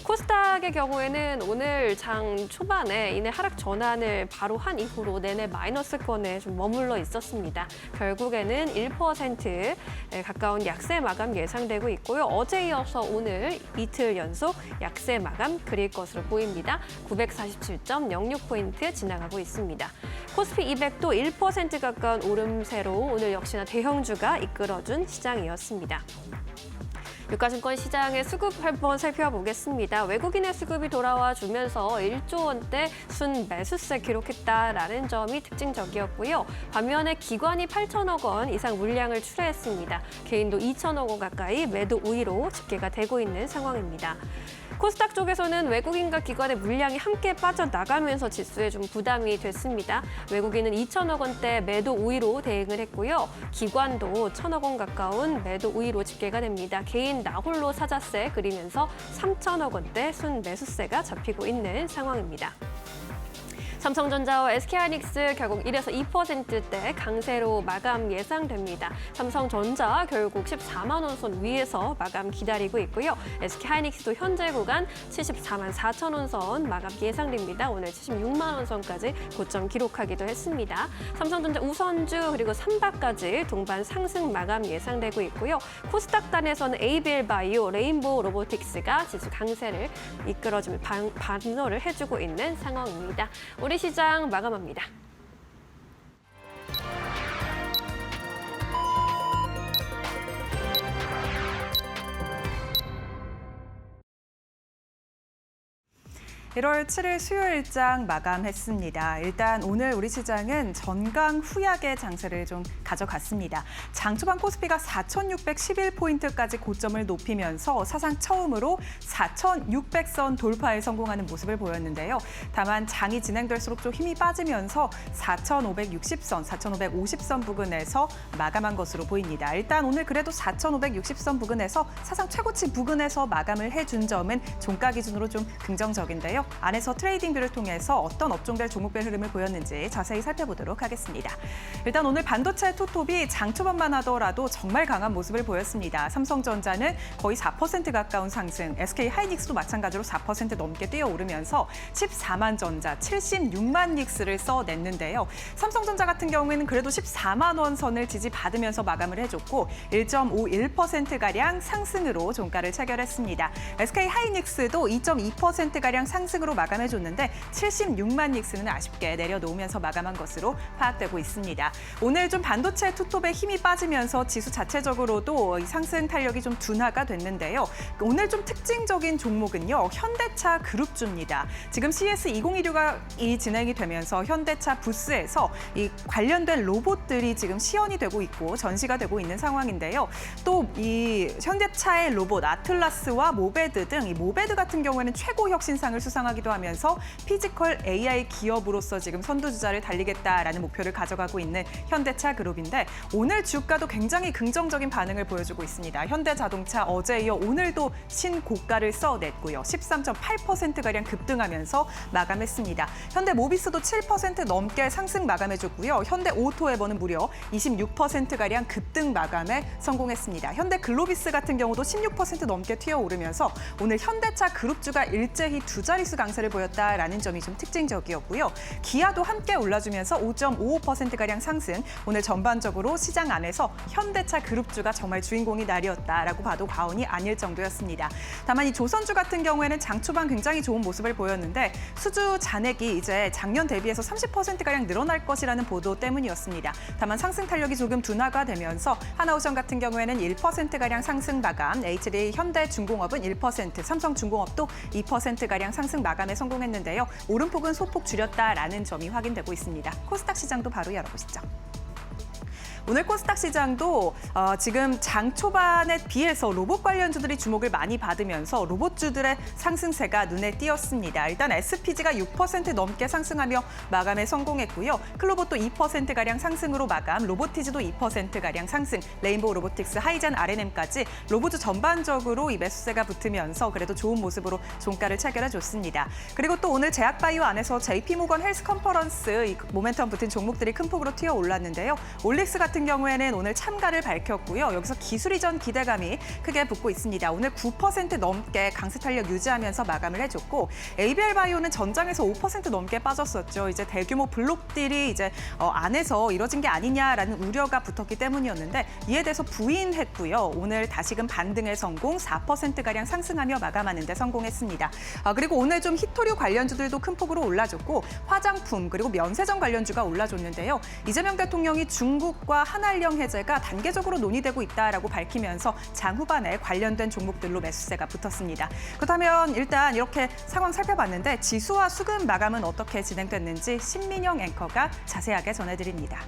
코스닥의 경우에는 오늘 장 초반에 이내 하락 전환을 바로 한 이후로 내내 마이너스권에 좀 머물러 있었습니다. 결국에는 1%에 가까운 약세 마감 예상되고 있고요. 어제 이어서 오늘 이틀 연속 약세 마감 그릴 것으로 보입니다. 947.06포인트 지나가고 있습니다. 코스피 200도 1% 가까운 오름세로 오늘 역시나 대형주가 이끌어준 시장이었습니다. 유가증권 시장의 수급 한번 살펴보겠습니다. 외국인의 수급이 돌아와 주면서 1조 원대 순 매수세 기록했다라는 점이 특징적이었고요. 반면에 기관이 8천억 원 이상 물량을 출하했습니다. 개인도 2천억 원 가까이 매도 우위로 집계가 되고 있는 상황입니다. 코스닥 쪽에서는 외국인과 기관의 물량이 함께 빠져나가면서 지수에 좀 부담이 됐습니다. 외국인은 2천억 원대 매도 우위로 대응을 했고요. 기관도 1천억 원 가까운 매도 우위로 집계가 됩니다. 개인 나홀로 사자세 그리면서 3천억 원대 순 매수세가 잡히고 있는 상황입니다. 삼성전자와 SK하이닉스 결국 1에서 2%대 강세로 마감 예상됩니다. 삼성전자 결국 14만 원 선 위에서 마감 기다리고 있고요. SK하이닉스도 현재 구간 74만 4천 원 선 마감 예상됩니다. 오늘 76만 원 선까지 고점 기록하기도 했습니다. 삼성전자 우선주 그리고 삼바까지 동반 상승 마감 예상되고 있고요. 코스닥단에서는 에이빌바이오, 레인보우 로보틱스가 지수 강세를 이끌어주며 반노를 해주고 있는 상황입니다. 우리 시장 마감합니다. (1월 7일) 수요일장 마감했습니다. 일단 오늘 우리 시장은 전강후약의 장세를 좀 가져갔습니다. 장 초반 코스피가 4,611포인트까지 고점을 높이면서 사상 처음으로 4,600선 돌파에 성공하는 모습을 보였는데요. 다만 장이 진행될수록 좀 힘이 빠지면서 4,560선, 4,550선 부근에서 마감한 것으로 보입니다. 일단 오늘 그래도 4,560선 부근에서 사상 최고치 부근에서 마감을 해준 점은 종가 기준으로 좀 긍정적인데요. 안에서 트레이딩뷰를 통해서 어떤 업종별 종목별 흐름을 보였는지 자세히 살펴보도록 하겠습니다. 일단 오늘 반도체 투톱이 장 초반만 하더라도 정말 강한 모습을 보였습니다. 삼성전자는 거의 4% 가까운 상승, SK하이닉스도 마찬가지로 4% 넘게 뛰어오르면서 14만 전자, 76만 닉스를 써냈는데요. 삼성전자 같은 경우에는 그래도 14만 원 선을 지지받으면서 마감을 해줬고 1.51%가량 상승으로 종가를 체결했습니다. SK하이닉스도 2.2%가량 상승으로 마감해줬는데 76만 닉스는 아쉽게 내려놓으면서 마감한 것으로 파악되고 있습니다. 오늘 좀 반도체 투톱에 힘이 빠지면서 지수 자체적으로도 상승 탄력이 좀 둔화가 됐는데요. 오늘 좀 특징적인 종목은요. 현대차 그룹주입니다. 지금 CS2016이 진행이 되면서 현대차 부스에서 이 관련된 로봇들이 지금 시연이 되고 있고 전시가 되고 있는 상황인데요. 또 이 현대차의 로봇 아틀라스와 모베드 등 이 모베드 같은 경우에는 최고 혁신상을 수상 강하기도 하면서 피지컬 AI 기업으로서 지금 선두주자를 달리겠다라는 목표를 가져가고 있는 현대차 그룹인데 오늘 주가도 굉장히 긍정적인 반응을 보여주고 있습니다. 현대자동차 어제 이어 오늘도 신고가를 써냈고요. 13.8%가량 급등하면서 마감했습니다. 현대모비스도 7% 넘게 상승 마감해줬고요. 현대오토에버는 무려 26%가량 급등 마감에 성공했습니다. 현대글로비스 같은 경우도 16% 넘게 튀어오르면서 오늘 현대차 그룹주가 일제히 두 자릿수 강세를 보였다라는 점이 좀 특징적이었고요. 기아도 함께 올라주면서 5.55%가량 상승, 오늘 전반적으로 시장 안에서 현대차 그룹주가 정말 주인공이 날이었다라고 봐도 과언이 아닐 정도였습니다. 다만 이 조선주 같은 경우에는 장 초반 굉장히 좋은 모습을 보였는데 수주 잔액이 이제 작년 대비해서 30%가량 늘어날 것이라는 보도 때문이었습니다. 다만 상승 탄력이 조금 둔화가 되면서 하나오션 같은 경우에는 1%가량 상승 마감, HD 현대중공업은 1%, 삼성중공업도 2%가량 상승 마감에 성공했는데요. 오름폭은 소폭 줄였다라는 점이 확인되고 있습니다. 코스닥 시장도 바로 열어보시죠. 오늘 코스닥 시장도 지금 장 초반에 비해서 로봇 관련주들이 주목을 많이 받으면서 로봇주들의 상승세가 눈에 띄었습니다. 일단 SPG가 6% 넘게 상승하며 마감에 성공했고요. 클로봇도 2%가량 상승으로 마감, 로보티즈도 2%가량 상승, 레인보우 로보틱스, 하이젠 RNM까지 로봇주 전반적으로 이 매수세가 붙으면서 그래도 좋은 모습으로 종가를 체결해줬습니다. 그리고 또 오늘 제약바이오 안에서 JP모건 헬스 컨퍼런스 이 모멘텀 붙은 종목들이 큰 폭으로 튀어 올랐는데요. 올릭스 같은 경우에는 오늘 참가를 밝혔고요. 여기서 기술 이전 기대감이 크게 붙고 있습니다. 오늘 9% 넘게 강세 탄력 유지하면서 마감을 해줬고 ABL 바이오는 전장에서 5% 넘게 빠졌었죠. 이제 대규모 블록딜이 이제 안에서 이뤄진 게 아니냐라는 우려가 붙었기 때문이었는데 이에 대해서 부인했고요. 오늘 다시금 반등의 성공, 4%가량 상승하며 마감하는 데 성공했습니다. 그리고 오늘 좀 히토류 관련주들도 큰 폭으로 올라줬고 화장품 그리고 면세점 관련주가 올라줬는데요. 이재명 대통령이 중국과 한알령 해제가 단계적으로 논의되고 있다라고 밝히면서 장 후반에 관련된 종목들로 매수세가 붙었습니다. 그렇다면 일단 이렇게 상황 살펴봤는데 지수와 수급 마감은 어떻게 진행됐는지 신민영 앵커가 자세하게 전해드립니다.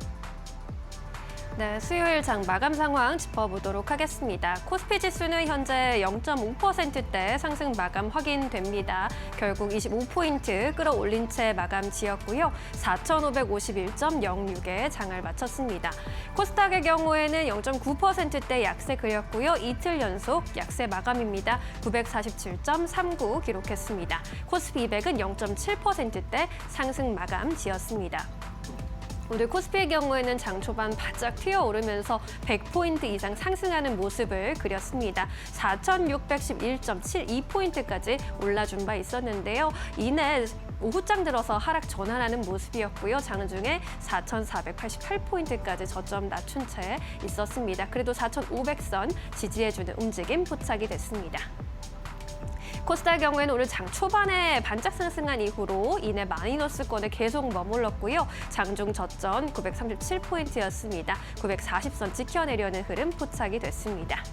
네, 수요일 장 마감 상황 짚어보도록 하겠습니다. 코스피 지수는 현재 0.5%대 상승 마감 확인됩니다. 결국 25포인트 끌어올린 채 마감 지었고요. 4,551.06에 장을 마쳤습니다. 코스닥의 경우에는 0.9%대 약세 그렸고요. 이틀 연속 약세 마감입니다. 947.39 기록했습니다. 코스피 200은 0.7%대 상승 마감 지었습니다. 오늘 코스피의 경우에는 장 초반 바짝 튀어오르면서 100포인트 이상 상승하는 모습을 그렸습니다. 4,611.72포인트까지 올라준 바 있었는데요. 이내 오후장 들어서 하락 전환하는 모습이었고요. 장중에 4,488포인트까지 저점 낮춘 채 있었습니다. 그래도 4,500선 지지해주는 움직임 포착이 됐습니다. 코스닥의 경우에는 오늘 장 초반에 반짝 상승한 이후로 이내 마이너스권에 계속 머물렀고요. 장중 저점 937포인트였습니다. 940선 지켜내려는 흐름 포착이 됐습니다.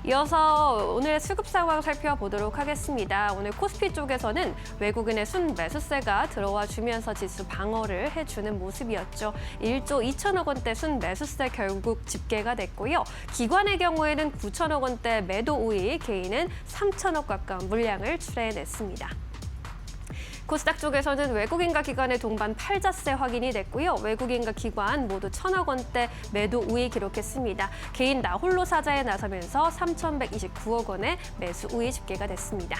이어서 오늘 수급 상황 살펴보도록 하겠습니다. 오늘 코스피 쪽에서는 외국인의 순 매수세가 들어와 주면서 지수 방어를 해주는 모습이었죠. 1조 2천억 원대 순 매수세 결국 집계가 됐고요. 기관의 경우에는 9천억 원대 매도 우위, 개인은 3천억 가까운 물량을 출해냈습니다. 코스닥 쪽에서는 외국인과 기관의 동반 팔자세 확인이 됐고요. 외국인과 기관 모두 1,000억 원대 매도 우위 기록했습니다. 개인 나홀로 사자에 나서면서 3,129억 원의 매수 우위 집계가 됐습니다.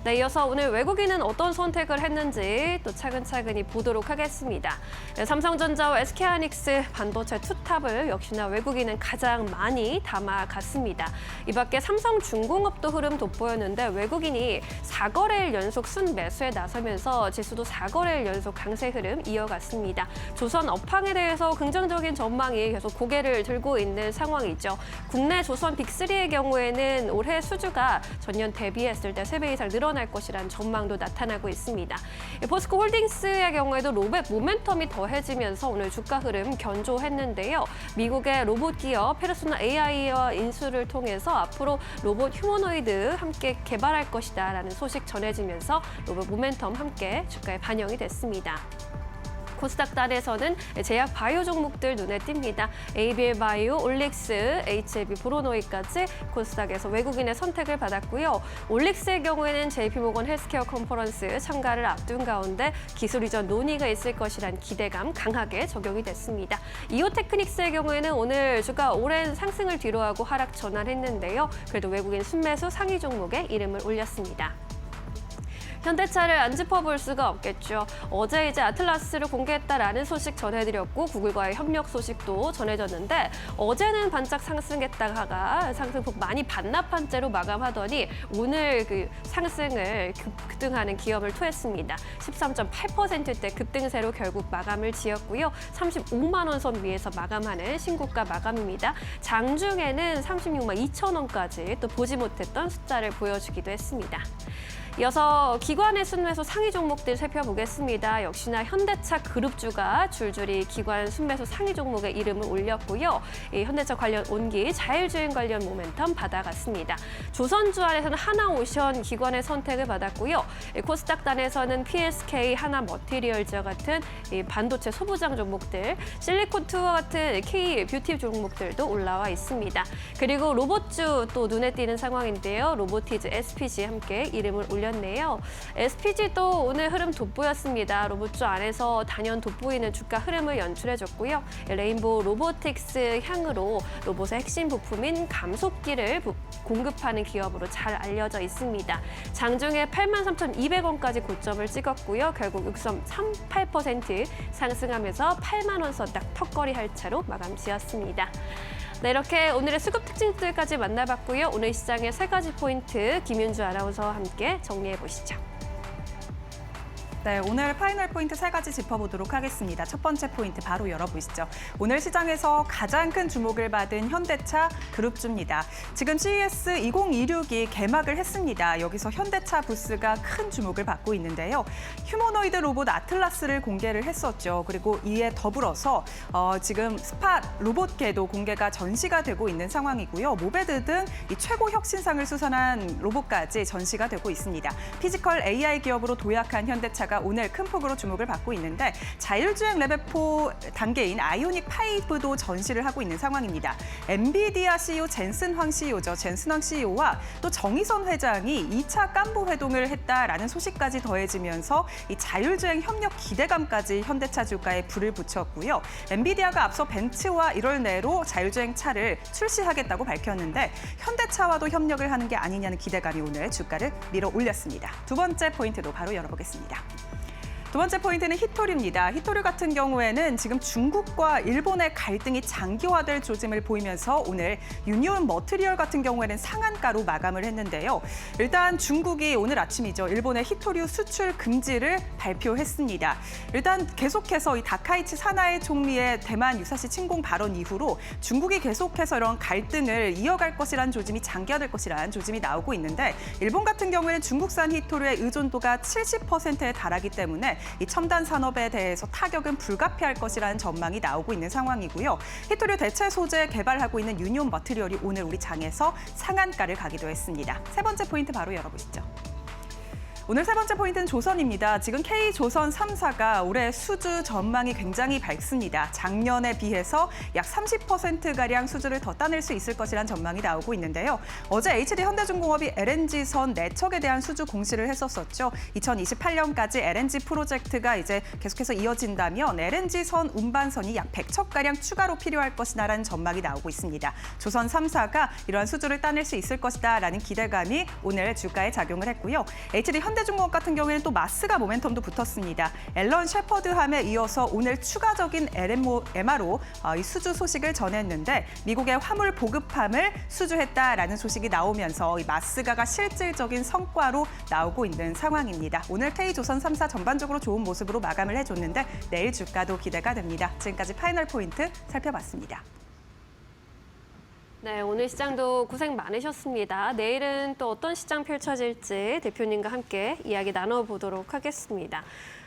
네, 이어서 오늘 외국인은 어떤 선택을 했는지 또 차근차근히 보도록 하겠습니다. 네, 삼성전자와 SK하이닉스 반도체 투탑을 역시나 외국인은 가장 많이 담아갔습니다. 이 밖에 삼성중공업도 흐름 돋보였는데 외국인이 4거래일 연속 순매수에 나서면서 지수도 4거래일 연속 강세 흐름 이어갔습니다. 조선 업황에 대해서 긍정적인 전망이 계속 고개를 들고 있는 상황이죠. 국내 조선 빅3의 경우에는 올해 수주가 전년 대비했을 때 3배 이상 늘어날 것이라는 전망도 나타나고 있습니다. 포스코 홀딩스의 경우에도 로봇 모멘텀이 더해지면서 오늘 주가 흐름 견조했는데요. 미국의 로봇 기업 페르소나 AI와 인수를 통해서 앞으로 로봇 휴머노이드 함께 개발할 것이다라는 소식 전해지면서 로봇 모멘텀 함께 주가에 반영이 됐습니다. 코스닥단에서는 제약 바이오 종목들 눈에 띕니다. ABL 바이오, 올릭스, HLB 브로노이까지 코스닥에서 외국인의 선택을 받았고요. 올릭스의 경우에는 JP모건 헬스케어 컨퍼런스 참가를 앞둔 가운데 기술 이전 논의가 있을 것이란 기대감 강하게 적용이 됐습니다. 이오테크닉스의 경우에는 오늘 주가 오랜 상승을 뒤로하고 하락 전환했는데요. 그래도 외국인 순매수 상위 종목에 이름을 올렸습니다. 현대차를 안 짚어볼 수가 없겠죠. 어제 이제 아틀라스를 공개했다라는 소식 전해드렸고 구글과의 협력 소식도 전해졌는데 어제는 반짝 상승했다가 상승폭 많이 반납한 채로 마감하더니 오늘 그 상승을 급등하는 기업을 토했습니다. 13.8%대 급등세로 결국 마감을 지었고요. 35만 원 선 위에서 마감하는 신고가 마감입니다. 장중에는 36만 2천 원까지 또 보지 못했던 숫자를 보여주기도 했습니다. 이어서 기관의 순매수 상위 종목들 살펴보겠습니다. 역시나 현대차 그룹주가 줄줄이 기관 순매수 상위 종목에 이름을 올렸고요. 이 현대차 관련 온기, 자율주행 관련 모멘텀 받아갔습니다. 조선주 안에서는 하나오션 기관의 선택을 받았고요. 코스닥단에서는 PSK, 하나머티리얼즈와 같은 이 반도체 소부장 종목들, 실리콘투와 같은 K 뷰티 종목들도 올라와 있습니다. 그리고 로봇주 또 눈에 띄는 상황인데요. 로보티즈, SPG 함께 이름을 올렸습니다. SPG도 오늘 흐름 돋보였습니다. 로봇주 안에서 단연 돋보이는 주가 흐름을 연출해줬고요. 레인보우 로보틱스 향으로 로봇의 핵심 부품인 감속기를 공급하는 기업으로 잘 알려져 있습니다. 장중에 83,200원까지 고점을 찍었고요. 결국 6.38% 상승하면서 8만 원 선 딱 턱걸이 할 채로 마감 지었습니다. 네, 이렇게 오늘의 수급 특징들까지 만나봤고요. 오늘 시장의 세 가지 포인트 김윤주 아나운서와 함께 정리해보시죠. 네, 오늘 파이널 포인트 세 가지 짚어보도록 하겠습니다. 첫 번째 포인트 바로 열어보시죠. 오늘 시장에서 가장 큰 주목을 받은 현대차 그룹주입니다. 지금 CES 2026이 개막을 했습니다. 여기서 현대차 부스가 큰 주목을 받고 있는데요. 휴머노이드 로봇 아틀라스를 공개를 했었죠. 그리고 이에 더불어서 지금 스팟 로봇계도 공개가 전시가 되고 있는 상황이고요. 모베드 등 이 최고 혁신상을 수상한 로봇까지 전시가 되고 있습니다. 피지컬 AI 기업으로 도약한 현대차가 오늘 큰 폭으로 주목을 받고 있는데 자율주행 레벨 4 단계인 아이오닉 5도 전시를 하고 있는 상황입니다. 엔비디아 CEO 젠슨 황 CEO죠. 젠슨 황 CEO와 또 정의선 회장이 2차 깐부 회동을 했다라는 소식까지 더해지면서 이 자율주행 협력 기대감까지 현대차 주가에 불을 붙였고요. 엔비디아가 앞서 벤츠와 1월 내로 자율주행 차를 출시하겠다고 밝혔는데 현대차와도 협력을 하는 게 아니냐는 기대감이 오늘 주가를 밀어 올렸습니다. 두 번째 포인트도 바로 열어보겠습니다. 두 번째 포인트는 히토류입니다. 히토류 같은 경우에는 지금 중국과 일본의 갈등이 장기화될 조짐을 보이면서 오늘 유니온 머티리얼 같은 경우에는 상한가로 마감을 했는데요. 일단 중국이 오늘 아침이죠. 일본의 히토류 수출 금지를 발표했습니다. 일단 계속해서 이 다카이치 사나이 총리의 대만 유사시 침공 발언 이후로 중국이 계속해서 이런 갈등을 이어갈 것이라는 조짐이 장기화될 것이라는 조짐이 나오고 있는데 일본 같은 경우에는 중국산 히토류의 의존도가 70%에 달하기 때문에 이 첨단 산업에 대해서 타격은 불가피할 것이라는 전망이 나오고 있는 상황이고요. 히토류 대체 소재 개발하고 있는 유니온 머티리얼이 오늘 우리 장에서 상한가를 가기도 했습니다. 세 번째 포인트 바로 열어보시죠. 오늘 세 번째 포인트는 조선입니다. 지금 K조선 3사가 올해 수주 전망이 굉장히 밝습니다. 작년에 비해서 약 30%가량 수주를 더 따낼 수 있을 것이라는 전망이 나오고 있는데요. 어제 HD 현대중공업이 LNG선 4척에 대한 수주 공시를 했었죠. 2028년까지 LNG 프로젝트가 이제 계속해서 이어진다면 LNG선 운반선이 약 100척가량 추가로 필요할 것이라는 전망이 나오고 있습니다. 조선 3사가 이러한 수주를 따낼 수 있을 것이다라는 기대감이 오늘 주가에 작용을 했고요. HD 현대중공업 같은 경우에는 또 마스가 모멘텀도 붙었습니다. 앨런 셰퍼드함에 이어서 오늘 추가적인 MRO 이 수주 소식을 전했는데 미국의 화물 보급함을 수주했다라는 소식이 나오면서 이 마스가가 실질적인 성과로 나오고 있는 상황입니다. 오늘 K조선 3사 전반적으로 좋은 모습으로 마감을 해줬는데 내일 주가도 기대가 됩니다. 지금까지 파이널 포인트 살펴봤습니다. 네, 오늘 시장도 고생 많으셨습니다. 내일은 또 어떤 시장 펼쳐질지 대표님과 함께 이야기 나눠보도록 하겠습니다.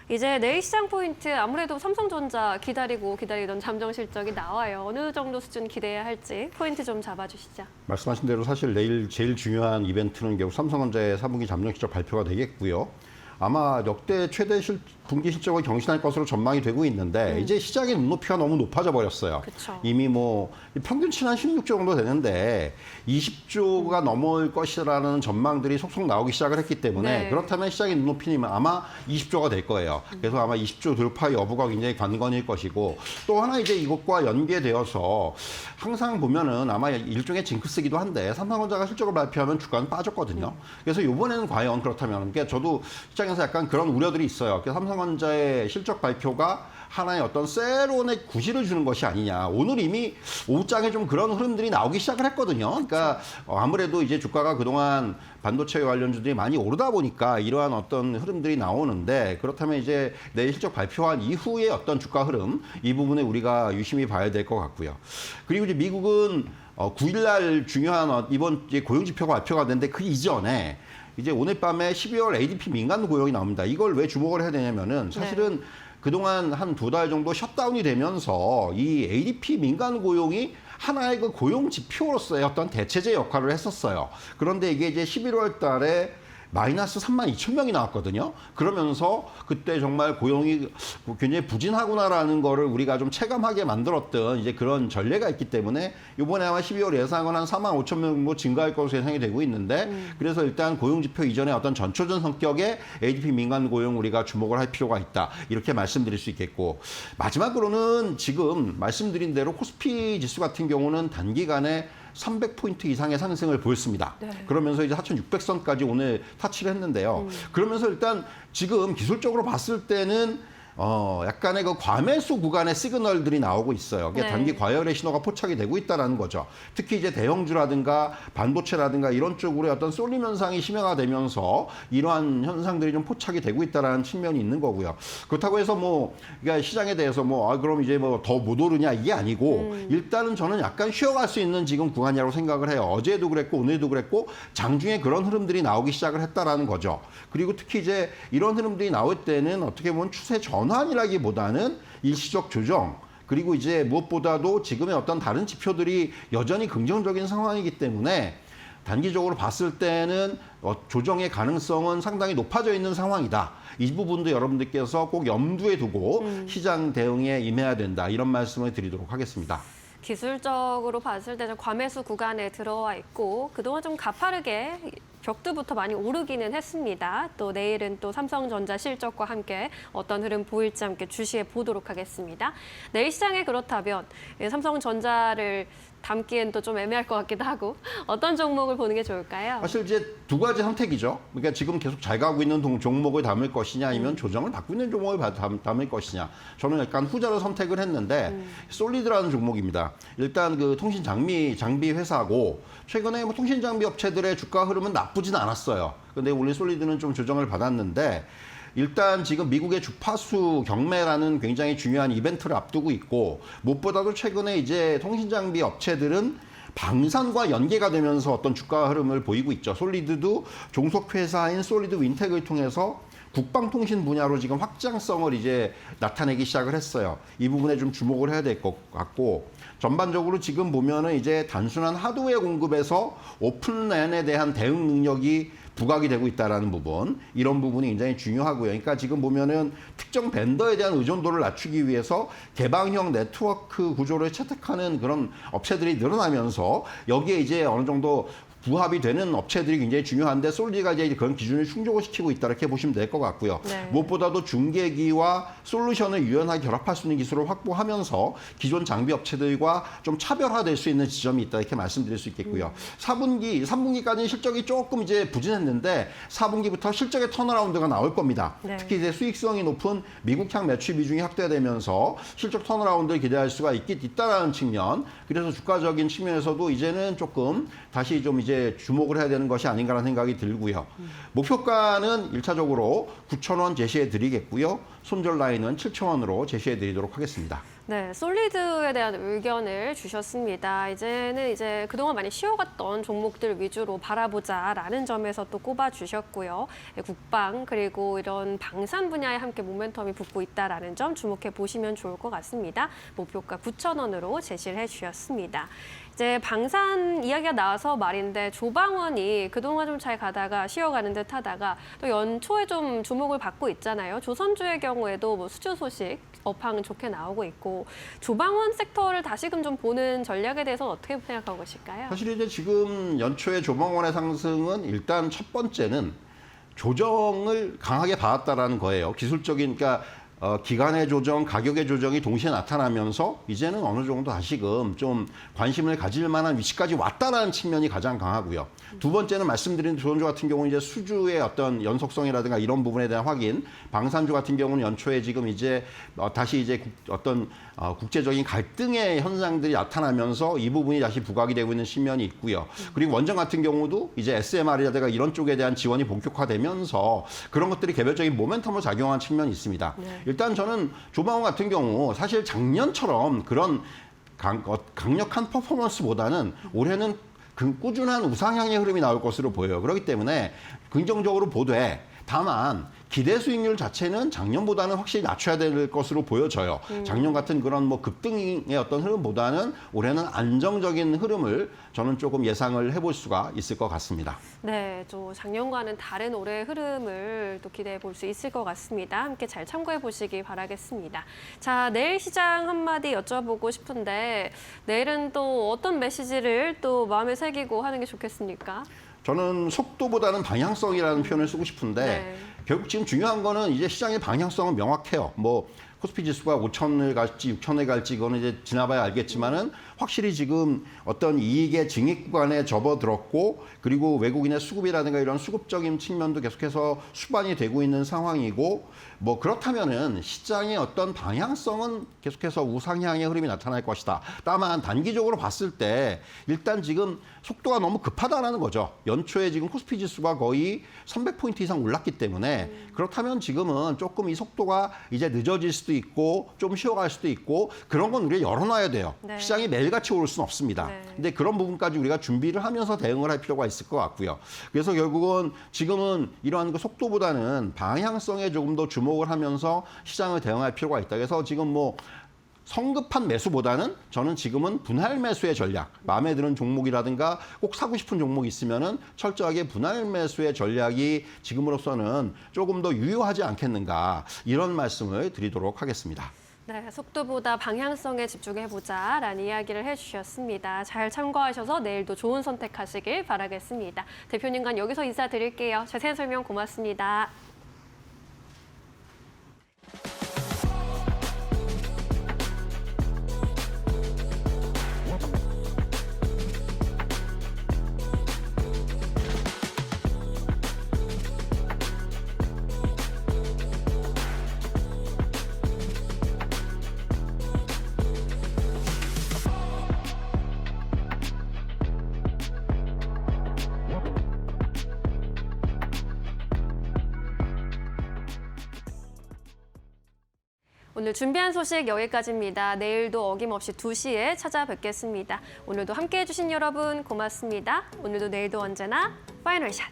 이제 내일 시장 포인트 아무래도 삼성전자 기다리던 잠정 실적이 나와요. 어느 정도 수준 기대해야 할지 포인트 좀 잡아주시죠. 말씀하신 대로 사실 내일 제일 중요한 이벤트는 결국 삼성전자의 4분기 잠정 실적 발표가 되겠고요. 아마 역대 최대 분기 실적을 경신할 것으로 전망이 되고 있는데 이제 시장의 눈높이가 너무 높아져 버렸어요. 그쵸. 이미 뭐 평균치는 한 16조 정도 되는데 20조가 넘을 것이라는 전망들이 속속 나오기 시작을 했기 때문에 네. 그렇다면 시장의 눈높이는 아마 20조가 될 거예요. 그래서 아마 20조 돌파 여부가 굉장히 관건일 것이고 또 하나 이제 이것과 연계되어서 항상 보면은 아마 일종의 징크스기도 한데 삼성전자가 실적을 발표하면 주가는 빠졌거든요. 그래서 이번에는 과연 그렇다면 그러니까 저도 시장에서 약간 그런 우려들이 있어요. 그래서 삼성전자의 실적 발표가 하나의 어떤 새로운의 구실을 주는 것이 아니냐. 오늘 이미 오후장에 좀 그런 흐름들이 나오기 시작을 했거든요. 그러니까 아무래도 이제 주가가 그동안 반도체 관련주들이 많이 오르다 보니까 이러한 어떤 흐름들이 나오는데 그렇다면 이제 내일 실적 발표한 이후의 어떤 주가 흐름 이 부분에 우리가 유심히 봐야 될 것 같고요. 그리고 이제 미국은 9일날 중요한 이번 이제 고용 지표가 발표가 됐는데 그 이전에 이제 오늘 밤에 12월 ADP 민간 고용이 나옵니다. 이걸 왜 주목을 해야 되냐면은 사실은 그동안 한 2달 정도 셧다운이 되면서 이 ADP 민간 고용이 하나의 그 고용 지표로서의 어떤 대체제 역할을 했었어요. 그런데 이게 이제 11월 달에 마이너스 32,000명이 나왔거든요. 그러면서 그때 정말 고용이 굉장히 부진하구나라는 거를 우리가 좀 체감하게 만들었던 이제 그런 전례가 있기 때문에 이번에 아마 12월 예상은 한 45,000명 정도 증가할 것으로 예상이 되고 있는데 그래서 일단 고용지표 이전에 어떤 전초전 성격의 ADP 민간 고용 우리가 주목을 할 필요가 있다. 이렇게 말씀드릴 수 있겠고 마지막으로는 지금 말씀드린 대로 코스피 지수 같은 경우는 단기간에 300포인트 이상의 상승을 보였습니다. 네. 그러면서 이제 4,600선까지 오늘 타치를 했는데요. 그러면서 일단 지금 기술적으로 봤을 때는 약간의 그 과매수 구간의 시그널들이 나오고 있어요. 그게 단기 과열의 신호가 포착이 되고 있다는 거죠. 특히 이제 대형주라든가 반도체라든가 이런 쪽으로의 어떤 쏠림 현상이 심화가 되면서 이러한 현상들이 좀 포착이 되고 있다는 측면이 있는 거고요. 그렇다고 해서 뭐 그러니까 시장에 대해서 그럼 이제 뭐 더 못 오르냐 이게 아니고 일단은 저는 약간 쉬어갈 수 있는 지금 구간이라고 생각을 해요. 어제도 그랬고 오늘도 그랬고 장중에 그런 흐름들이 나오기 시작을 했다라는 거죠. 그리고 특히 이제 이런 흐름들이 나올 때는 어떻게 보면 추세 전환이라기보다는 일시적 조정 그리고 이제 무엇보다도 지금의 어떤 다른 지표들이 여전히 긍정적인 상황이기 때문에 단기적으로 봤을 때는 조정의 가능성은 상당히 높아져 있는 상황이다. 이 부분도 여러분들께서 꼭 염두에 두고 시장 대응에 임해야 된다. 이런 말씀을 드리도록 하겠습니다. 기술적으로 봤을 때 좀 과매수 구간에 들어와 있고 그동안 좀 가파르게 벽두부터 많이 오르기는 했습니다. 또 내일은 또 삼성전자 실적과 함께 어떤 흐름 보일지 함께 주시해 보도록 하겠습니다. 내일 시장에 그렇다면 삼성전자를 담기엔 또 좀 애매할 것 같기도 하고 어떤 종목을 보는 게 좋을까요? 사실 이제 두 가지 선택이죠. 그러니까 지금 계속 잘 가고 있는 종목을 담을 것이냐 아니면 조정을 받고 있는 종목을 담을 것이냐. 저는 약간 후자를 선택을 했는데 솔리드라는 종목입니다. 일단 그 통신 장비 회사고 최근에 뭐 통신 장비 업체들의 주가 흐름은 나쁘진 않았어요. 근데 원래 솔리드는 좀 조정을 받았는데 일단 지금 미국의 주파수 경매라는 굉장히 중요한 이벤트를 앞두고 있고 무엇보다도 최근에 이제 통신장비 업체들은 방산과 연계가 되면서 어떤 주가 흐름을 보이고 있죠. 솔리드도 종속회사인 솔리드 윈텍을 통해서 국방통신 분야로 지금 확장성을 이제 나타내기 시작을 했어요. 이 부분에 좀 주목을 해야 될 것 같고 전반적으로 지금 보면은 이제 단순한 하드웨어 공급에서 오픈랜에 대한 대응 능력이 부각이 되고 있다라는 부분, 이런 부분이 굉장히 중요하고요. 그러니까 지금 보면은 특정 벤더에 대한 의존도를 낮추기 위해서 개방형 네트워크 구조를 채택하는 그런 업체들이 늘어나면서 여기에 이제 어느 정도 부합이 되는 업체들이 굉장히 중요한데 솔리드가 이제 그런 기준을 충족을 시키고 있다 이렇게 보시면 될 것 같고요. 무엇보다도 중계기와 솔루션을 유연하게 결합할 수 있는 기술을 확보하면서 기존 장비 업체들과 좀 차별화될 수 있는 지점이 있다 이렇게 말씀드릴 수 있겠고요. 3분기까지는 실적이 조금 이제 부진했는데 4분기부터 실적의 턴어라운드가 나올 겁니다. 특히 이제 수익성이 높은 미국향 매출 비중이 확대되면서 실적 턴어라운드를 기대할 수가 있다라는 측면. 그래서 주가적인 측면에서도 이제는 조금 다시 좀 이제 주목을 해야 되는 것이 아닌가라는 생각이 들고요. 목표가는 1차적으로 9,000원 제시해 드리겠고요. 손절 라인은 7,000원으로 제시해 드리도록 하겠습니다. 네, 솔리드에 대한 의견을 주셨습니다. 이제는 그동안 많이 쉬어갔던 종목들 위주로 바라보자라는 점에서 또 꼽아주셨고요. 국방 그리고 이런 방산 분야에 함께 모멘텀이 붙고 있다라는 점 주목해 보시면 좋을 것 같습니다. 목표가 9,000원으로 제시를 해주셨습니다. 이제 방산 이야기가 나와서 말인데 조방원이 그동안 좀 잘 가다가 쉬어가는 듯 하다가 또 연초에 좀 주목을 받고 있잖아요. 조선주의 경우에도 뭐 수주 소식 업황 좋게 나오고 있고 조방원 섹터를 다시금 좀 보는 전략에 대해서는 어떻게 생각하고 계실까요? 사실 이제 지금 연초에 조방원의 상승은 일단 첫 번째는 조정을 강하게 받았다라는 거예요. 기술적인 그러니까 기간의 조정, 가격의 조정이 동시에 나타나면서 이제는 어느 정도 다시금 좀 관심을 가질 만한 위치까지 왔다라는 측면이 가장 강하고요. 두 번째는 말씀드린 조선주 같은 경우는 이제 수주의 어떤 연속성이라든가 이런 부분에 대한 확인, 방산주 같은 경우는 연초에 지금 이제 다시 이제 국제적인 갈등의 현상들이 나타나면서 이 부분이 다시 부각이 되고 있는 측면이 있고요. 그리고 원전 같은 경우도 이제 SMR이라든가 이런 쪽에 대한 지원이 본격화되면서 그런 것들이 개별적인 모멘텀을 작용한 측면이 있습니다. 네. 일단 저는 조방원 같은 경우 사실 작년처럼 그런 강력한 퍼포먼스보다는 올해는 꾸준한 우상향의 흐름이 나올 것으로 보여요. 그렇기 때문에 긍정적으로 보되 다만 기대 수익률 자체는 작년보다는 확실히 낮춰야 될 것으로 보여져요. 작년 같은 그런 뭐 급등의 어떤 흐름보다는 올해는 안정적인 흐름을 저는 조금 예상을 해볼 수가 있을 것 같습니다. 네, 또 작년과는 다른 올해의 흐름을 또 기대해 볼 수 있을 것 같습니다. 함께 잘 참고해 보시기 바라겠습니다. 자, 내일 시장 한마디 여쭤보고 싶은데 내일은 또 어떤 메시지를 또 마음에 새기고 하는 게 좋겠습니까? 저는 속도보다는 방향성이라는 표현을 쓰고 싶은데 네. 결국 지금 중요한 거는 이제 시장의 방향성은 명확해요. 뭐 코스피 지수가 5,000을 갈지 6,000을 갈지 그거는 이제 지나봐야 알겠지만은 확실히 지금 어떤 이익의 증액 구간에 접어들었고 그리고 외국인의 수급이라든가 이런 수급적인 측면도 계속해서 수반이 되고 있는 상황이고 뭐 그렇다면은 시장의 어떤 방향성은 계속해서 우상향의 흐름이 나타날 것이다. 다만 단기적으로 봤을 때 일단 지금 속도가 너무 급하다라는 거죠. 연초에 지금 코스피 지수가 거의 300포인트 이상 올랐기 때문에 그렇다면 지금은 조금 이 속도가 이제 늦어질 수도 있고 좀 쉬어갈 수도 있고 그런 건 우리가 열어놔야 돼요. 네. 시장이 매일같이 오를 수는 없습니다. 네. 근데 그런 부분까지 우리가 준비를 하면서 대응을 할 필요가 있을 것 같고요. 그래서 결국은 지금은 이러한 그 속도보다는 방향성에 조금 더 주목을 하면서 시장을 대응할 필요가 있다. 그래서 지금 뭐 성급한 매수보다는 저는 지금은 분할 매수의 전략, 마음에 드는 종목이라든가 꼭 사고 싶은 종목이 있으면은 철저하게 분할 매수의 전략이 지금으로서는 조금 더 유효하지 않겠는가 이런 말씀을 드리도록 하겠습니다. 네, 속도보다 방향성에 집중해보자라는 이야기를 해주셨습니다. 잘 참고하셔서 내일도 좋은 선택하시길 바라겠습니다. 대표님과 여기서 인사드릴게요. 자세한 설명 고맙습니다. 오늘 준비한 소식 여기까지입니다. 내일도 어김없이 2시에 찾아뵙겠습니다. 오늘도 함께해 주신 여러분 고맙습니다. 오늘도 내일도 언제나 파이널 샷!